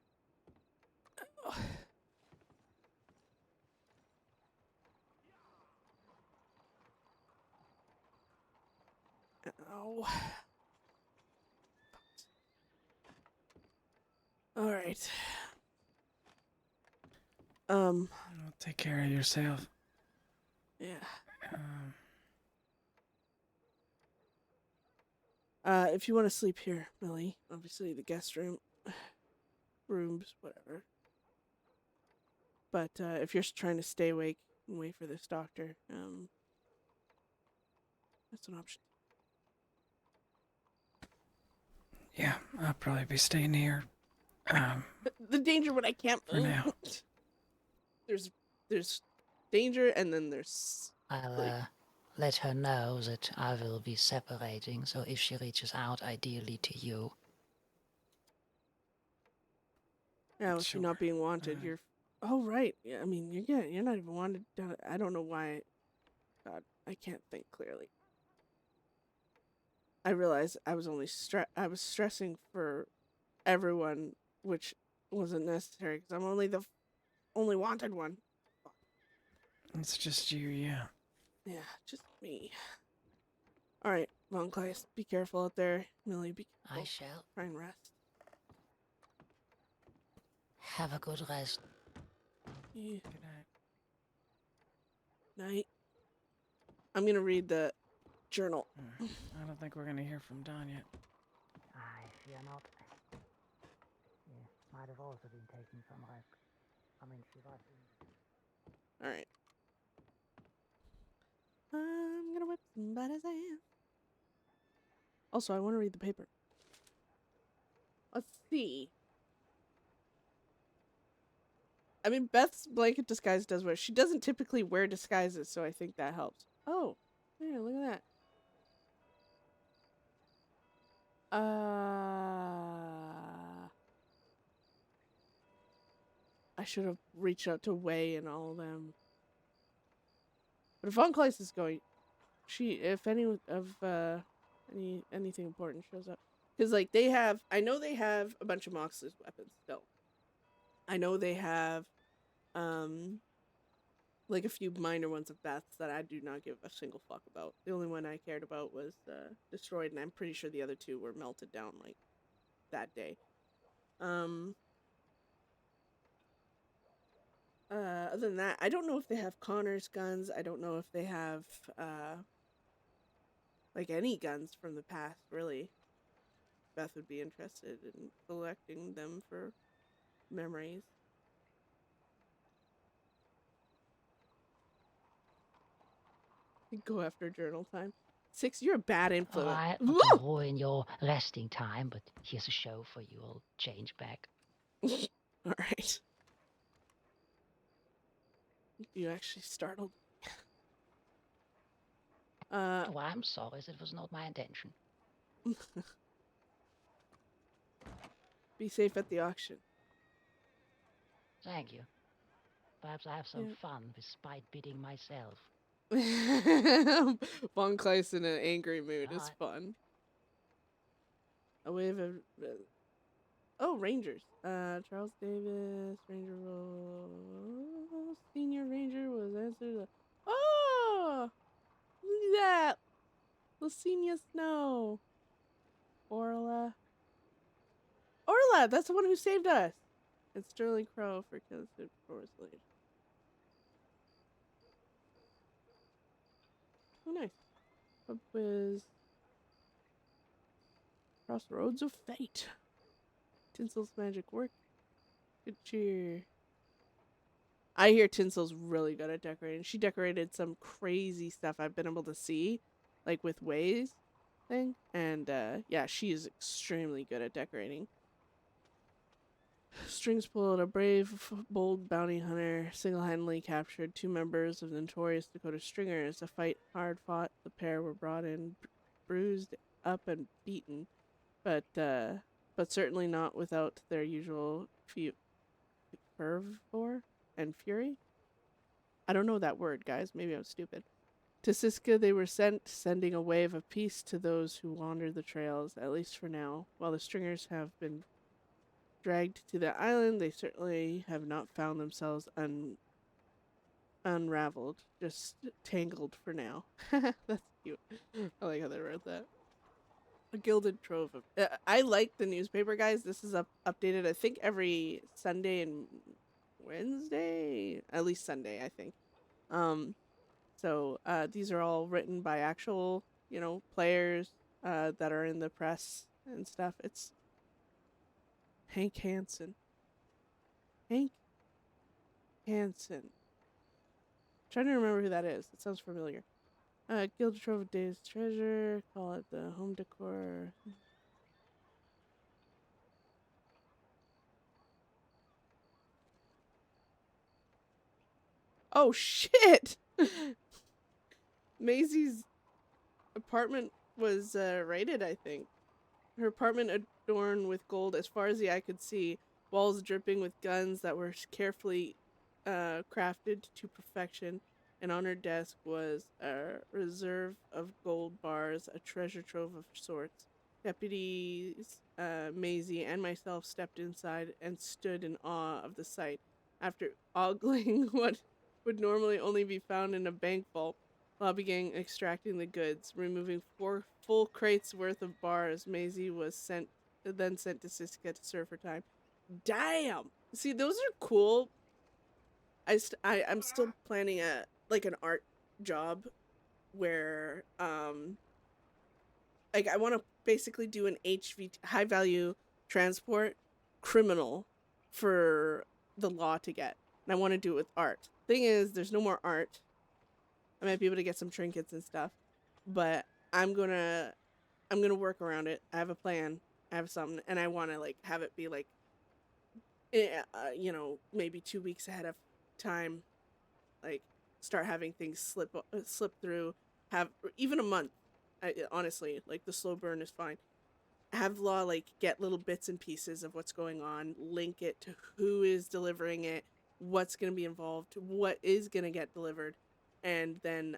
Speaker 1: Ow. All right.
Speaker 5: Well, take care of yourself.
Speaker 1: Yeah.
Speaker 5: Um,
Speaker 1: If you want to sleep here, Millie, obviously the guest rooms, whatever. But if you're trying to stay awake and wait for this doctor, that's an option.
Speaker 5: yeah, I'll probably be staying here.
Speaker 1: The danger when I can't
Speaker 5: For now.
Speaker 1: There's danger, and then there's
Speaker 6: I'll let her know that I will be separating, so if she reaches out, ideally to you.
Speaker 1: yeah, with you not
Speaker 5: Sure.
Speaker 1: being wanted, you're. Oh right, yeah. I mean, you're not even wanted. I don't know why. God, I can't think clearly. I realized I was I was stressing for everyone, which wasn't necessary because I'm only the only wanted one.
Speaker 5: It's just you, yeah.
Speaker 1: Yeah, just me. All right, Von Kleist, be careful out there. Millie, be careful.
Speaker 6: I shall.
Speaker 1: Try and rest.
Speaker 6: Have a good rest.
Speaker 1: Yeah.
Speaker 5: Good night.
Speaker 1: Night. I'm gonna read the journal.
Speaker 5: I don't think we're gonna hear from Dawn yet.
Speaker 6: I fear not. Yeah, might have also been taking some rest. I mean, she was in...
Speaker 1: All right. I'm gonna whip somebody's ass. Also, I want to read the paper. Let's see. I mean, Beth's blanket disguise does wear. She doesn't typically wear disguises, so I think that helps. Oh, yeah, look at that. I should have reached out to Wei and all of them. But if Von Kleist is going, if any of anything important shows up, because like I know they have a bunch of Moxley's weapons still. I know they have, like a few minor ones of Beth's that I do not give a single fuck about. The only one I cared about was destroyed, and I'm pretty sure the other two were melted down like that day. Other than that, I don't know if they have Connor's guns. I don't know if they have like any guns from the past, really. Beth would be interested in collecting them for memories. Go after journal time. 6, you're a bad influence.
Speaker 6: Alright, not to ruin your resting time, but here's a show for you. I'll change back.
Speaker 1: Alright. You actually startled.
Speaker 6: Oh, I'm sorry, it was not my intention.
Speaker 1: Be safe at the auction.
Speaker 6: Thank you. Perhaps I have some
Speaker 1: Yeah.
Speaker 6: fun despite beating myself.
Speaker 1: Von Kleist in an angry mood is
Speaker 6: Alright.
Speaker 1: fun. A wave of oh, Rangers. Charles Davis, Ranger role. Senior Ranger was answered. Oh, look at that. Lucinia Snow. Orla. Orla, that's the one who saved us. And Sterling Crow for killing Forest Lady. Oh, nice. Pub quiz. Crossroads of Fate. Tinsel's magic work. Good cheer. I hear Tinsel's really good at decorating. She decorated some crazy stuff I've been able to see, like with Waze thing. And yeah, she is extremely good at decorating. Strings pulled. A brave, bold bounty hunter single-handedly captured 2 members of the notorious Dakota Stringers. A fight hard fought. The pair were brought in, bruised up and beaten, but certainly not without their usual fervor and fury. I don't know that word, guys. Maybe I'm stupid. To Siska they were sent, sending a wave of peace to those who wander the trails, at least for now. While the Stringers have been dragged to the island, they certainly have not found themselves unraveled, just tangled for now. That's cute. I like how they wrote that. A gilded trove of... I like the newspaper, guys. This is updated, I think, every Sunday and Wednesday? At least Sunday, I think. So these are all written by actual, players that are in the press and stuff. It's Hank Hansen. Hank Hansen. Trying to remember who that is. It sounds familiar. Gilded Trove of Days Treasure. Call it the home decor. Oh, shit! Maisie's apartment was raided, I think. Her apartment adorned with gold as far as the eye could see. Walls dripping with guns that were carefully crafted to perfection. And on her desk was a reserve of gold bars, a treasure trove of sorts. Deputies Maisie and myself stepped inside and stood in awe of the sight. After ogling what would normally only be found in a bank vault, Law began extracting the goods, removing 4 full crates worth of bars. Maisie was then sent to Siska to serve her time. Damn! See, those are cool. I'm still planning an art job where I want to basically do an HV high value transport criminal for the law to get. And I want to do it with art. Thing is, there's no more art. I might be able to get some trinkets and stuff, but I'm gonna work around it. I have a plan. I have something, and I want to have it be maybe 2 weeks ahead of time. Start having things slip through. Have even a month. Honestly, the slow burn is fine. Have Law get little bits and pieces of what's going on, link it to who is delivering it, what's gonna be involved, what is gonna get delivered. And then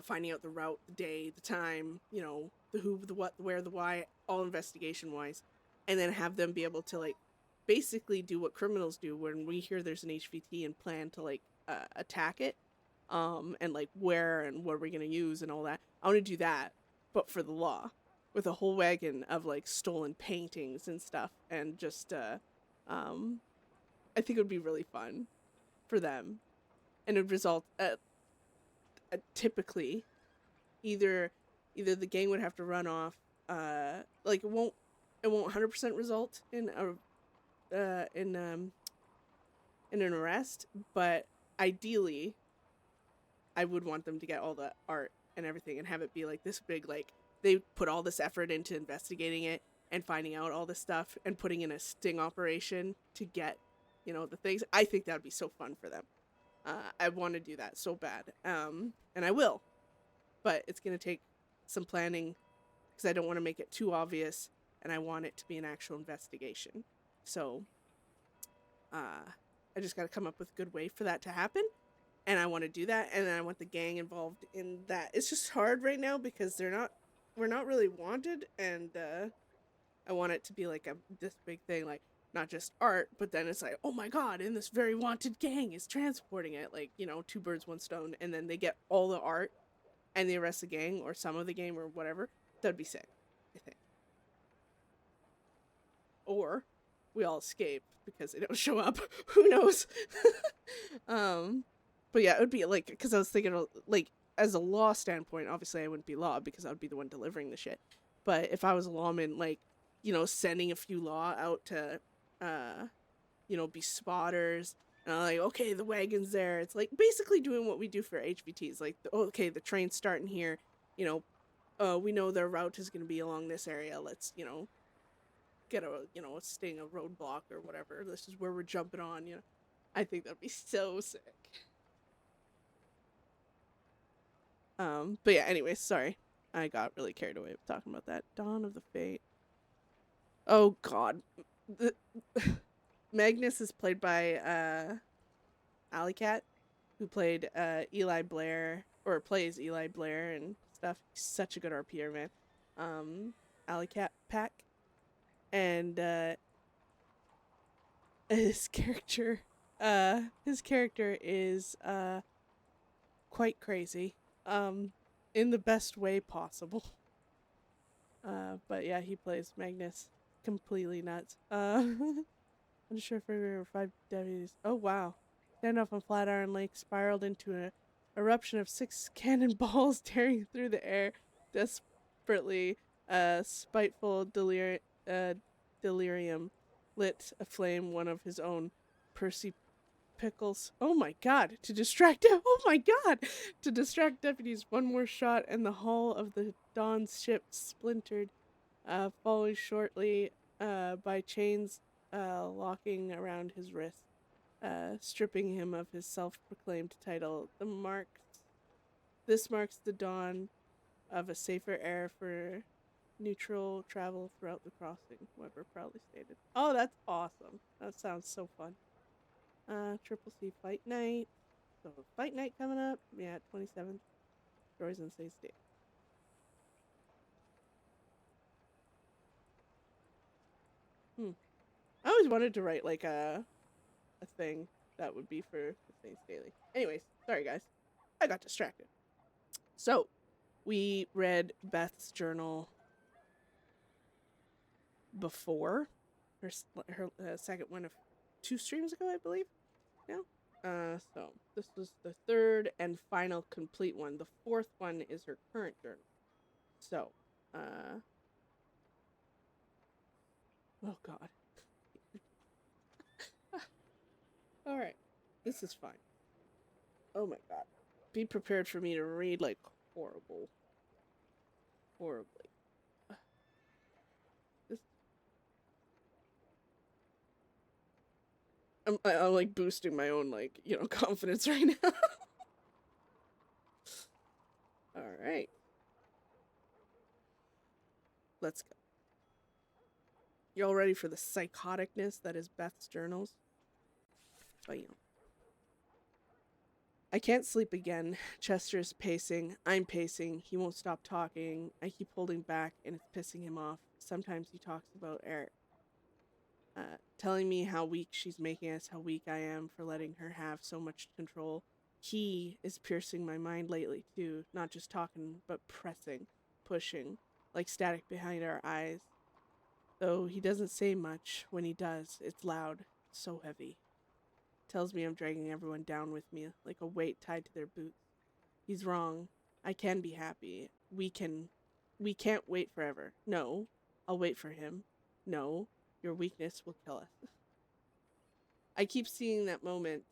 Speaker 1: finding out the route, the day, the time, the who, the what, the where, the why, all investigation wise, and then have them be able to basically do what criminals do when we hear there's an HVT and plan to attack it, and where and what are we gonna use and all that. I want to do that, but for the law, with a whole wagon of stolen paintings and stuff, and just I think it would be really fun for them. And it would result typically either the gang would have to run off. It won't 100% result in an arrest, but ideally, I would want them to get all the art and everything and have it be this big they put all this effort into investigating it and finding out all this stuff and putting in a sting operation to get the things. I think that would be so fun for them. I want to do that so bad. And I will. but it's going to take some planning because I don't want to make it too obvious, and I want it to be an actual investigation. So I just got to come up with a good way for that to happen, and I want to do that, and then I want the gang involved in that. It's just hard right now because we're not really wanted, and I want it to be like this big thing, like not just art, but then it's like, oh my god, and this very wanted gang is transporting it, like, you know, 2 birds, 1 stone, and then they get all the art and they arrest the gang or some of the gang or whatever. That'd be sick, I think. Or we all escape because they don't show up. Who knows? But yeah, it would be like, because I was thinking, like, as a law standpoint, obviously I wouldn't be law because I would be the one delivering the shit. But if I was a lawman, like, you know, sending a few law out to, you know, be spotters, and I'm like, okay, the wagon's there. It's like basically doing what we do for HVTs. Like, okay, the train's starting here. You know, we know their route is going to be along this area. Let's, you know, get a, you know, sting a roadblock or whatever. This is where we're jumping on, you know. I think that'd be so sick. But yeah, anyways, sorry. I got really carried away with talking about that. Dawn of the Fate. Oh god. Magnus is played by Alley Cat, who played Eli Blair, or plays Eli Blair and stuff. He's such a good RPer, man. Alley Cat Pack. And his character is quite crazy. In the best way possible. But yeah, he plays Magnus. Completely nuts. Unsure if there were 5 deputies. Oh wow. Standoff on Flatiron Lake spiraled into an eruption of 6 cannonballs tearing through the air. Desperately, spiteful delirium lit aflame one of his own Percy Pickles. Oh my god, to distract deputies. One more shot and the hull of the Dawn's ship splintered, following shortly by chains locking around his wrist, stripping him of his self-proclaimed title. This marks the dawn of a safer air for neutral travel throughout the crossing, Weber proudly stated. Oh, that's awesome. That sounds so fun. Triple C Fight Night. So Fight Night coming up. Yeah, 27th. Stories in Safe State. I always wanted to write like a thing that would be for the Saints Daily. Anyways, sorry guys. I got distracted. So, we read Beth's journal before her second one of 2 streams ago, I believe. Yeah. So this was the 3rd and final complete one. The 4th one is her current journal. So, oh god. All right, this is fine. Oh my god. Be prepared for me to read like horribly. I'm like boosting my own, like, you know, confidence right now. All right. Let's go. You all ready for the psychoticness that is Beth's journals? Bam. I can't sleep again. Chester's pacing. I'm pacing. He won't stop talking. I keep holding back, and it's pissing him off. Sometimes he talks about Eric. Telling me how weak she's making us, how weak I am for letting her have so much control. He is piercing my mind lately, too. Not just talking, but pressing, pushing, like static behind our eyes. Though he doesn't say much, when he does, it's loud, so heavy. Tells me I'm dragging everyone down with me, like a weight tied to their boots. He's wrong. I can be happy. We can't wait forever. No, I'll wait for him. No, your weakness will kill us. I keep seeing that moment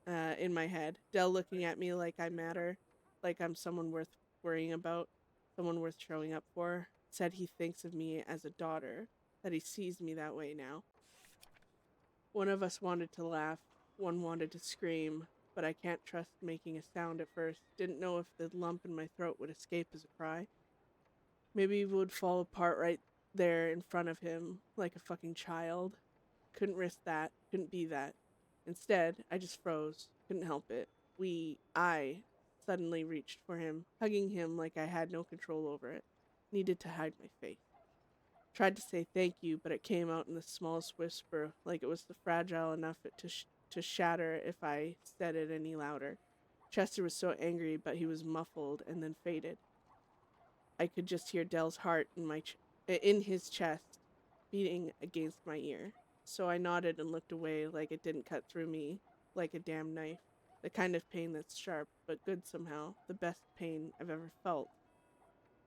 Speaker 1: in my head. Dell looking at me like I matter, like I'm someone worth worrying about, someone worth showing up for. Said he thinks of me as a daughter, that he sees me that way now. One of us wanted to laugh, one wanted to scream, but I can't trust making a sound at first. Didn't know if the lump in my throat would escape as a cry. Maybe it would fall apart right there in front of him, like a fucking child. Couldn't risk that. Couldn't be that. Instead, I just froze. Couldn't help it. I suddenly reached for him, hugging him like I had no control over it. Needed to hide my face. Tried to say thank you, but it came out in the smallest whisper, like it was fragile enough to shatter if I said it any louder. Chester was so angry, but he was muffled and then faded. I could just hear Dell's heart in his chest, beating against my ear. So I nodded and looked away like it didn't cut through me like a damn knife. The kind of pain that's sharp, but good somehow. The best pain I've ever felt.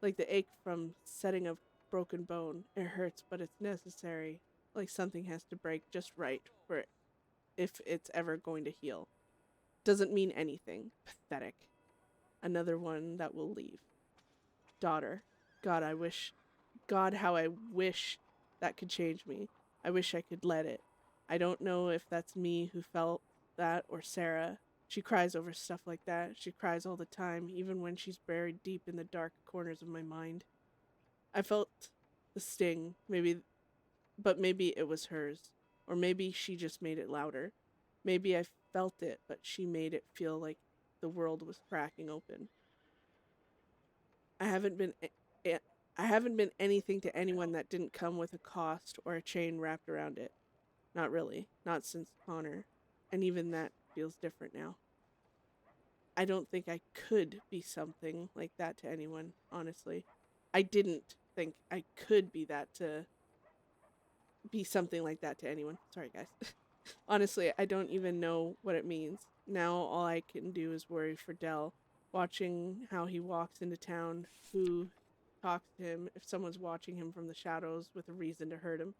Speaker 1: Like the ache from setting a broken bone. It hurts, but it's necessary. Like something has to break just right for it, if it's ever going to heal. Doesn't mean anything. Pathetic. Another one that will leave. Daughter. God, how I wish that could change me. I wish I could let it. I don't know if that's me who felt that or Sarah. She cries over stuff like that. She cries all the time, even when she's buried deep in the dark corners of my mind. I felt the sting, but maybe it was hers. Or maybe she just made it louder. Maybe I felt it, but she made it feel like the world was cracking open. I haven't been anything to anyone that didn't come with a cost or a chain wrapped around it. Not really. Not since Connor. And even that feels different now. I don't think I could be something like that to anyone, honestly. I didn't think I could be something like that to anyone. Sorry, guys. Honestly, I don't even know what it means. Now all I can do is worry for Dell, watching how he walks into town, who talks to him, if someone's watching him from the shadows with a reason to hurt him.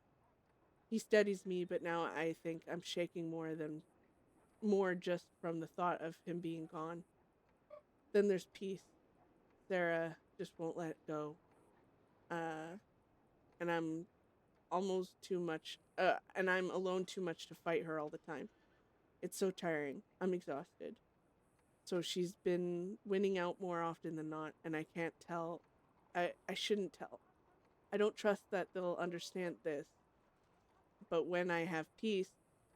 Speaker 1: He steadies me, but now I think I'm shaking more just from the thought of him being gone. Then there's peace. Sarah just won't let go. And I'm almost too much, and I'm alone too much to fight her all the time. It's so tiring. I'm exhausted. So she's been winning out more often than not, and I can't tell. I shouldn't tell. I don't trust that they'll understand this. But when I have peace,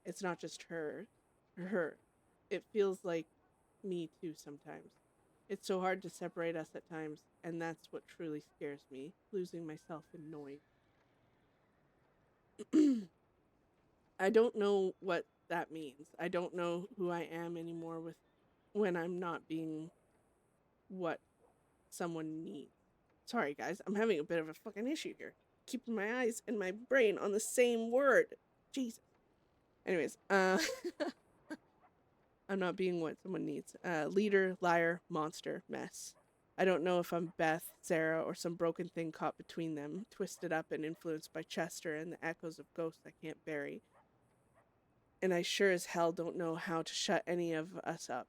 Speaker 1: it's not just her. It feels like me too sometimes. It's so hard to separate us at times, and that's what truly scares me, losing myself in noise. I don't know what that means. I don't know who I am anymore when I'm not being what someone needs. Sorry, guys, I'm having a bit of a fucking issue here. Keeping my eyes and my brain on the same word. Jesus. Anyways, I'm not being what someone needs. Leader, liar, monster, mess. I don't know if I'm Beth, Sarah, or some broken thing caught between them, twisted up and influenced by Chester and the echoes of ghosts I can't bury. And I sure as hell don't know how to shut any of us up.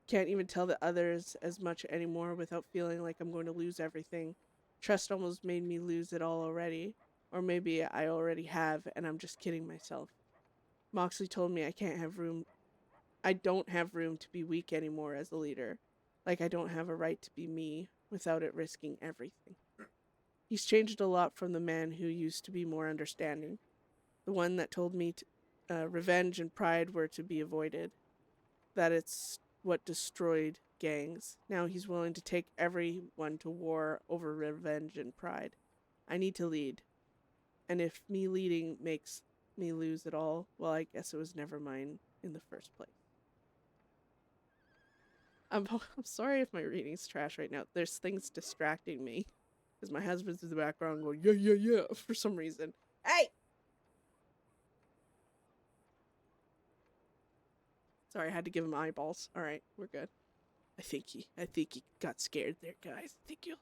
Speaker 1: Can't even tell the others as much anymore without feeling like I'm going to lose everything. Trust almost made me lose it all already. Or maybe I already have, and I'm just kidding myself. Moxley told me I don't have room to be weak anymore as a leader. Like I don't have a right to be me without it risking everything. He's changed a lot from the man who used to be more understanding. The one that told me revenge and pride were to be avoided. That it's what destroyed gangs. Now he's willing to take everyone to war over revenge and pride. I need to lead. And if me leading makes me lose it all, well, I guess it was never mine in the first place. I'm sorry if my reading's trash right now. There's things distracting me. Because my husband's in the background going, yeah, yeah, yeah, for some reason. Hey! Sorry, I had to give him eyeballs. Alright, we're good. I think he got scared there, guys. Thank you.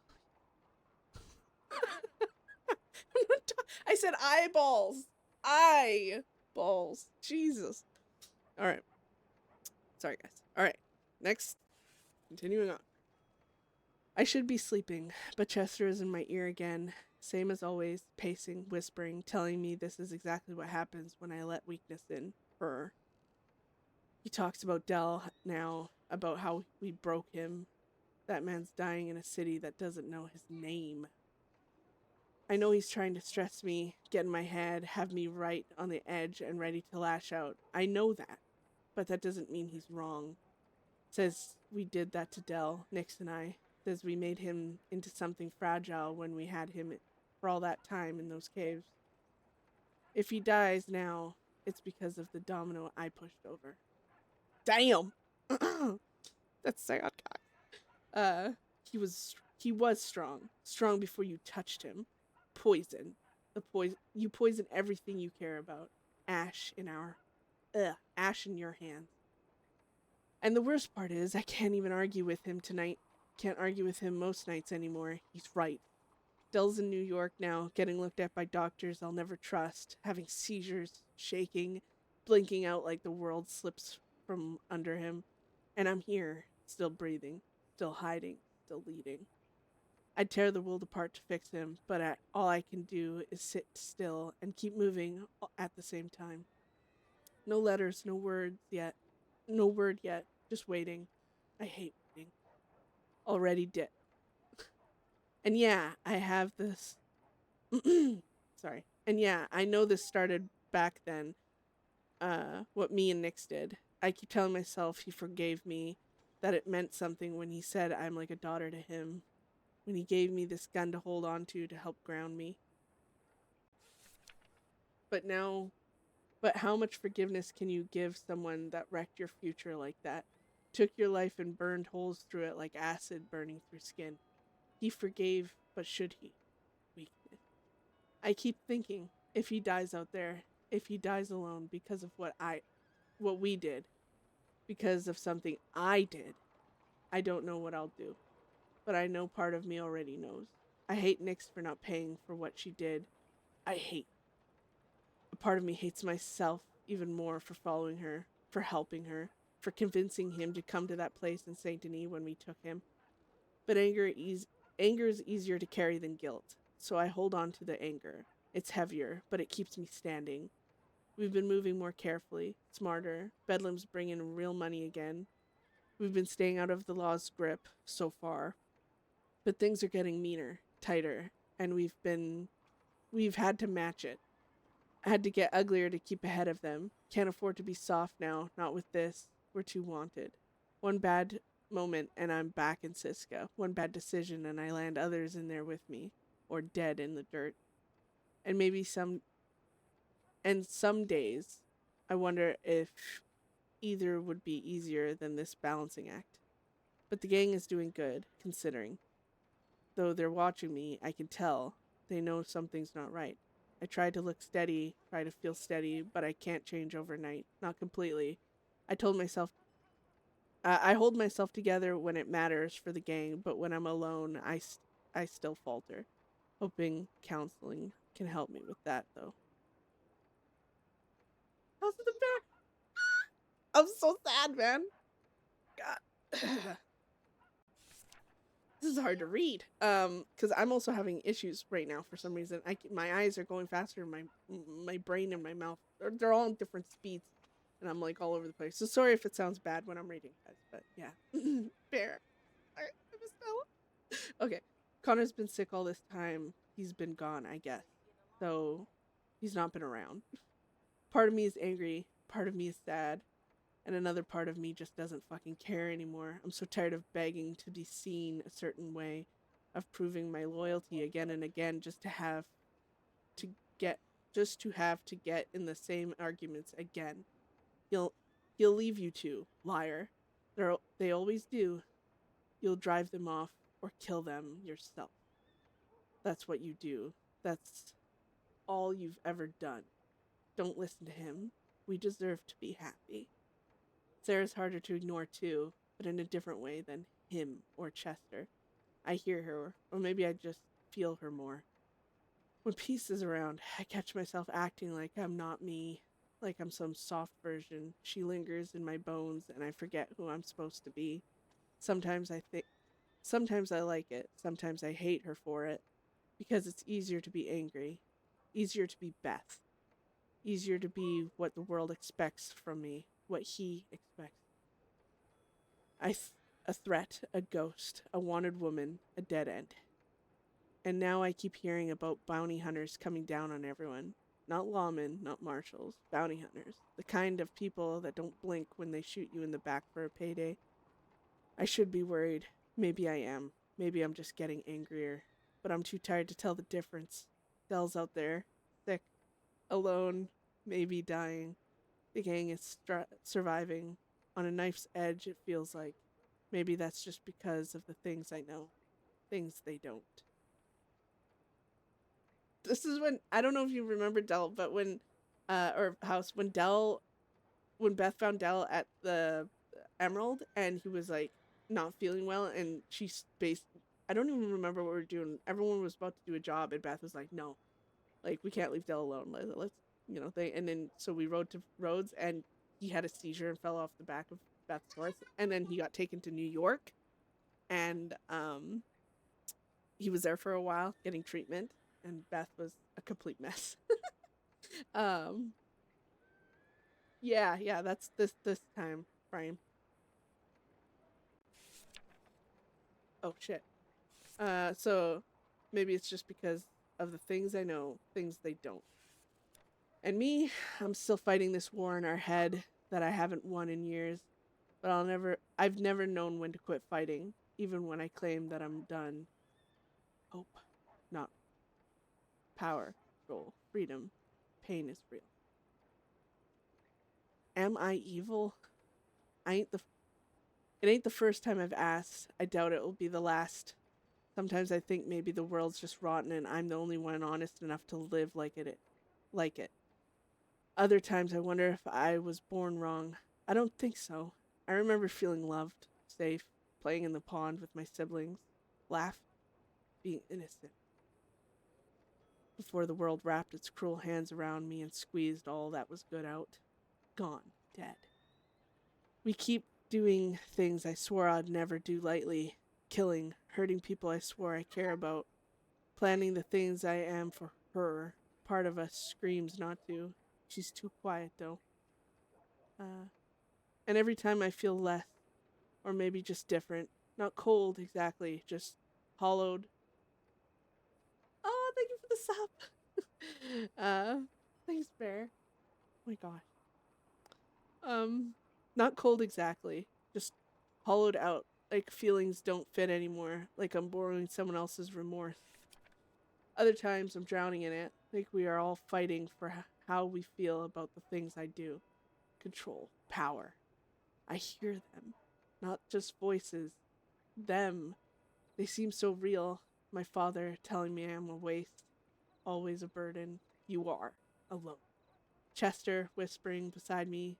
Speaker 1: I said eyeballs. Eyeballs. Jesus. Alright. Sorry, guys. Alright. Next. Continuing on. I should be sleeping, but Chester is in my ear again. Same as always, pacing, whispering, telling me this is exactly what happens when I let weakness in. He talks about Dell now, about how we broke him. That man's dying in a city that doesn't know his name. I know he's trying to stress me, get in my head, have me right on the edge and ready to lash out. I know that, but that doesn't mean he's wrong. Says we did that to Dell, Nix and I. Says we made him into something fragile when we had him for all that time in those caves. If he dies now, it's because of the domino I pushed over. Damn! That's sad, guy. He was strong. Strong before you touched him. Poison. You poison everything you care about. Ash in your hands. And the worst part is, I can't even argue with him tonight. Can't argue with him most nights anymore. He's right. Dell's in New York now, getting looked at by doctors I'll never trust, having seizures, shaking, blinking out like the world slips from under him. And I'm here, still breathing, still hiding, still leading. I'd tear the world apart to fix him, but all I can do is sit still and keep moving at the same time. No letters, no words yet. No word yet, just waiting. I hate waiting. Already dead. And yeah, I have this. Sorry. And yeah, I know this started back then. What me and Nix did. I keep telling myself he forgave me, that it meant something when he said I'm like a daughter to him, when he gave me this gun to hold on to help ground me. But how much forgiveness can you give someone that wrecked your future like that? Took your life and burned holes through it like acid burning through skin. He forgave, but should he? Weakness. I keep thinking, if he dies out there, if he dies alone because of what we did, because of something I did, I don't know what I'll do. But I know part of me already knows. I hate Nix for not paying for what she did. A part of me hates myself even more for following her, for helping her, for convincing him to come to that place in Saint Denis when we took him. But anger is easier to carry than guilt, so I hold on to the anger. It's heavier, but it keeps me standing. We've been moving more carefully, smarter. Bedlam's bringing real money again. We've been staying out of the law's grip so far. But things are getting meaner, tighter, and we've had to match it. I had to get uglier to keep ahead of them. Can't afford to be soft now, not with this. We're too wanted. One bad moment and I'm back in Siska. One bad decision and I land others in there with me, or dead in the dirt. And some days I wonder if either would be easier than this balancing act. But the gang is doing good, considering. Though they're watching me, I can tell they know something's not right. I try to look steady, try to feel steady, but I can't change overnight. Not completely. I hold myself together when it matters for the gang, but when I'm alone, I still falter. Hoping counseling can help me with that, though. How's the back? I'm so sad, man. God. This is hard to read. Because I'm also having issues right now for some reason. My eyes are going faster. My brain and my mouth, they're all in different speeds, and I'm like all over the place. So sorry if it sounds bad when I'm reading, guys. But yeah, bear. Alright, I missed that one. Okay, Connor's been sick all this time. He's been gone, I guess. So he's not been around. Part of me is angry. Part of me is sad. And another part of me just doesn't fucking care anymore. I'm so tired of begging to be seen a certain way, of proving my loyalty again and again just to have to get in the same arguments again. He'll leave you two, liar. They always do. You'll drive them off or kill them yourself. That's what you do. That's all you've ever done. Don't listen to him. We deserve to be happy. Sarah's harder to ignore too, but in a different way than him or Chester. I hear her, or maybe I just feel her more. When peace is around, I catch myself acting like I'm not me, like I'm some soft version. She lingers in my bones, and I forget who I'm supposed to be. Sometimes I like it, sometimes I hate her for it, because it's easier to be angry, easier to be Beth, easier to be what the world expects from me. what he expects. A threat, a ghost, a wanted woman, a dead end. And now I keep hearing about bounty hunters coming down on everyone. Not lawmen, not marshals, bounty hunters. The kind of people that don't blink when they shoot you in the back for a payday. I should be worried. Maybe I am. Maybe I'm just getting angrier. But I'm too tired to tell the difference. Dell's out there, sick, alone, maybe dying. The gang is surviving. On a knife's edge, it feels like. Maybe that's just because of the things I know. Things they don't. This is when, I don't know if you remember Dell, but when, when Beth found Dell at the Emerald and he was like not feeling well and I don't even remember what we were doing. Everyone was about to do a job and Beth was like, no, like we can't leave Dell alone. Let's, and then, so we rode to Rhodes and he had a seizure and fell off the back of Beth's horse. And then he got taken to New York and, he was there for a while getting treatment. And Beth was a complete mess. Yeah, that's this time frame. Oh shit. So maybe it's just because of the things I know, things they don't. And me, I'm still fighting this war in our head that I haven't won in years. But I've never known when to quit fighting, even when I claim that I'm done. Hope, not power, control, freedom, pain is real. Am I evil? It ain't the first time I've asked. I doubt it will be the last. Sometimes I think maybe the world's just rotten and I'm the only one honest enough to live like it. Other times I wonder if I was born wrong. I don't think so. I remember feeling loved, safe, playing in the pond with my siblings, laugh, being innocent. Before the world wrapped its cruel hands around me and squeezed all that was good out. Gone, dead. We keep doing things I swore I'd never do lightly. Killing, hurting people I swore I care about. Planning the things I am for her. Part of us screams not to. She's too quiet, though. And every time I feel less, or maybe just different. Not cold, exactly, just hollowed. Oh, thank you for the sub. Thanks, Bear. Oh my gosh. Not cold exactly, just hollowed out, like feelings don't fit anymore, like I'm borrowing someone else's remorse. Other times I'm drowning in it, like we are all fighting for how we feel about the things I do. Control, power. I hear them, not just voices. Them. They seem so real. My father telling me I'm a waste, always a burden. You are alone. Chester whispering beside me,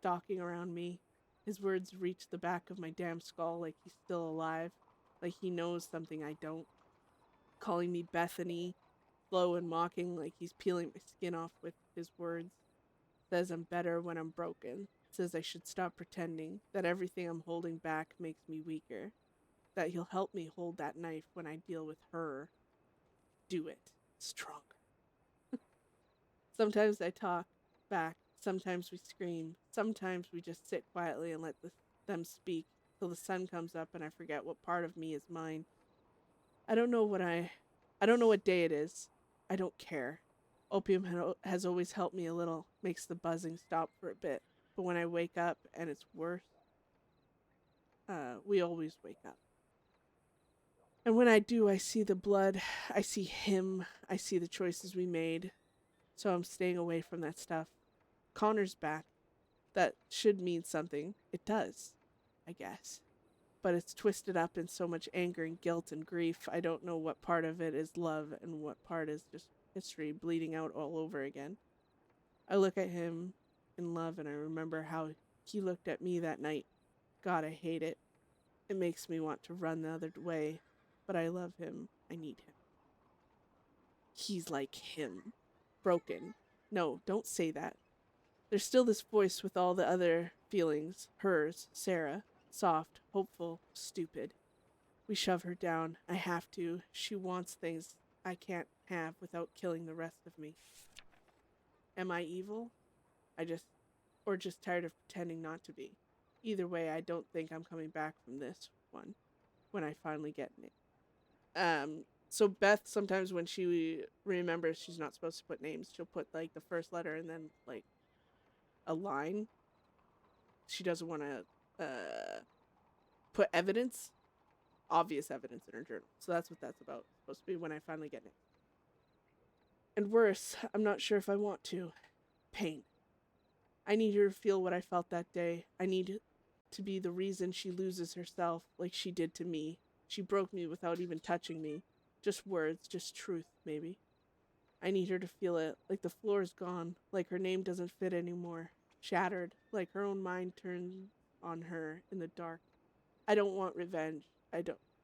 Speaker 1: stalking around me. His words reach the back of my damn skull like he's still alive, like he knows something I don't. Calling me Bethany, slow and mocking like he's peeling my skin off with his words. Says I'm better when I'm broken. Says I should stop pretending, that everything I'm holding back makes me weaker. That he'll help me hold that knife when I deal with her. Do it. Stronger. Sometimes I talk back. Sometimes we scream. Sometimes we just sit quietly and let them speak till the sun comes up and I forget what part of me is mine. I don't know what day it is. I don't care. Opium has always helped me a little. Makes the buzzing stop for a bit. But when I wake up and it's worse, we always wake up. And when I do, I see the blood. I see him. I see the choices we made. So I'm staying away from that stuff. Connor's back. That should mean something. It does, I guess. But it's twisted up in so much anger and guilt and grief. I don't know what part of it is love and what part is just history bleeding out all over again. I look at him in love and I remember how he looked at me that night. God, I hate it. It makes me want to run the other way. But I love him. I need him. He's like him. Broken. No, don't say that. There's still this voice with all the other feelings. Hers, Sarah. Soft, hopeful, stupid. We shove her down. I have to. She wants things I can't have without killing the rest of me. Am I evil? I just or just tired of pretending not to be. Either way, I don't think I'm coming back from this one when I finally get it. So Beth, sometimes when she remembers she's not supposed to put names, she'll put like the first letter and then like a line. She doesn't want to put evidence, obvious evidence in her journal. So that's what that's about. It's supposed to be when I finally get it. And worse, I'm not sure if I want to. Pain. I need her to feel what I felt that day. I need to be the reason she loses herself like she did to me. She broke me without even touching me. Just words, just truth, maybe. I need her to feel it, like the floor is gone, like her name doesn't fit anymore. Shattered, like her own mind turned on her in the dark. I don't want revenge.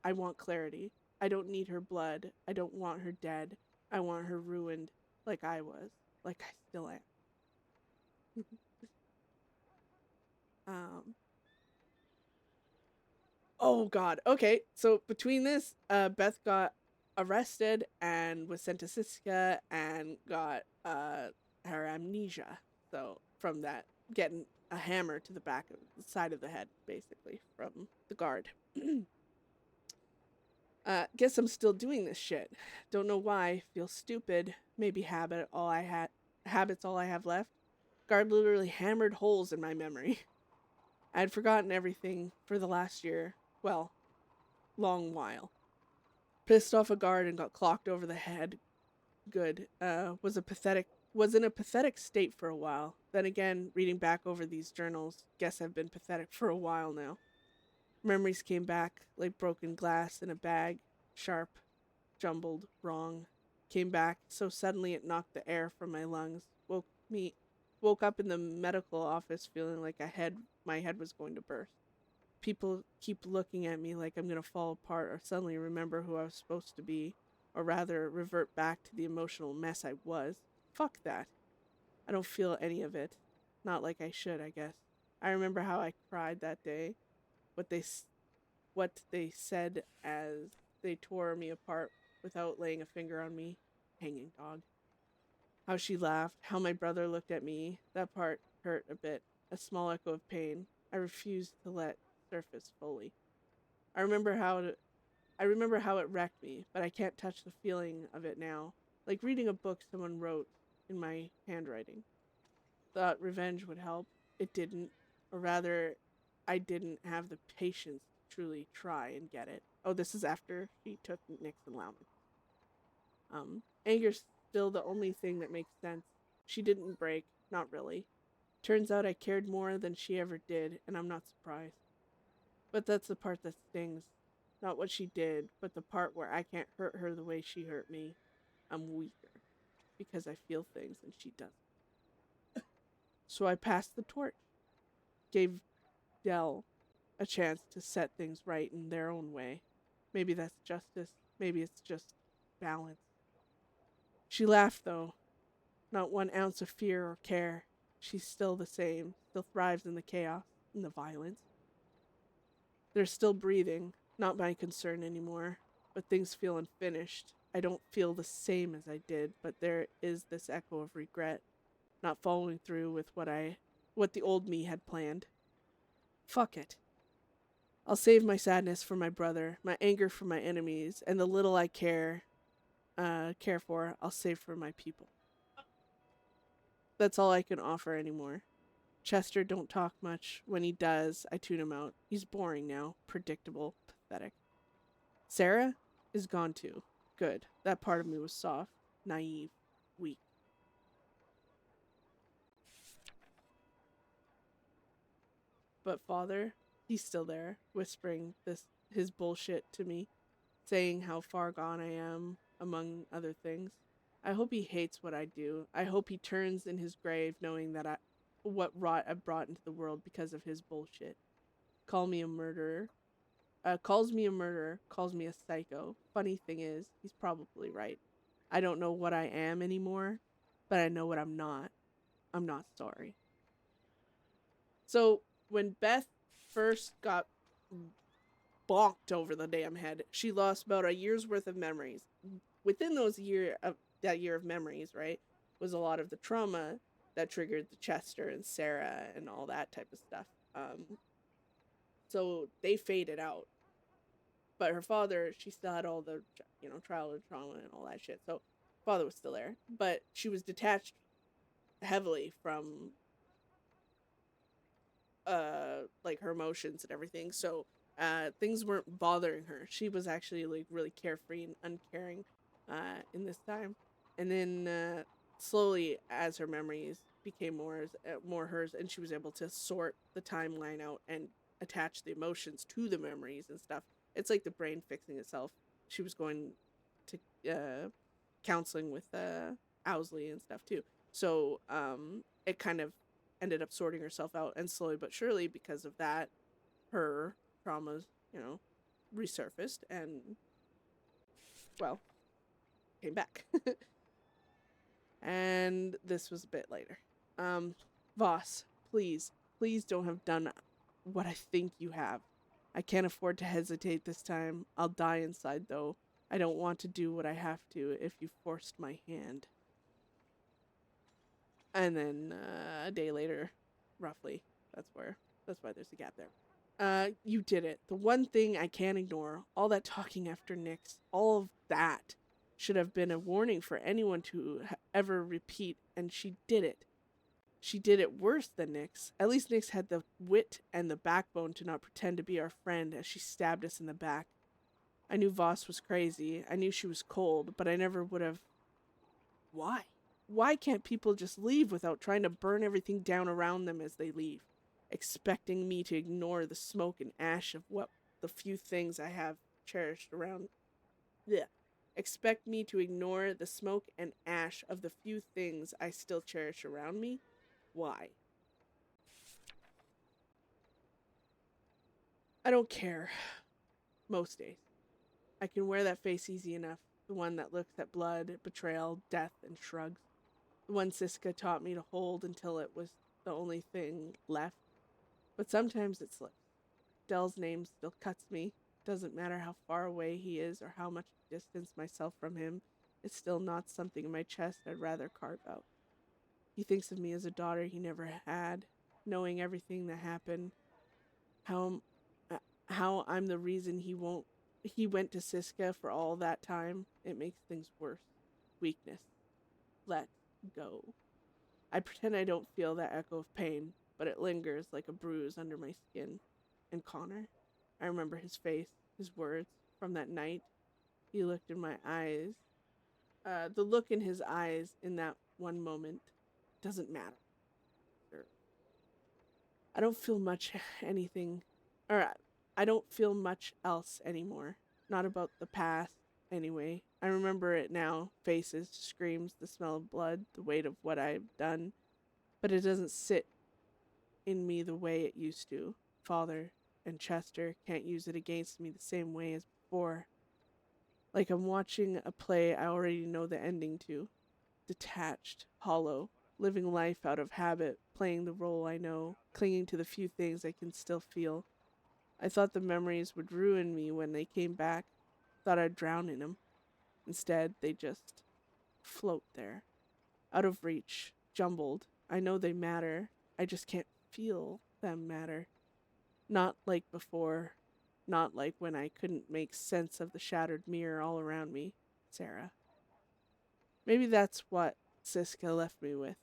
Speaker 1: I want clarity. I don't need her blood. I don't want her dead. I want her ruined, like I was, like I still am. Oh God. Okay, so between this, Beth got arrested and was sent to Siska and got her amnesia. So from that, getting a hammer to the back of the side of the head, basically, from the guard. Guess I'm still doing this shit. Don't know why. Feel stupid. Maybe habits all I have left. Guard literally hammered holes in my memory. I had forgotten everything for the last year. Well, long while. Pissed off a guard and got clocked over the head. Good. Was in a pathetic state for a while. Then again, reading back over these journals, guess I've been pathetic for a while now. Memories came back like broken glass in a bag, sharp, jumbled, wrong. Came back so suddenly it knocked the air from my lungs. Woke up in the medical office feeling like my head was going to burst. People keep looking at me like I'm going to fall apart or suddenly remember who I was supposed to be, or rather revert back to the emotional mess I was. Fuck that. I don't feel any of it. Not like I should, I guess. I remember how I cried that day. What they said as they tore me apart without laying a finger on me. Hanging dog. How she laughed, how my brother looked at me. That part hurt a bit, a small echo of pain. I refused to let surface fully. I remember how it wrecked me, but I can't touch the feeling of it now. Like reading a book someone wrote in my handwriting. Thought revenge would help. It didn't. Or rather, I didn't have the patience to truly try and get it. Oh, this is after she took Nick's allowance. Anger's still the only thing that makes sense. She didn't break. Not really. Turns out I cared more than she ever did, and I'm not surprised. But that's the part that stings. Not what she did, but the part where I can't hurt her the way she hurt me. I'm weaker. Because I feel things and she doesn't. So I passed the torch. Gave Dell a chance to set things right in their own way. Maybe that's justice. Maybe it's just balance. She laughed, though. Not 1 ounce of fear or care. She's still the same. Still thrives in the chaos, in the violence. They're still breathing. Not my concern anymore. But things feel unfinished. I don't feel the same as I did, but there is this echo of regret. Not following through with what the old me had planned. Fuck it. I'll save my sadness for my brother, my anger for my enemies, and the little I care for, I'll save for my people. That's all I can offer anymore. Chester don't talk much. When he does, I tune him out. He's boring now. Predictable. Pathetic. Sarah is gone too. Good. That part of me was soft, naive, weak. But Father, he's still there, whispering his bullshit to me, saying how far gone I am, among other things. I hope he hates what I do. I hope he turns in his grave knowing that what rot I brought into the world because of his bullshit. Calls me a murderer, calls me a psycho. Funny thing is, he's probably right. I don't know what I am anymore, but I know what I'm not. I'm not sorry. So, when Beth first got bonked over the damn head, she lost about a year's worth of memories. Within that year of memories, right, was a lot of the trauma that triggered the Chester and Sarah and all that type of stuff. So they faded out. But her father, she still had all the, childhood trauma and all that shit. So father was still there, but she was detached heavily from like her emotions and everything. So things weren't bothering her. She was actually like really carefree and uncaring in this time. And then slowly, as her memories became more hers, and she was able to sort the timeline out and attach the emotions to the memories and stuff. It's like the brain fixing itself. She was going to counseling with Owsley and stuff too. So it kind of ended up sorting herself out, and slowly but surely, because of that, her traumas, resurfaced and, well, came back. And this was a bit later. Voss, please don't have done what I think you have. I can't afford to hesitate this time. I'll die inside, though. I don't want to do what I have to if you forced my hand. And then a day later, roughly, that's why there's a gap there. You did it. The one thing I can't ignore, all that talking after Nyx, all of that should have been a warning for anyone to ever repeat, and she did it. She did it worse than Nyx. At least Nyx had the wit and the backbone to not pretend to be our friend as she stabbed us in the back. I knew Voss was crazy. I knew she was cold, but I never would have... Why? Why can't people just leave without trying to burn everything down around them as they leave, expecting me to ignore the smoke and ash of what the few things I have cherished around... Blech. Expect me to ignore the smoke and ash of the few things I still cherish around me? Why? I don't care. Most days. I can wear that face easy enough. The one that looks at blood, betrayal, death, and shrugs. The one Siska taught me to hold until it was the only thing left. But sometimes it slips. Dell's name still cuts me. Doesn't matter how far away he is or how much I distance myself from him. It's still not something in my chest I'd rather carve out. He thinks of me as a daughter he never had, knowing everything that happened. How I'm the reason he went to Siska for all that time. It makes things worse. Weakness. Let go. I pretend I don't feel that echo of pain, but it lingers like a bruise under my skin. And Connor? I remember his face, his words from that night. He looked in my eyes. The look in his eyes in that one moment doesn't matter. I don't feel much I don't feel much else anymore. Not about the past, anyway. I remember it now. Faces, screams, the smell of blood, the weight of what I've done. But it doesn't sit in me the way it used to. Father and Chester can't use it against me the same way as before. Like I'm watching a play I already know the ending to. Detached, hollow, living life out of habit, playing the role I know, clinging to the few things I can still feel. I thought the memories would ruin me when they came back. Thought I'd drown in them. Instead, they just float there. Out of reach, jumbled. I know they matter. I just can't feel them matter. Not like before. Not like when I couldn't make sense of the shattered mirror all around me. Sarah. Maybe that's what Siska left me with.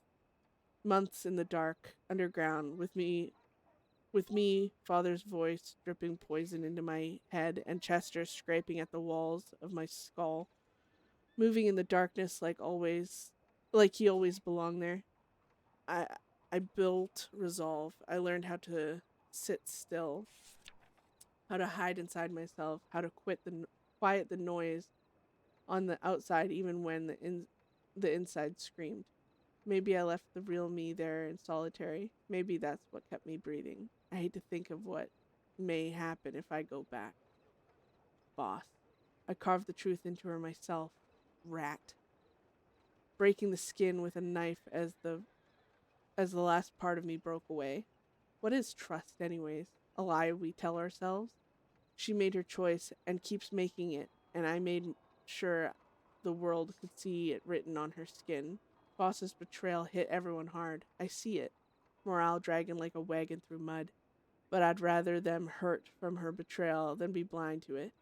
Speaker 1: Months in the dark, underground, with me, Father's voice dripping poison into my head, and Chester scraping at the walls of my skull. Moving in the darkness like he always belonged there. I built resolve. I learned how to sit still, how to hide inside myself, how to quiet the noise on the outside even when the inside screamed. Maybe I left the real me there in solitary. Maybe that's what kept me breathing. I hate to think of what may happen if I go back. Boss. I carved the truth into her myself. Rat. Breaking the skin with a knife as the last part of me broke away. What is trust anyways? A lie we tell ourselves? She made her choice and keeps making it, and I made sure the world could see it written on her skin. Boss's betrayal hit everyone hard. I see it. Morale dragging like a wagon through mud. But I'd rather them hurt from her betrayal than be blind to it.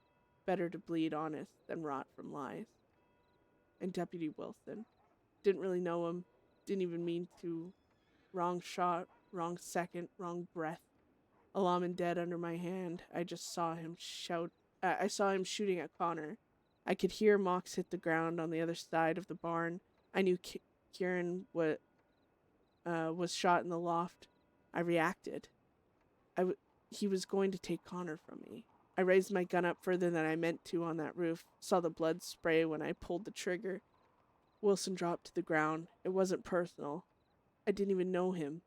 Speaker 1: Better to bleed honest than rot from lies. And Deputy Wilson. Didn't really know him. Didn't even mean to. Wrong shot, wrong second, wrong breath. A lawman dead under my hand. I just saw him shout. I saw him shooting at Connor. I could hear Mox hit the ground on the other side of the barn. I knew Kieran was shot in the loft. I reacted. He was going to take Connor from me. I raised my gun up further than I meant to on that roof. Saw the blood spray when I pulled the trigger. Wilson dropped to the ground. It wasn't personal. I didn't even know him.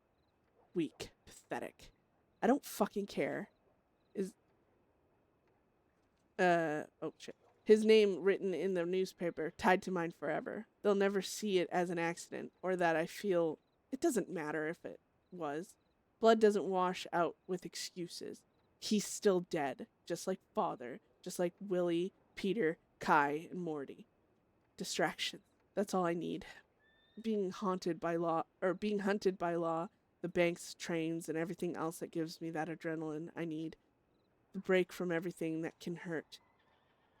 Speaker 1: Weak. Pathetic. I don't fucking care. Oh shit. His name written in the newspaper, tied to mine forever. They'll never see it as an accident, or that I feel... It doesn't matter if it was. Blood doesn't wash out with excuses. He's still dead, just like Father, just like Willie, Peter, Kai, and Morty. Distraction. That's all I need. Being hunted by law, the banks, trains, and everything else that gives me that adrenaline I need. The break from everything that can hurt.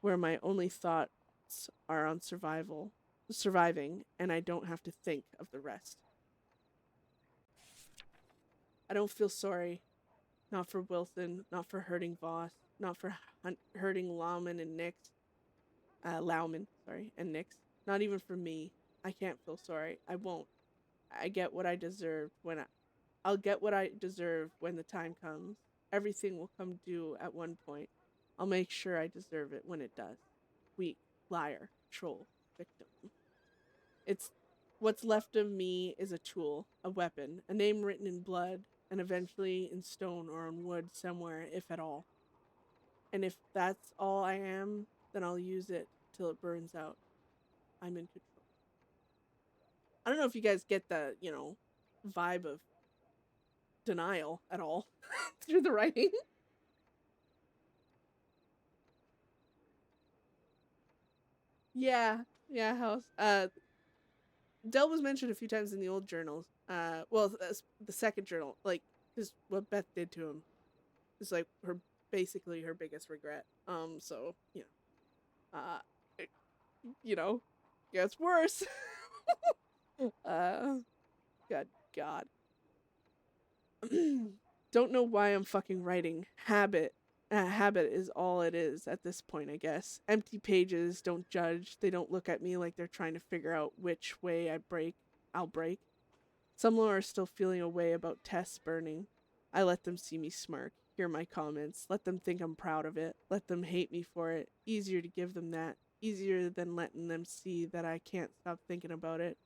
Speaker 1: Where my only thoughts are on surviving, and I don't have to think of the rest. I don't feel sorry. Not for Wilson, not for hurting Voss, not for hurting Lauman and Nix. And Nix. Not even for me. I can't feel sorry. I won't. I get what I deserve I'll get what I deserve when the time comes. Everything will come due at one point. I'll make sure I deserve it when it does. Weak, liar, troll, victim. It's what's left of me is a tool, a weapon, a name written in blood, and eventually in stone or on wood somewhere, if at all. And if that's all I am, then I'll use it till it burns out. I'm in control. I don't know if you guys get the, vibe of denial at all through the writing. Yeah, House. Del was mentioned a few times in the old journals. The second journal, like, is what Beth did to him is like basically her biggest regret. So gets worse. God. Don't know why I'm fucking writing. Habit is all it is at this point, I guess. Empty pages don't judge. They don't look at me like they're trying to figure out which way I'll break. Some are still feeling a way about Tess burning. I let them see me smirk, hear my comments, let them think I'm proud of it, let them hate me for it. Easier to give them that. Easier than letting them see that I can't stop thinking about it.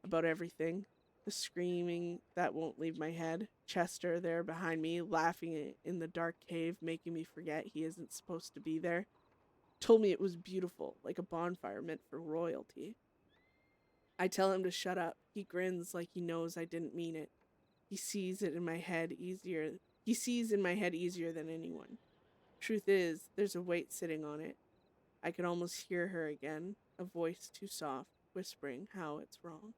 Speaker 1: About everything. The screaming that won't leave my head. Chester there behind me, laughing in the dark cave, making me forget he isn't supposed to be there. Told me it was beautiful, like a bonfire meant for royalty. I tell him to shut up. He grins like he knows I didn't mean it. He sees in my head easier than anyone. Truth is, there's a weight sitting on it. I can almost hear her again, a voice too soft, whispering how it's wrong.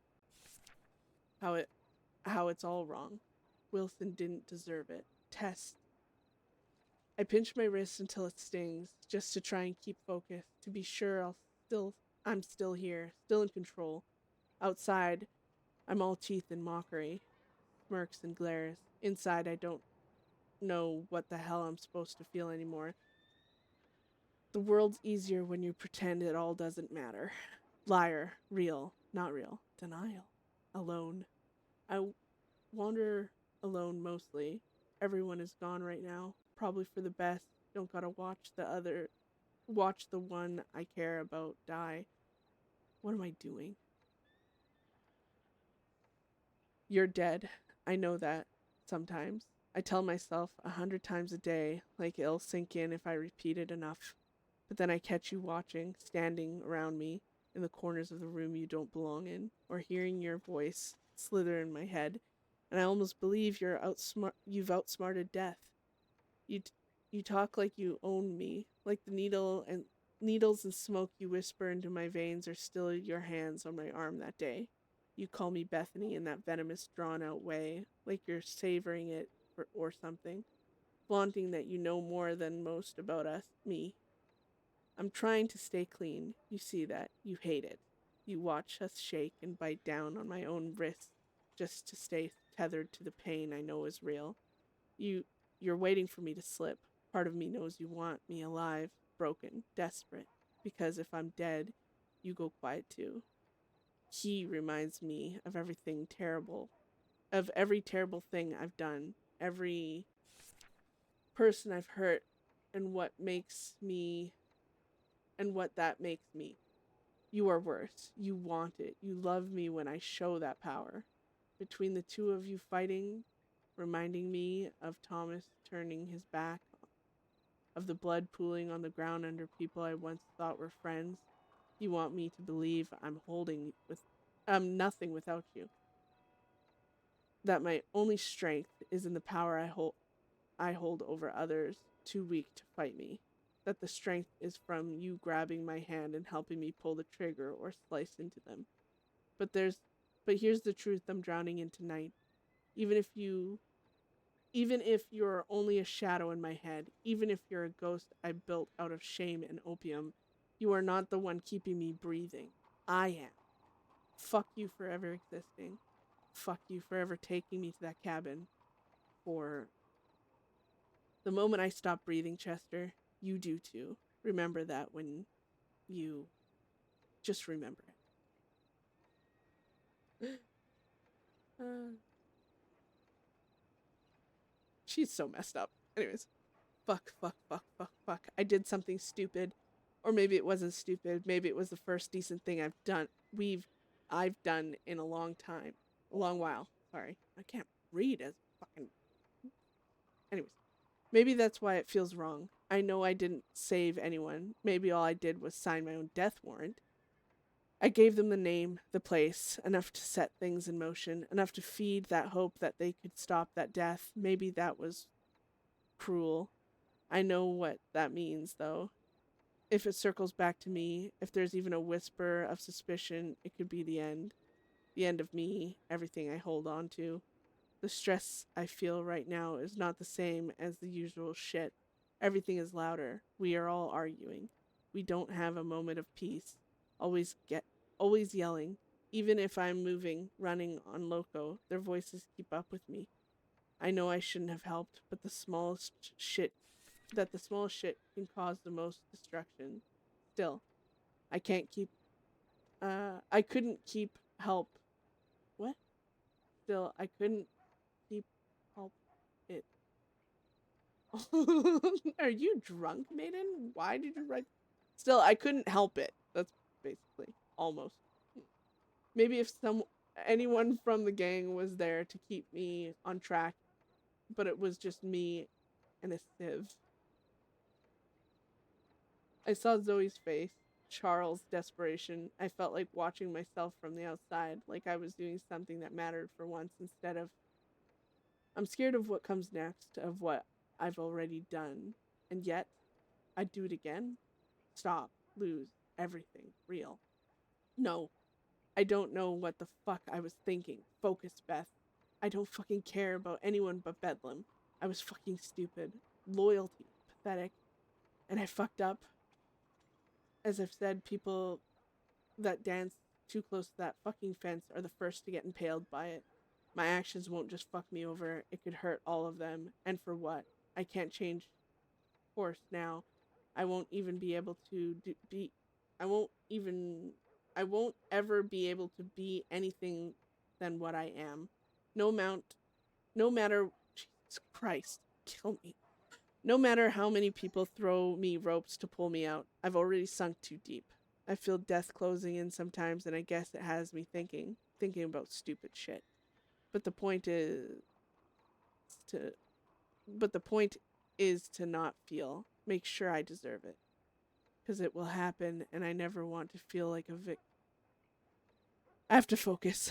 Speaker 1: How it's all wrong. Wilson didn't deserve it. Tess. I pinch my wrist until it stings, just to try and keep focus, to be sure I'm still here, still in control. Outside, I'm all teeth and mockery, smirks and glares. Inside, I don't know what the hell I'm supposed to feel anymore. The world's easier when you pretend it all doesn't matter. Liar. Real. Not real. Denial. Alone. I wander alone mostly. Everyone is gone right now. Probably for the best. Don't gotta watch the one I care about die. What am I doing? You're dead. I know that. Sometimes. I tell myself 100 times a day, like it'll sink in if I repeat it enough. But then I catch you watching, standing around me, in the corners of the room you don't belong in, or hearing your voice slither in my head, and I almost believe you've outsmarted death. You talk like you own me, like the needles and smoke you whisper into my veins are still your hands on my arm that day. You call me Bethany in that venomous, drawn-out way, like you're savoring it or something, flaunting that you know more than most about me. I'm trying to stay clean. You see that. You hate it. You watch us shake and bite down on my own wrists just to stay tethered to the pain I know is real. You're waiting for me to slip. Part of me knows you want me alive, broken, desperate, because if I'm dead, you go quiet too. He reminds me of every terrible thing I've done, every person I've hurt, and what that makes me. You are worse. You want it. You love me when I show that power. Between the two of you fighting, reminding me of Thomas turning his back, of the blood pooling on the ground under people I once thought were friends, you want me to believe I'm nothing without you. That my only strength is in the power I hold over others too weak to fight me. That the strength is from you grabbing my hand and helping me pull the trigger or slice into them. But here's the truth I'm drowning in tonight. Even if you're only a shadow in my head, even if you're a ghost I built out of shame and opium, you are not the one keeping me breathing. I am. Fuck you for ever existing. Fuck you for ever taking me to that cabin. For the moment I stop breathing, Chester, you do too. Remember that when you just remember it. She's so messed up. Anyways, fuck. I did something stupid. Or maybe it wasn't stupid. Maybe it was the first decent thing I've done in a long time. A long while. Sorry. I can't read as fucking... Anyways. Maybe that's why it feels wrong. I know I didn't save anyone. Maybe all I did was sign my own death warrant. I gave them the name, the place, enough to set things in motion, enough to feed that hope that they could stop that death. Maybe that was cruel. I know what that means, though. If it circles back to me, if there's even a whisper of suspicion, it could be the end. The end of me, everything I hold on to. The stress I feel right now is not the same as the usual shit. Everything is louder. We are all arguing. We don't have a moment of peace. Always yelling. Even if I'm moving, running on loco, their voices keep up with me. I know I shouldn't have helped, but the smallest shit can cause the most destruction. Still, I couldn't keep help. What? Still, I couldn't keep help it. Are you drunk, maiden? Why did you write? Still, I couldn't help it. That's basically almost. Maybe if anyone from the gang was there to keep me on track, but it was just me and a sieve. I saw Zoe's face, Charles' desperation. I felt like watching myself from the outside, like I was doing something that mattered for once instead of... I'm scared of what comes next, of what I've already done. And yet, I'd do it again? Stop. Lose. Everything. Real. No. I don't know what the fuck I was thinking. Focus, Beth. I don't fucking care about anyone but Bedlam. I was fucking stupid. Loyalty. Pathetic. And I fucked up. As I've said, people that dance too close to that fucking fence are the first to get impaled by it. My actions won't just fuck me over. It could hurt all of them. And for what? I can't change course now. I won't even be able to I won't ever be able to be anything than what I am. No matter, Jesus Christ, kill me. No matter how many people throw me ropes to pull me out, I've already sunk too deep. I feel death closing in sometimes, and I guess it has me thinking about stupid shit. But the point is to not feel. Make sure I deserve it. Because it will happen, and I never want to feel like a victim. I have to focus.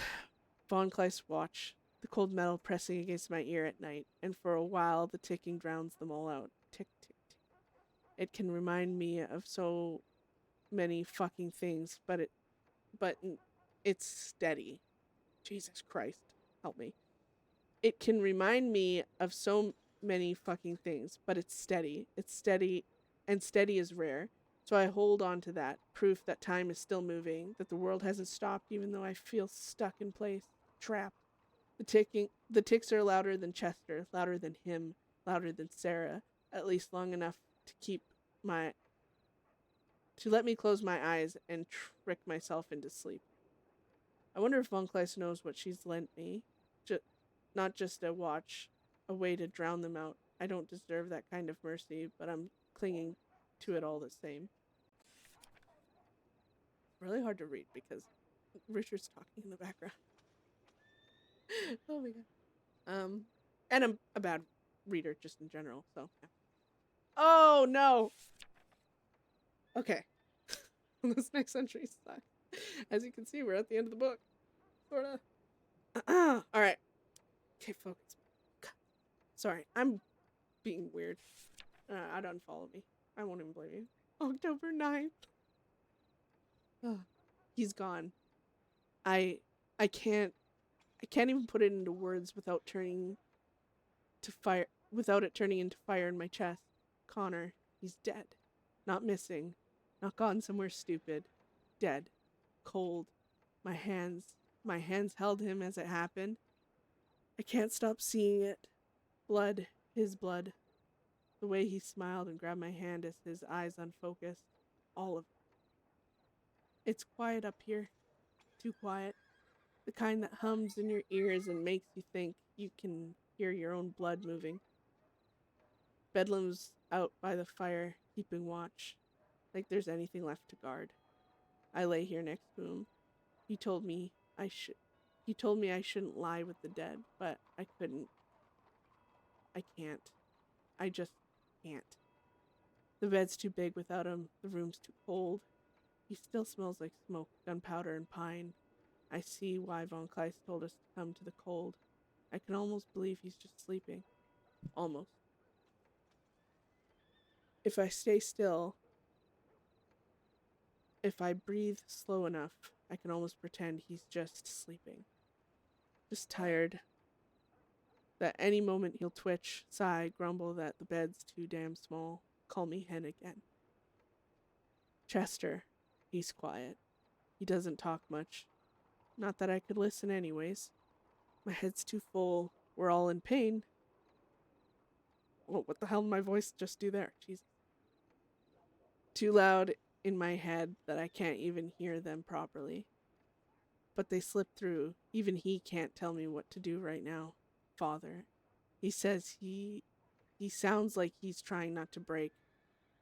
Speaker 1: Von Kleist's watch, the cold metal pressing against my ear at night, and for a while the ticking drowns them all out. Tick, tick, tick. It can remind me of so many fucking things, but it's steady. Jesus Christ, help me. It can remind me of so many fucking things, but it's steady. It's steady, and steady is rare. So I hold on to that, proof that time is still moving, that the world hasn't stopped even though I feel stuck in place, trapped. The ticks are louder than Chester, louder than him, louder than Sarah, at least long enough to let me close my eyes and trick myself into sleep. I wonder if Von Kleist knows what she's lent me. Not just a watch, a way to drown them out. I don't deserve that kind of mercy, but I'm clinging to it all the same. Really hard to read because Richard's talking in the background. Oh my god. And I'm a bad reader just in general, so yeah. Oh no! Okay. This next entry sucks. As you can see, we're at the end of the book. Sorta. Alright. Okay, focus. Sorry, I'm being weird. I'd unfollow me. I won't even blame you. October 9th. He's gone. I can't even put it into words without it turning into fire in my chest. Connor, he's dead. Not missing. Not gone somewhere stupid. Dead. Cold. My hands held him as it happened. I can't stop seeing it. Blood. His blood. The way he smiled and grabbed my hand as his eyes unfocused. All of it. It's quiet up here. Too quiet. The kind that hums in your ears and makes you think you can hear your own blood moving. Bedlam's out by the fire, keeping watch. Like there's anything left to guard. I lay here next to him. He told me I shouldn't lie with the dead, but I couldn't. I can't. I just can't. The bed's too big without him. The room's too cold. He still smells like smoke, gunpowder, and pine. I see why Von Kleist told us to come to the cold. I can almost believe he's just sleeping. Almost. If I stay still, if I breathe slow enough, I can almost pretend he's just sleeping. Just tired. That any moment he'll twitch, sigh, grumble that the bed's too damn small, call me hen again. Chester, he's quiet. He doesn't talk much. Not that I could listen anyways. My head's too full. We're all in pain. Oh, what the hell did my voice just do there? Jesus. Too loud in my head that I can't even hear them properly. But they slip through. Even he can't tell me what to do right now. Father. He says he sounds like he's trying not to break.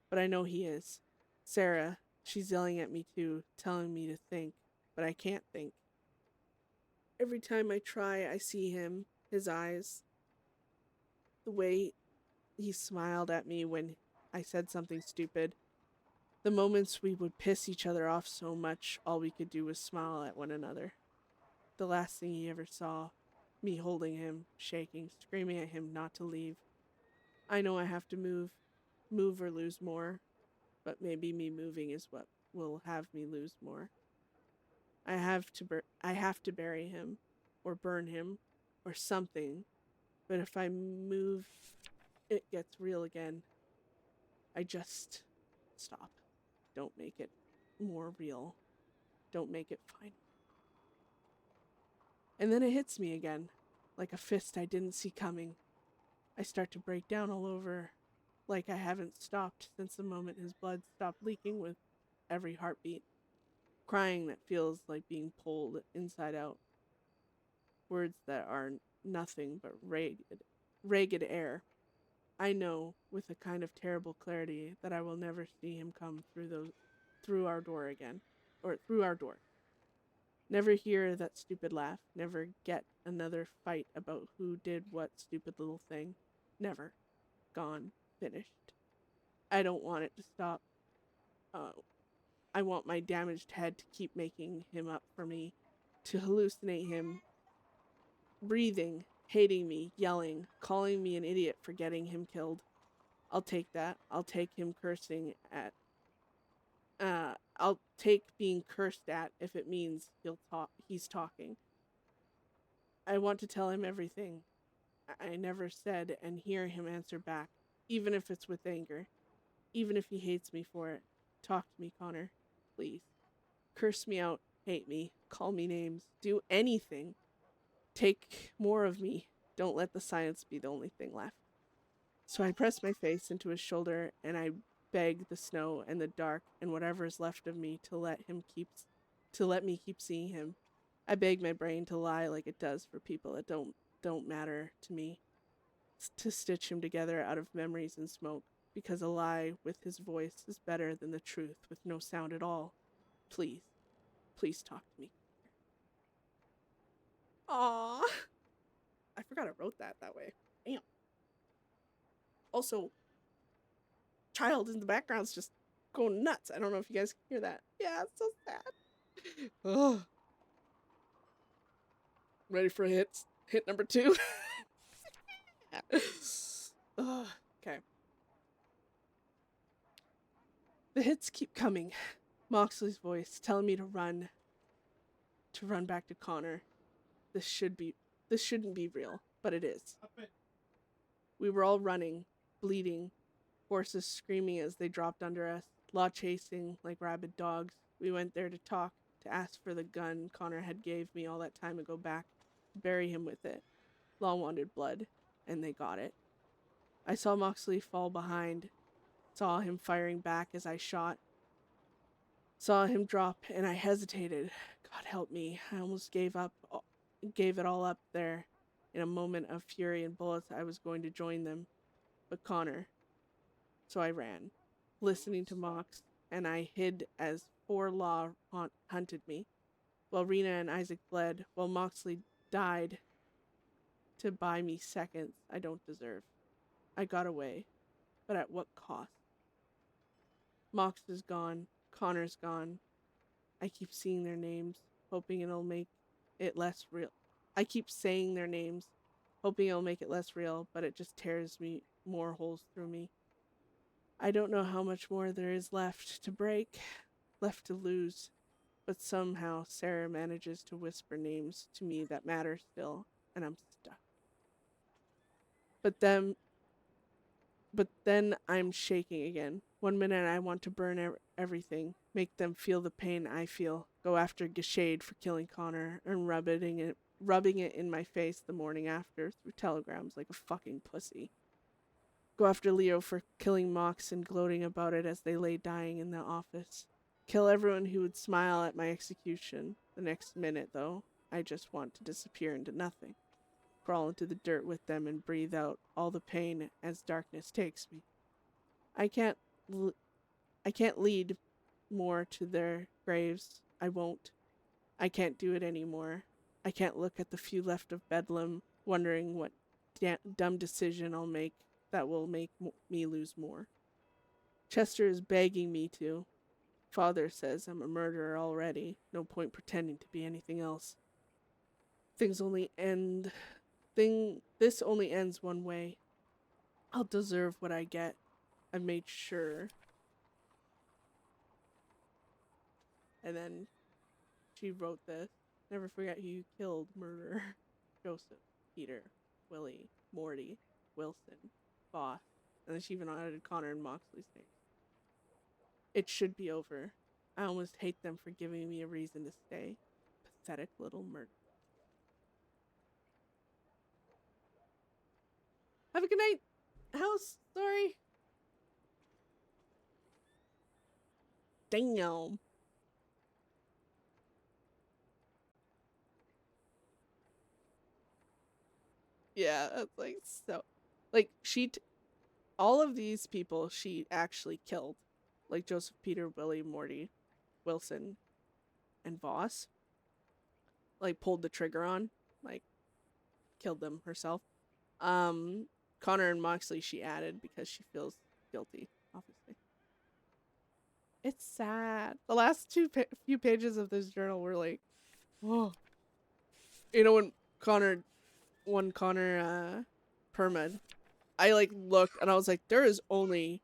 Speaker 1: But I know he is. Sarah, she's yelling at me too, telling me to think. But I can't think. Every time I try, I see him, his eyes. The way he smiled at me when I said something stupid. The moments we would piss each other off so much, all we could do was smile at one another. The last thing he ever saw, me holding him, shaking, screaming at him not to leave. I know I have to move or lose more, but maybe me moving is what will have me lose more. I have to bury him, or burn him, or something, but if I move, it gets real again. I just stop. Don't make it more real. Don't make it final. And then it hits me again, like a fist I didn't see coming. I start to break down all over, like I haven't stopped since the moment his blood stopped leaking with every heartbeat. Crying that feels like being pulled inside out. Words that are nothing but ragged air. I know, with a kind of terrible clarity, that I will never see him come through our door again. Or through our door. Never hear that stupid laugh. Never get another fight about who did what stupid little thing. Never. Gone. Finished. I don't want it to stop. I want my damaged head to keep making him up for me. To hallucinate him. Breathing. Hating me. Yelling. Calling me an idiot for getting him killed. I'll take that. I'll take him cursing at... I'll take being cursed at if it means he's talking. I want to tell him everything I never said and hear him answer back, even if it's with anger. Even if he hates me for it. Talk to me, Connor. Please. Curse me out. Hate me. Call me names. Do anything. Take more of me. Don't let the silence be the only thing left. So I press my face into his shoulder and I beg the snow and the dark and whatever is left of me to let me keep seeing him. I beg my brain to lie like it does for people that don't matter to me. To stitch him together out of memories and smoke. Because a lie with his voice is better than the truth with no sound at all. Please. Please talk to me. Aww. I forgot I wrote that way. Damn. Also, child in the background's just going nuts. I don't know if you guys can hear that. Yeah, it's so sad. Ugh. Ready for hit number 2? Ugh. Okay. The hits keep coming. Moxley's voice telling me to run back to Connor. This shouldn't be real, but it is. We were all running, bleeding, horses screaming as they dropped under us, law chasing like rabid dogs. We went there to talk, to ask for the gun Connor had gave me all that time ago back, to bury him with it. Law wanted blood, and they got it. I saw Moxley fall behind, saw him firing back as I shot, saw him drop, and I hesitated. God help me. I almost gave it all up there. In a moment of fury and bullets, I was going to join them. But Connor. So I ran, listening to Mox, and I hid as 4 Law hunted me, while Rena and Isaac bled, while Moxley died to buy me seconds I don't deserve. I got away, but at what cost? Mox is gone. Connor's gone. I keep seeing their names, hoping it'll make it less real. I keep saying their names, hoping it'll make it less real, but it just tears me more holes through me. I don't know how much more there is left to break, left to lose, but somehow Sarah manages to whisper names to me that matter still, and I'm stuck. But then I'm shaking again. One minute I want to burn everything, make them feel the pain I feel, go after Gashade for killing Connor, and rubbing it in my face the morning after through telegrams like a fucking pussy. Go after Leo for killing Mox and gloating about it as they lay dying in the office. Kill everyone who would smile at my execution. The next minute, though, I just want to disappear into nothing. Crawl into the dirt with them and breathe out all the pain as darkness takes me. I can't lead more to their graves. I won't. I can't do it anymore. I can't look at the few left of Bedlam, wondering what dumb decision I'll make that will make me lose more. Chester is begging me to. Father says I'm a murderer already. No point pretending to be anything else. This only ends one way. I'll deserve what I get. I've made sure. And then she wrote this. Never forget who you killed, murderer. Joseph, Peter, Willie, Morty, Wilson, Boss. And then she even added Connor and Moxley's names. It should be over. I almost hate them for giving me a reason to stay. Pathetic little murder. Have a good night, house. Sorry. Damn. Yeah, that's like so. Like, all of these people she actually killed. Like Joseph, Peter, Willie, Morty, Wilson, and Voss. Like, pulled the trigger on. Like, killed them herself. Connor and Moxley she added because she feels guilty, obviously. It's sad. The last few pages of this journal were like, whoa. You know, when Connor perma'd, I like looked and I was like, there is only,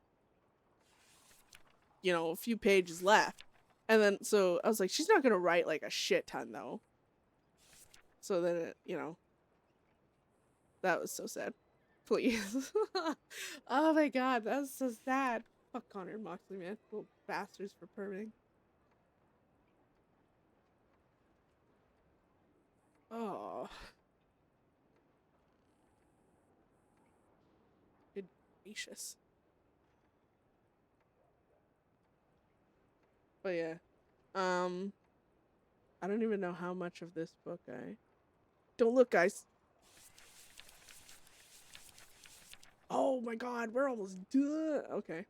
Speaker 1: a few pages left. And then, so I was like, she's not gonna write like a shit ton though. So then, That was so sad. Please. Oh my god, that was so sad. Fuck Connor and Moxley, man. Little bastards for permitting. Oh. Good gracious. But yeah. I don't even know how much of this book I... Don't look, guys. Oh my god, we're almost done. Okay.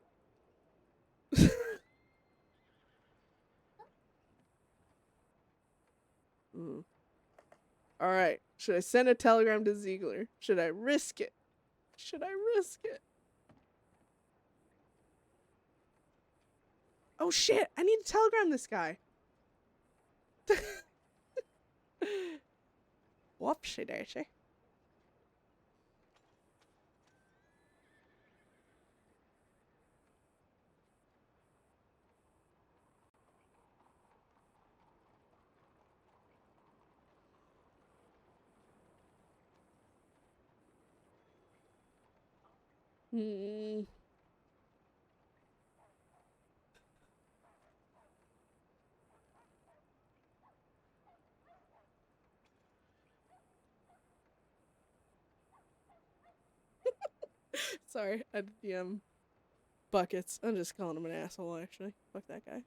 Speaker 1: Alright. Should I send a telegram to Ziegler? Should I risk it? Should I risk it? Oh shit, I need to telegram this guy. Whoopsie daisy. Hmm. Sorry, I DM buckets. I'm just calling him an asshole, actually. Fuck that guy.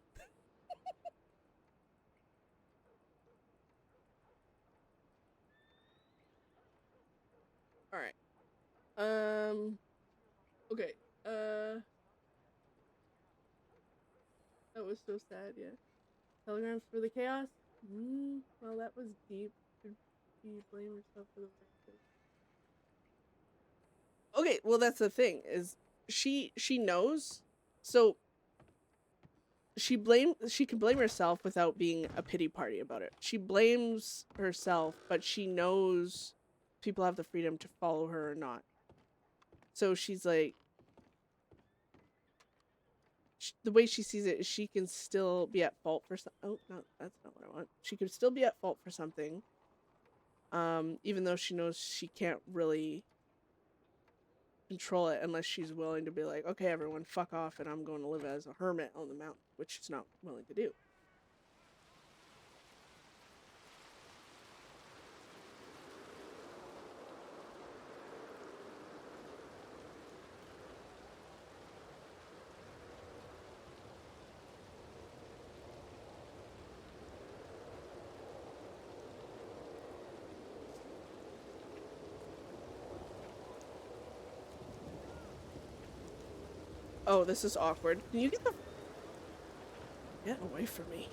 Speaker 1: Alright. Okay. That was so sad, yeah. Telegrams for the chaos? Well, that was deep. Should you blame yourself for the racism? Okay, well, that's the thing, is she knows, so she can blame herself without being a pity party about it. She blames herself, but she knows people have the freedom to follow her or not. So she's like, the way she sees it is she can still be at fault for oh, no, that's not what I want. She could still be at fault for something, even though she knows she can't really control it unless she's willing to be like, okay, everyone, fuck off, and I'm going to live as a hermit on the mountain, which she's not willing to do. Oh, this is awkward. Can you get away from me?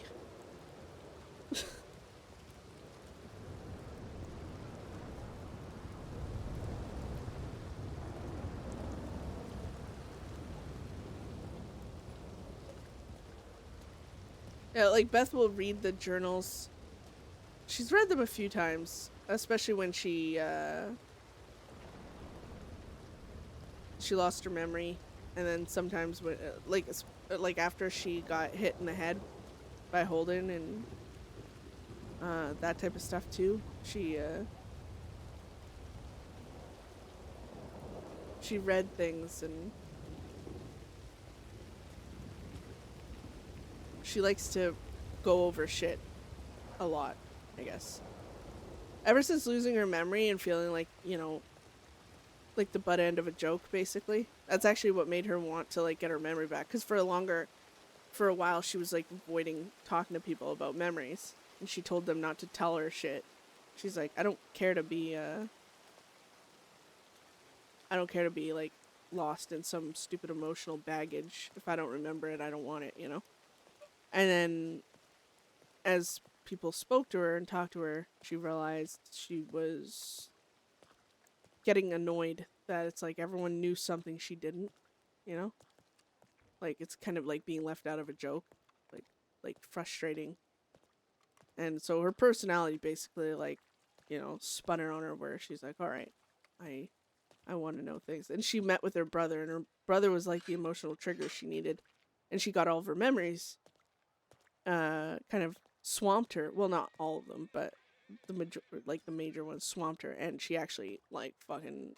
Speaker 1: Yeah, like Beth will read the journals. She's read them a few times, especially when she lost her memory. And then sometimes when, like after she got hit in the head by Holden and that type of stuff too, she read things and she likes to go over shit a lot, I guess. Ever since losing her memory and feeling like, you know, like the butt end of a joke, basically. That's actually what made her want to like get her memory back. Because for a while, she was like avoiding talking to people about memories, and she told them not to tell her shit. She's like, I don't care to be like lost in some stupid emotional baggage. If I don't remember it, I don't want it, you know. And then, as people spoke to her and talked to her, she realized she was getting annoyed that it's like everyone knew something she didn't, you know? Like, it's kind of like being left out of a joke. Like frustrating. And so her personality basically, like, you know, spun her on her where she's like, alright, I want to know things. And she met with her brother, and her brother was like the emotional trigger she needed. And she got all of her memories, kind of swamped her. Well, not all of them, but the major ones swamped her, and she actually like fucking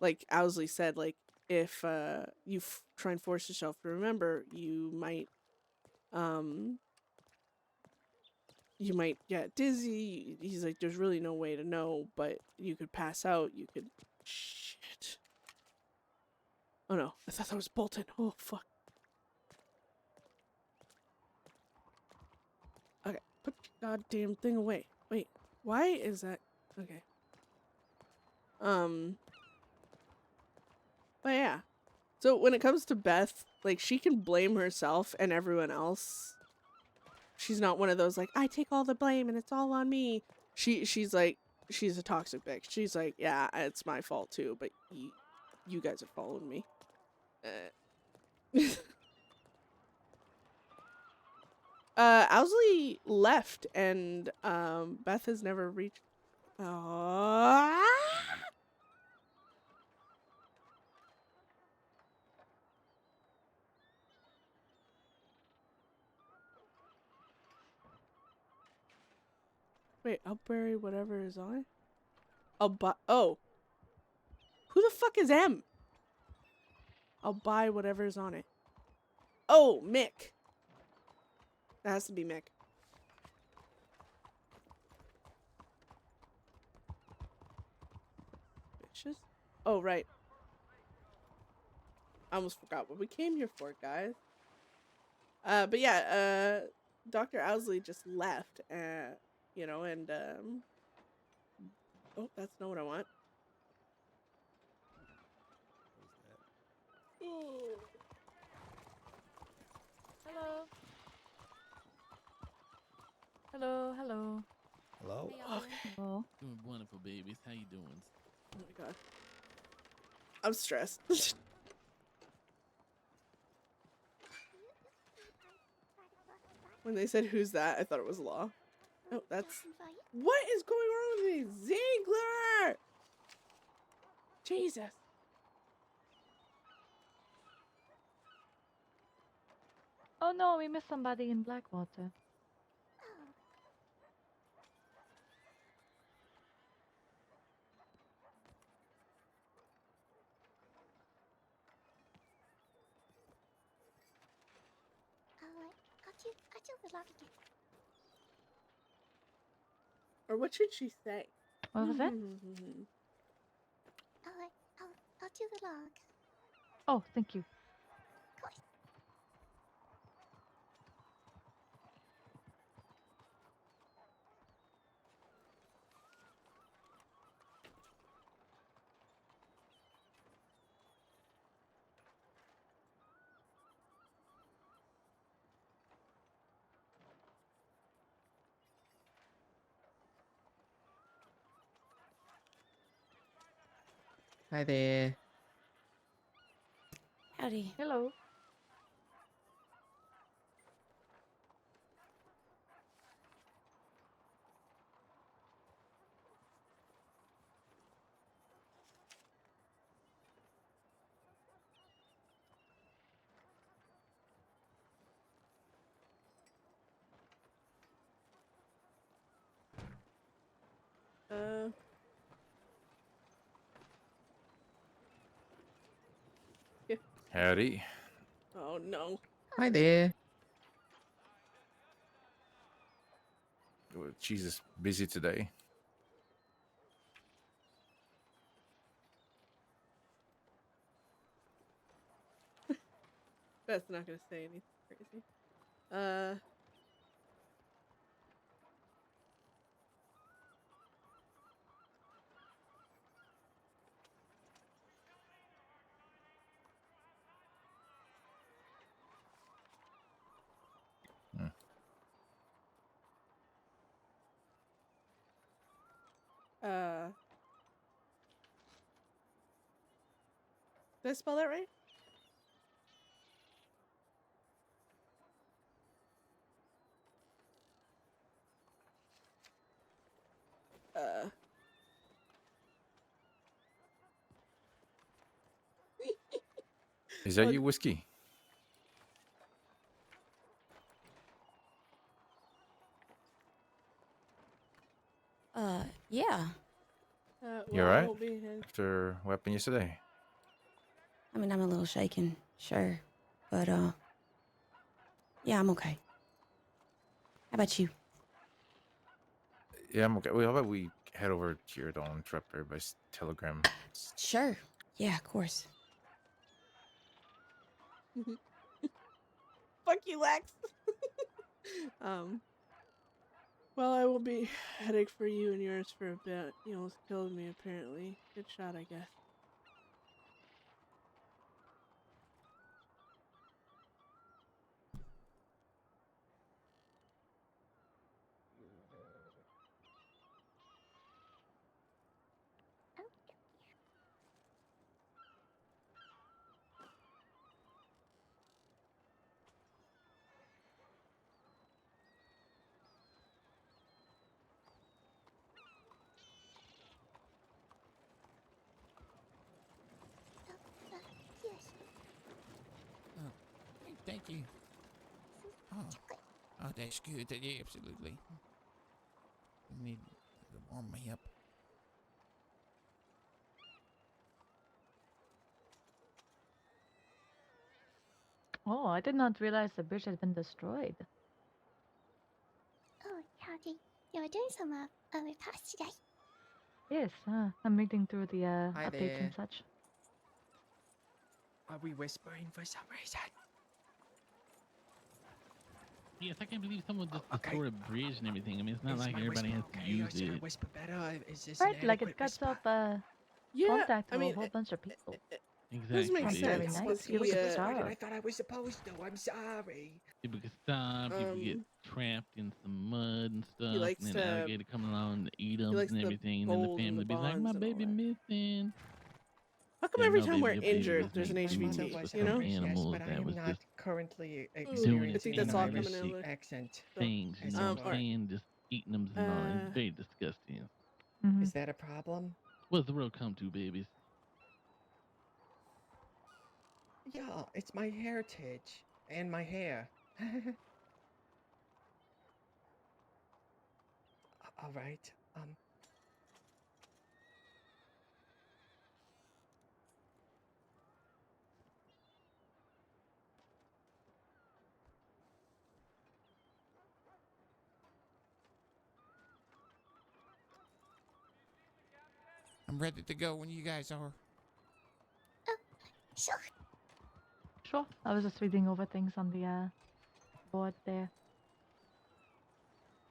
Speaker 1: like Owsley said, like if you try and force yourself to remember, you might get dizzy. He's like, there's really no way to know, but you could pass out. You could shit. Oh no, I thought that was Bolton. Oh fuck. Okay, put the goddamn thing away. Wait, why is that? Okay. But yeah. So when it comes to Beth, like she can blame herself and everyone else. She's not one of those like, I take all the blame and it's all on me. She's like, she's a toxic bitch. She's like, yeah, it's my fault too, but you guys have followed me. Owsley left and Beth has never reached. Wait, I'll bury whatever is on it. I'll buy. Oh, who the fuck is M? I'll buy whatever's on it. Oh, Mick. That has to be Mick. Bitches. Oh, right. I almost forgot what we came here for, guys. But yeah, Dr. Owsley just left, you know, and, oh, that's not what I want. Oh.
Speaker 10: Hello. Hello, hello.
Speaker 7: Hello?
Speaker 10: Hello.
Speaker 11: Doing wonderful, babies. How you doing?
Speaker 1: Oh my god. I'm stressed. When they said, who's that? I thought it was Law. Oh, that's... What is going on with me? Ziegler! Jesus.
Speaker 10: Oh no, we missed somebody in Blackwater.
Speaker 1: Or what should she say?
Speaker 10: What was that?
Speaker 12: I'll do the log.
Speaker 10: Oh, thank you.
Speaker 13: Hi there.
Speaker 12: Howdy.
Speaker 10: Hello.
Speaker 3: Howdy.
Speaker 1: Oh no.
Speaker 13: Hi there.
Speaker 3: Well, Jesus, busy today.
Speaker 1: Beth's not gonna say anything crazy. Did I spell that right?
Speaker 3: Is that your whiskey? right?
Speaker 1: will be heading.
Speaker 3: After what happened yesterday?
Speaker 14: I mean, I'm a little shaken, sure. But, yeah, I'm okay. How about you?
Speaker 3: Yeah, I'm okay. Well, how about we head over here? Don't interrupt everybody's telegram.
Speaker 14: Sure. Yeah, of course.
Speaker 1: Fuck you, Lex. Well, I will be heading for you and yours for a bit. You almost killed me, apparently. Good shot, I guess.
Speaker 12: Yes.
Speaker 15: Oh, thank you. Oh, that's good. Yeah, absolutely. I need to warm me up.
Speaker 10: Oh, I did not realize the bridge had been destroyed.
Speaker 12: Oh, howdy. You were doing some repairs today.
Speaker 10: Yes, I'm reading through the
Speaker 13: Hi
Speaker 10: updates and
Speaker 13: there.
Speaker 10: such.
Speaker 9: Are we whispering for some reason?
Speaker 11: Yes, I can't believe someone just
Speaker 9: Okay.
Speaker 11: destroyed a bridge and everything. I mean, it's not
Speaker 9: Is
Speaker 11: like
Speaker 9: my
Speaker 11: everybody has
Speaker 9: whisper
Speaker 11: to
Speaker 9: okay, or
Speaker 11: use
Speaker 9: should I
Speaker 11: it.
Speaker 9: whisper better? Is this
Speaker 10: Right,
Speaker 9: an
Speaker 10: like it
Speaker 9: adequate
Speaker 10: cuts
Speaker 9: whisper?
Speaker 10: off
Speaker 1: Yeah,
Speaker 10: contact
Speaker 1: I
Speaker 10: to a
Speaker 1: mean,
Speaker 10: whole bunch of people.
Speaker 11: Exactly.
Speaker 1: does make
Speaker 10: That's very
Speaker 1: sense,
Speaker 10: nice.
Speaker 1: because
Speaker 10: You
Speaker 1: he,
Speaker 10: did a good
Speaker 9: Why did I
Speaker 10: job.
Speaker 9: thought I was supposed to? I'm sorry.
Speaker 11: People get stopped, people get trapped in some mud and
Speaker 1: he
Speaker 11: stuff,
Speaker 1: likes
Speaker 11: and then
Speaker 1: to,
Speaker 11: alligator come along to eat
Speaker 1: he
Speaker 11: them
Speaker 1: likes
Speaker 11: and
Speaker 1: the
Speaker 11: everything, and then the
Speaker 1: gold and the
Speaker 11: family be like, my
Speaker 1: bonds and all
Speaker 11: baby
Speaker 1: that.
Speaker 11: missing.
Speaker 1: How come
Speaker 11: Yeah,
Speaker 1: every
Speaker 11: no,
Speaker 1: time we're
Speaker 11: baby, your baby
Speaker 1: injured,
Speaker 11: was
Speaker 1: there's an
Speaker 11: made to be
Speaker 9: My mother
Speaker 11: mixed
Speaker 1: HVT,
Speaker 9: was
Speaker 11: with
Speaker 1: you know?
Speaker 11: some
Speaker 9: Irish, yes,
Speaker 11: animals
Speaker 9: but I
Speaker 11: that
Speaker 9: am
Speaker 11: was
Speaker 9: not
Speaker 11: just
Speaker 9: currently
Speaker 11: doing
Speaker 9: experiencing
Speaker 1: I think that's all
Speaker 9: an
Speaker 1: coming
Speaker 9: Irish
Speaker 1: out of
Speaker 9: accent.
Speaker 11: things, you
Speaker 9: as
Speaker 11: know
Speaker 9: of
Speaker 11: what I'm
Speaker 9: late.
Speaker 11: saying? Just eating them and all. It's very disgusting.
Speaker 9: Is that a problem?
Speaker 11: What's the world come to, babies?
Speaker 9: Yeah, it's my heritage and my hair. All right.
Speaker 15: I'm ready to go when you guys are.
Speaker 12: Sure.
Speaker 10: Sure. I was just reading over things on the board there.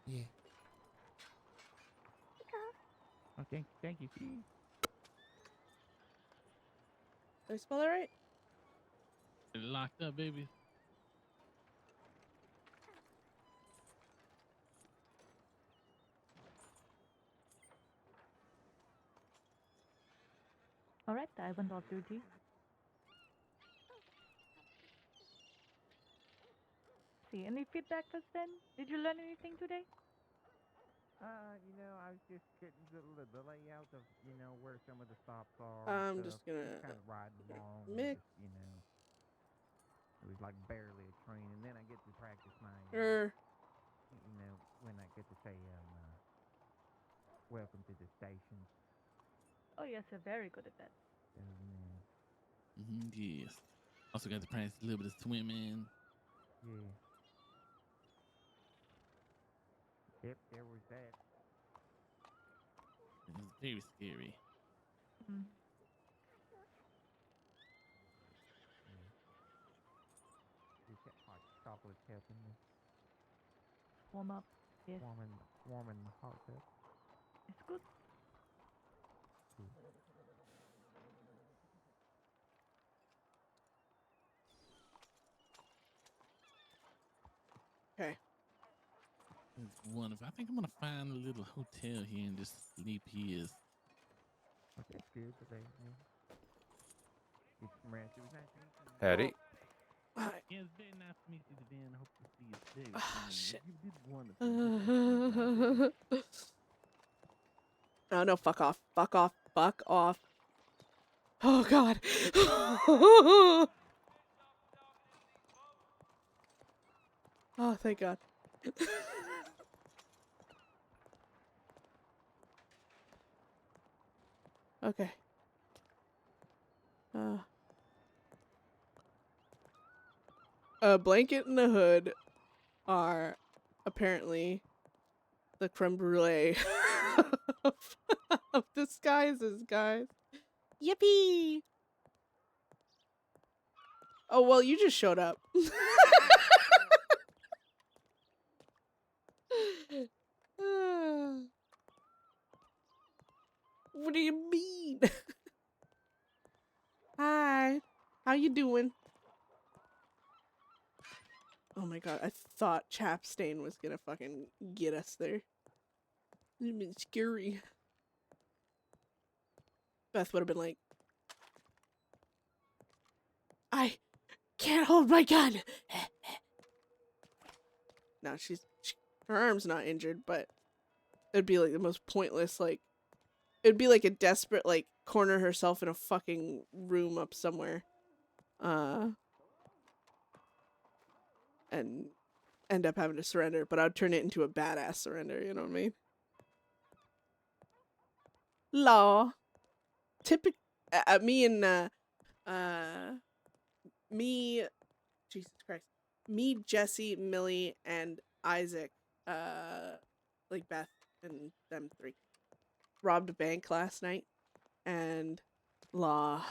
Speaker 15: Yeah.
Speaker 11: Oh, thank you, Fee.
Speaker 1: Did I spell that right?
Speaker 11: Locked up, babies.
Speaker 10: Alright, I went off duty. See, any feedback for Sven? Did you learn anything today?
Speaker 16: You know, I was just getting the layout of, you know, where some of the stops are.
Speaker 1: I'm
Speaker 16: and
Speaker 1: just
Speaker 16: stuff.
Speaker 1: gonna
Speaker 16: Kind of riding along.
Speaker 1: mix.
Speaker 16: Just, you know, it was like barely a train, and then I get to practice my, you know, when I get to say, welcome to the station.
Speaker 10: Oh yes, you're very good at that.
Speaker 16: So, you know,
Speaker 11: Yes. Also got to practice a little bit of swimming.
Speaker 16: yeah. Yep, there was that.
Speaker 11: It was very scary.
Speaker 10: Mm.
Speaker 16: Just got hot chocolates helping me.
Speaker 10: Warm up. Yes.
Speaker 16: Warming my heart up.
Speaker 10: It's good.
Speaker 1: Okay.
Speaker 11: It's wonderful. I think I'm gonna find a little hotel here and just sleep here.
Speaker 16: Okay, that's good today, man. Get some rest. It was nice meeting you.
Speaker 3: Hattie.
Speaker 11: Yeah, it's very nice to meet you, Devin. I hope to see you very
Speaker 1: Ah,
Speaker 11: soon.
Speaker 1: shit.
Speaker 11: You did wonderful.
Speaker 1: Oh no, fuck off. Fuck off. Fuck off. Oh god. Oh, thank god. Okay. A blanket and a hood are apparently the creme brulee of disguises, guys. Yippee! Oh, well, you just showed up. What do you mean? Hi. How you doing? Oh my god, I thought Chapstain was gonna fucking get us there. It'd been scary. Beth would have been like, I can't hold my gun. No, her arm's not injured, but it'd be like the most pointless, like, it'd be like a desperate, like, corner herself in a fucking room up somewhere. And end up having to surrender, but I'd turn it into a badass surrender, you know what I mean? Law. Typical. Jesus Christ. Me, Jesse, Millie, and Isaac, like Beth and them three, robbed a bank last night, and Law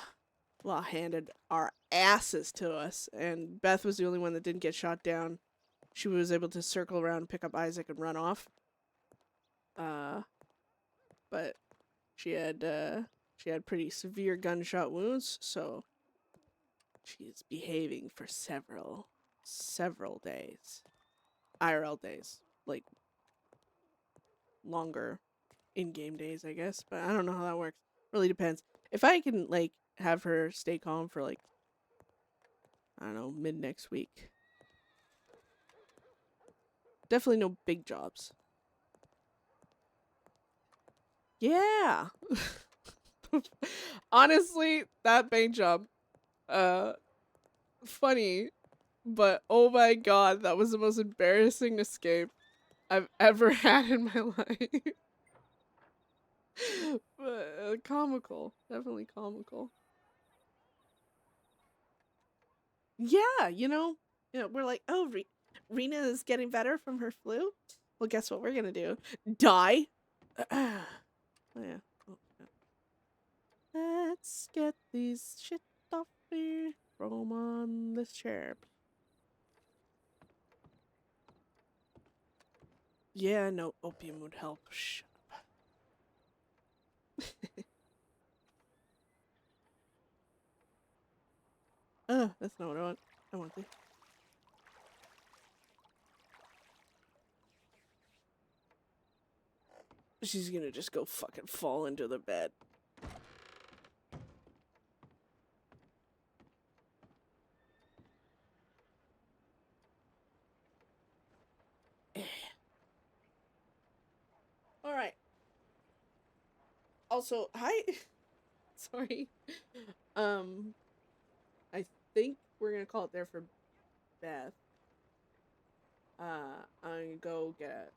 Speaker 1: handed our asses to us, and Beth was the only one that didn't get shot down. She was able to circle around, pick up Isaac, and run off. But she had pretty severe gunshot wounds, so she's behaving for several days. IRL days. Like, longer in-game days, I guess. But I don't know how that works. Really depends. If I can, like, have her stay calm for, like, I don't know, mid-next week. Definitely no big jobs. Yeah! Honestly, that bank job, funny, but oh my god, that was the most embarrassing escape I've ever had in my life. But, comical. Definitely comical. Yeah, we're like, oh, Rena is getting better from her flu? Well, guess what we're gonna do? Die? Oh, yeah. Let's get these shit off here from on this chair. Yeah, no, opium would help. Shut up. That's not what I want. I want to. She's gonna just go fucking fall into the bed. Alright. Also, hi. Sorry. I think we're gonna call it there for Beth. I'm gonna go get,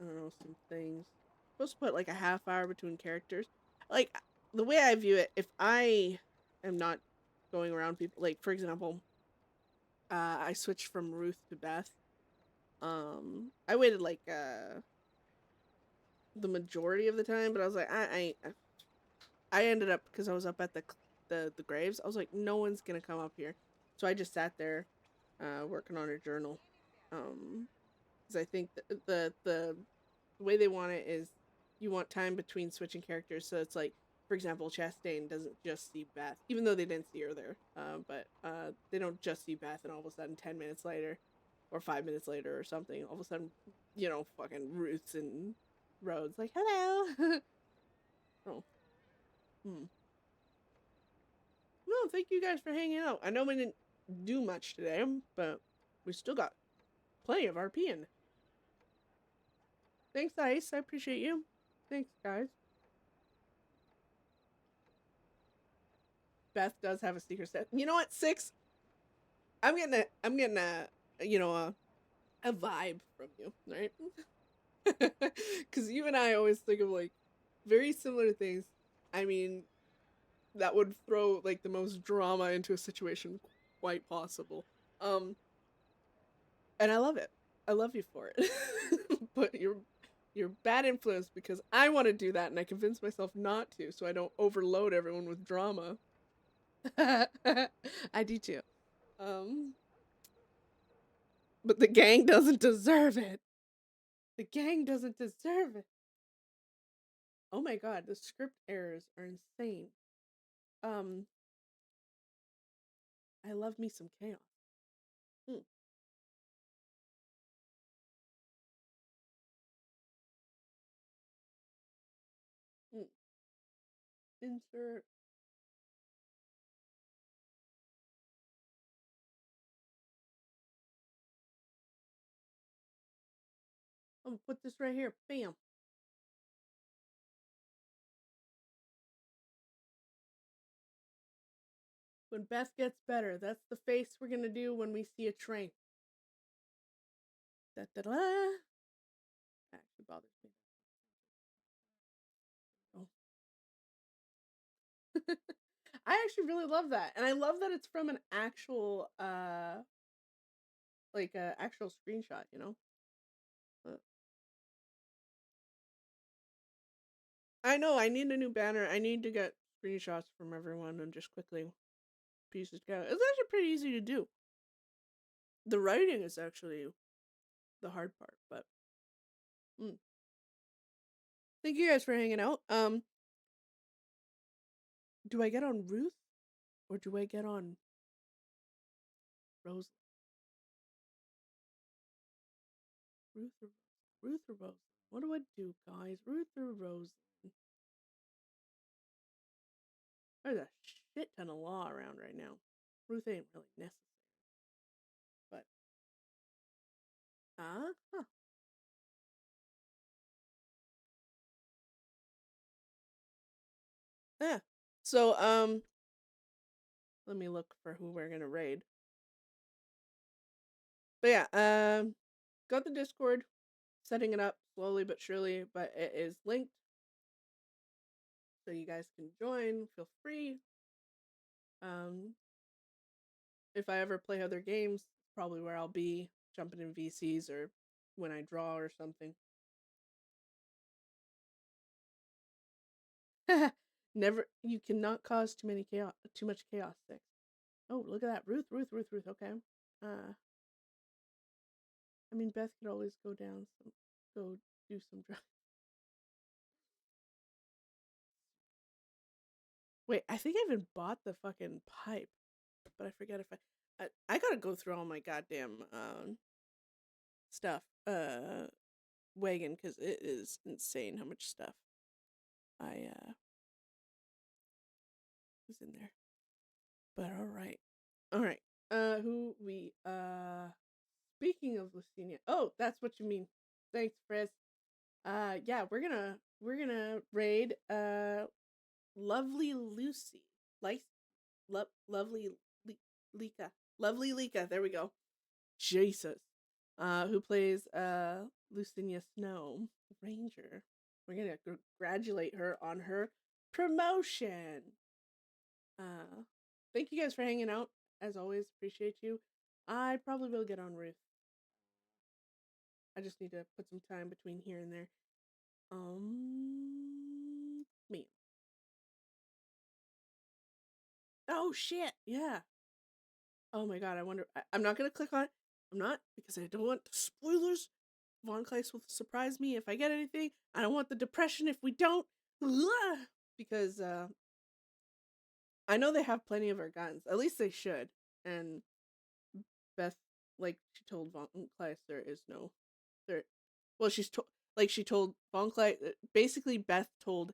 Speaker 1: I don't know, some things. Supposed to put like a half hour between characters. Like, the way I view it, if I am not going around people, like, for example, I switched from Ruth to Beth. I waited like the majority of the time, but I was like, I ended up, because I was up at the graves, I was like, no one's gonna come up here, so I just sat there working on a journal, because I think the way they want it is you want time between switching characters, so it's like, for example, Chastain doesn't just see Beth, even though they didn't see her there, but they don't just see Beth and all of a sudden 10 minutes later or 5 minutes later or something, all of a sudden, fucking Ruth's and Rhodes like, hello. Oh. No, thank you guys for hanging out. I know we didn't do much today, but we still got plenty of RP in. Thanks, Ice. I appreciate you. Thanks, guys. Beth does have a secret set. You know what, 6? I'm getting a vibe from you, right? Because you and I always think of like very similar things, I mean, that would throw like the most drama into a situation quite possible. And I love it. I love you for it. But you're bad influence because I want to do that and I convince myself not to so I don't overload everyone with drama. I do too. But the gang doesn't deserve it. The gang doesn't deserve it. Oh my god, the script errors are insane. I love me some chaos. Insert. I'm gonna put this right here. Bam. When Beth gets better, that's the face we're gonna do when we see a train. Da da da. That actually bothers me. Oh. I actually really love that, and I love that it's from an actual, like a actual screenshot. You know. I know. I need a new banner. I need to get screenshots from everyone and just quickly piece it together. It's actually pretty easy to do. The writing is actually the hard part, but thank you guys for hanging out. Do I get on Ruth or do I get on Rose? Ruth or Rose? What do I do, guys? Ruth or Rose? There's a shit ton of law around right now. Ruth ain't really necessary, but huh. Yeah. So let me look for who we're gonna raid. But yeah, got the Discord, setting it up slowly but surely, but it is linked. So you guys can join, feel free. If I ever play other games, probably where I'll be, jumping in VCs or when I draw or something. Never, you cannot cause too much chaos. Six. Oh, look at that, Ruth. Okay. I mean, Beth could always go do some drugs. Wait, I think I even bought the fucking pipe, but I forget if I gotta go through all my goddamn stuff wagon because it is insane how much stuff I is in there. But all right. Who we speaking of Lucinia. Oh, that's what you mean. Thanks, Frizz. Yeah, we're gonna raid Lovely Lucy. Lovely Lika. Lovely Lika. There we go. Jesus. Who plays Lucinia Snow, Ranger. We're gonna congratulate her on her promotion. Thank you guys for hanging out. As always, appreciate you. I probably will get on Ruth. I just need to put some time between here and there. Me. Oh shit! Yeah. Oh my god! I wonder. I'm not gonna click on it. I'm not because I don't want spoilers. Von Kleist will surprise me if I get anything. I don't want the depression if we don't. Because I know they have plenty of our guns. At least they should. And Beth, like she told Von Kleist, there is no there. Well, she told Von Kleist. Basically, Beth told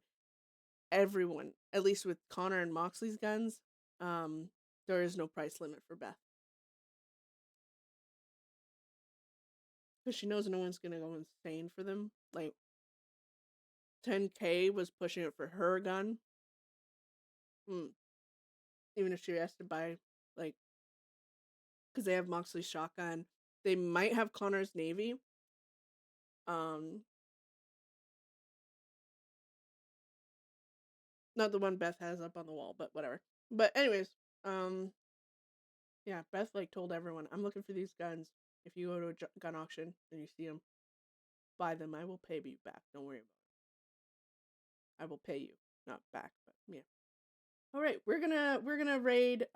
Speaker 1: everyone, at least with Connor and Moxley's guns, there is no price limit for Beth. Because she knows no one's gonna go insane for them. Like 10K was pushing it for her gun. Even if she has to buy, like, because they have Moxley's shotgun, they might have Connor's Navy. Not the one Beth has up on the wall, but whatever. But anyways, yeah, Beth like told everyone, I'm looking for these guns. If you go to a gun auction and you see them, buy them. I will pay you back. Don't worry about it. I will pay you, not back, but yeah. All right, we're gonna raid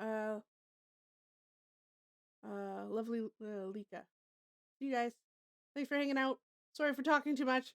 Speaker 1: lovely Lika. See you guys. Thanks for hanging out. Sorry for talking too much.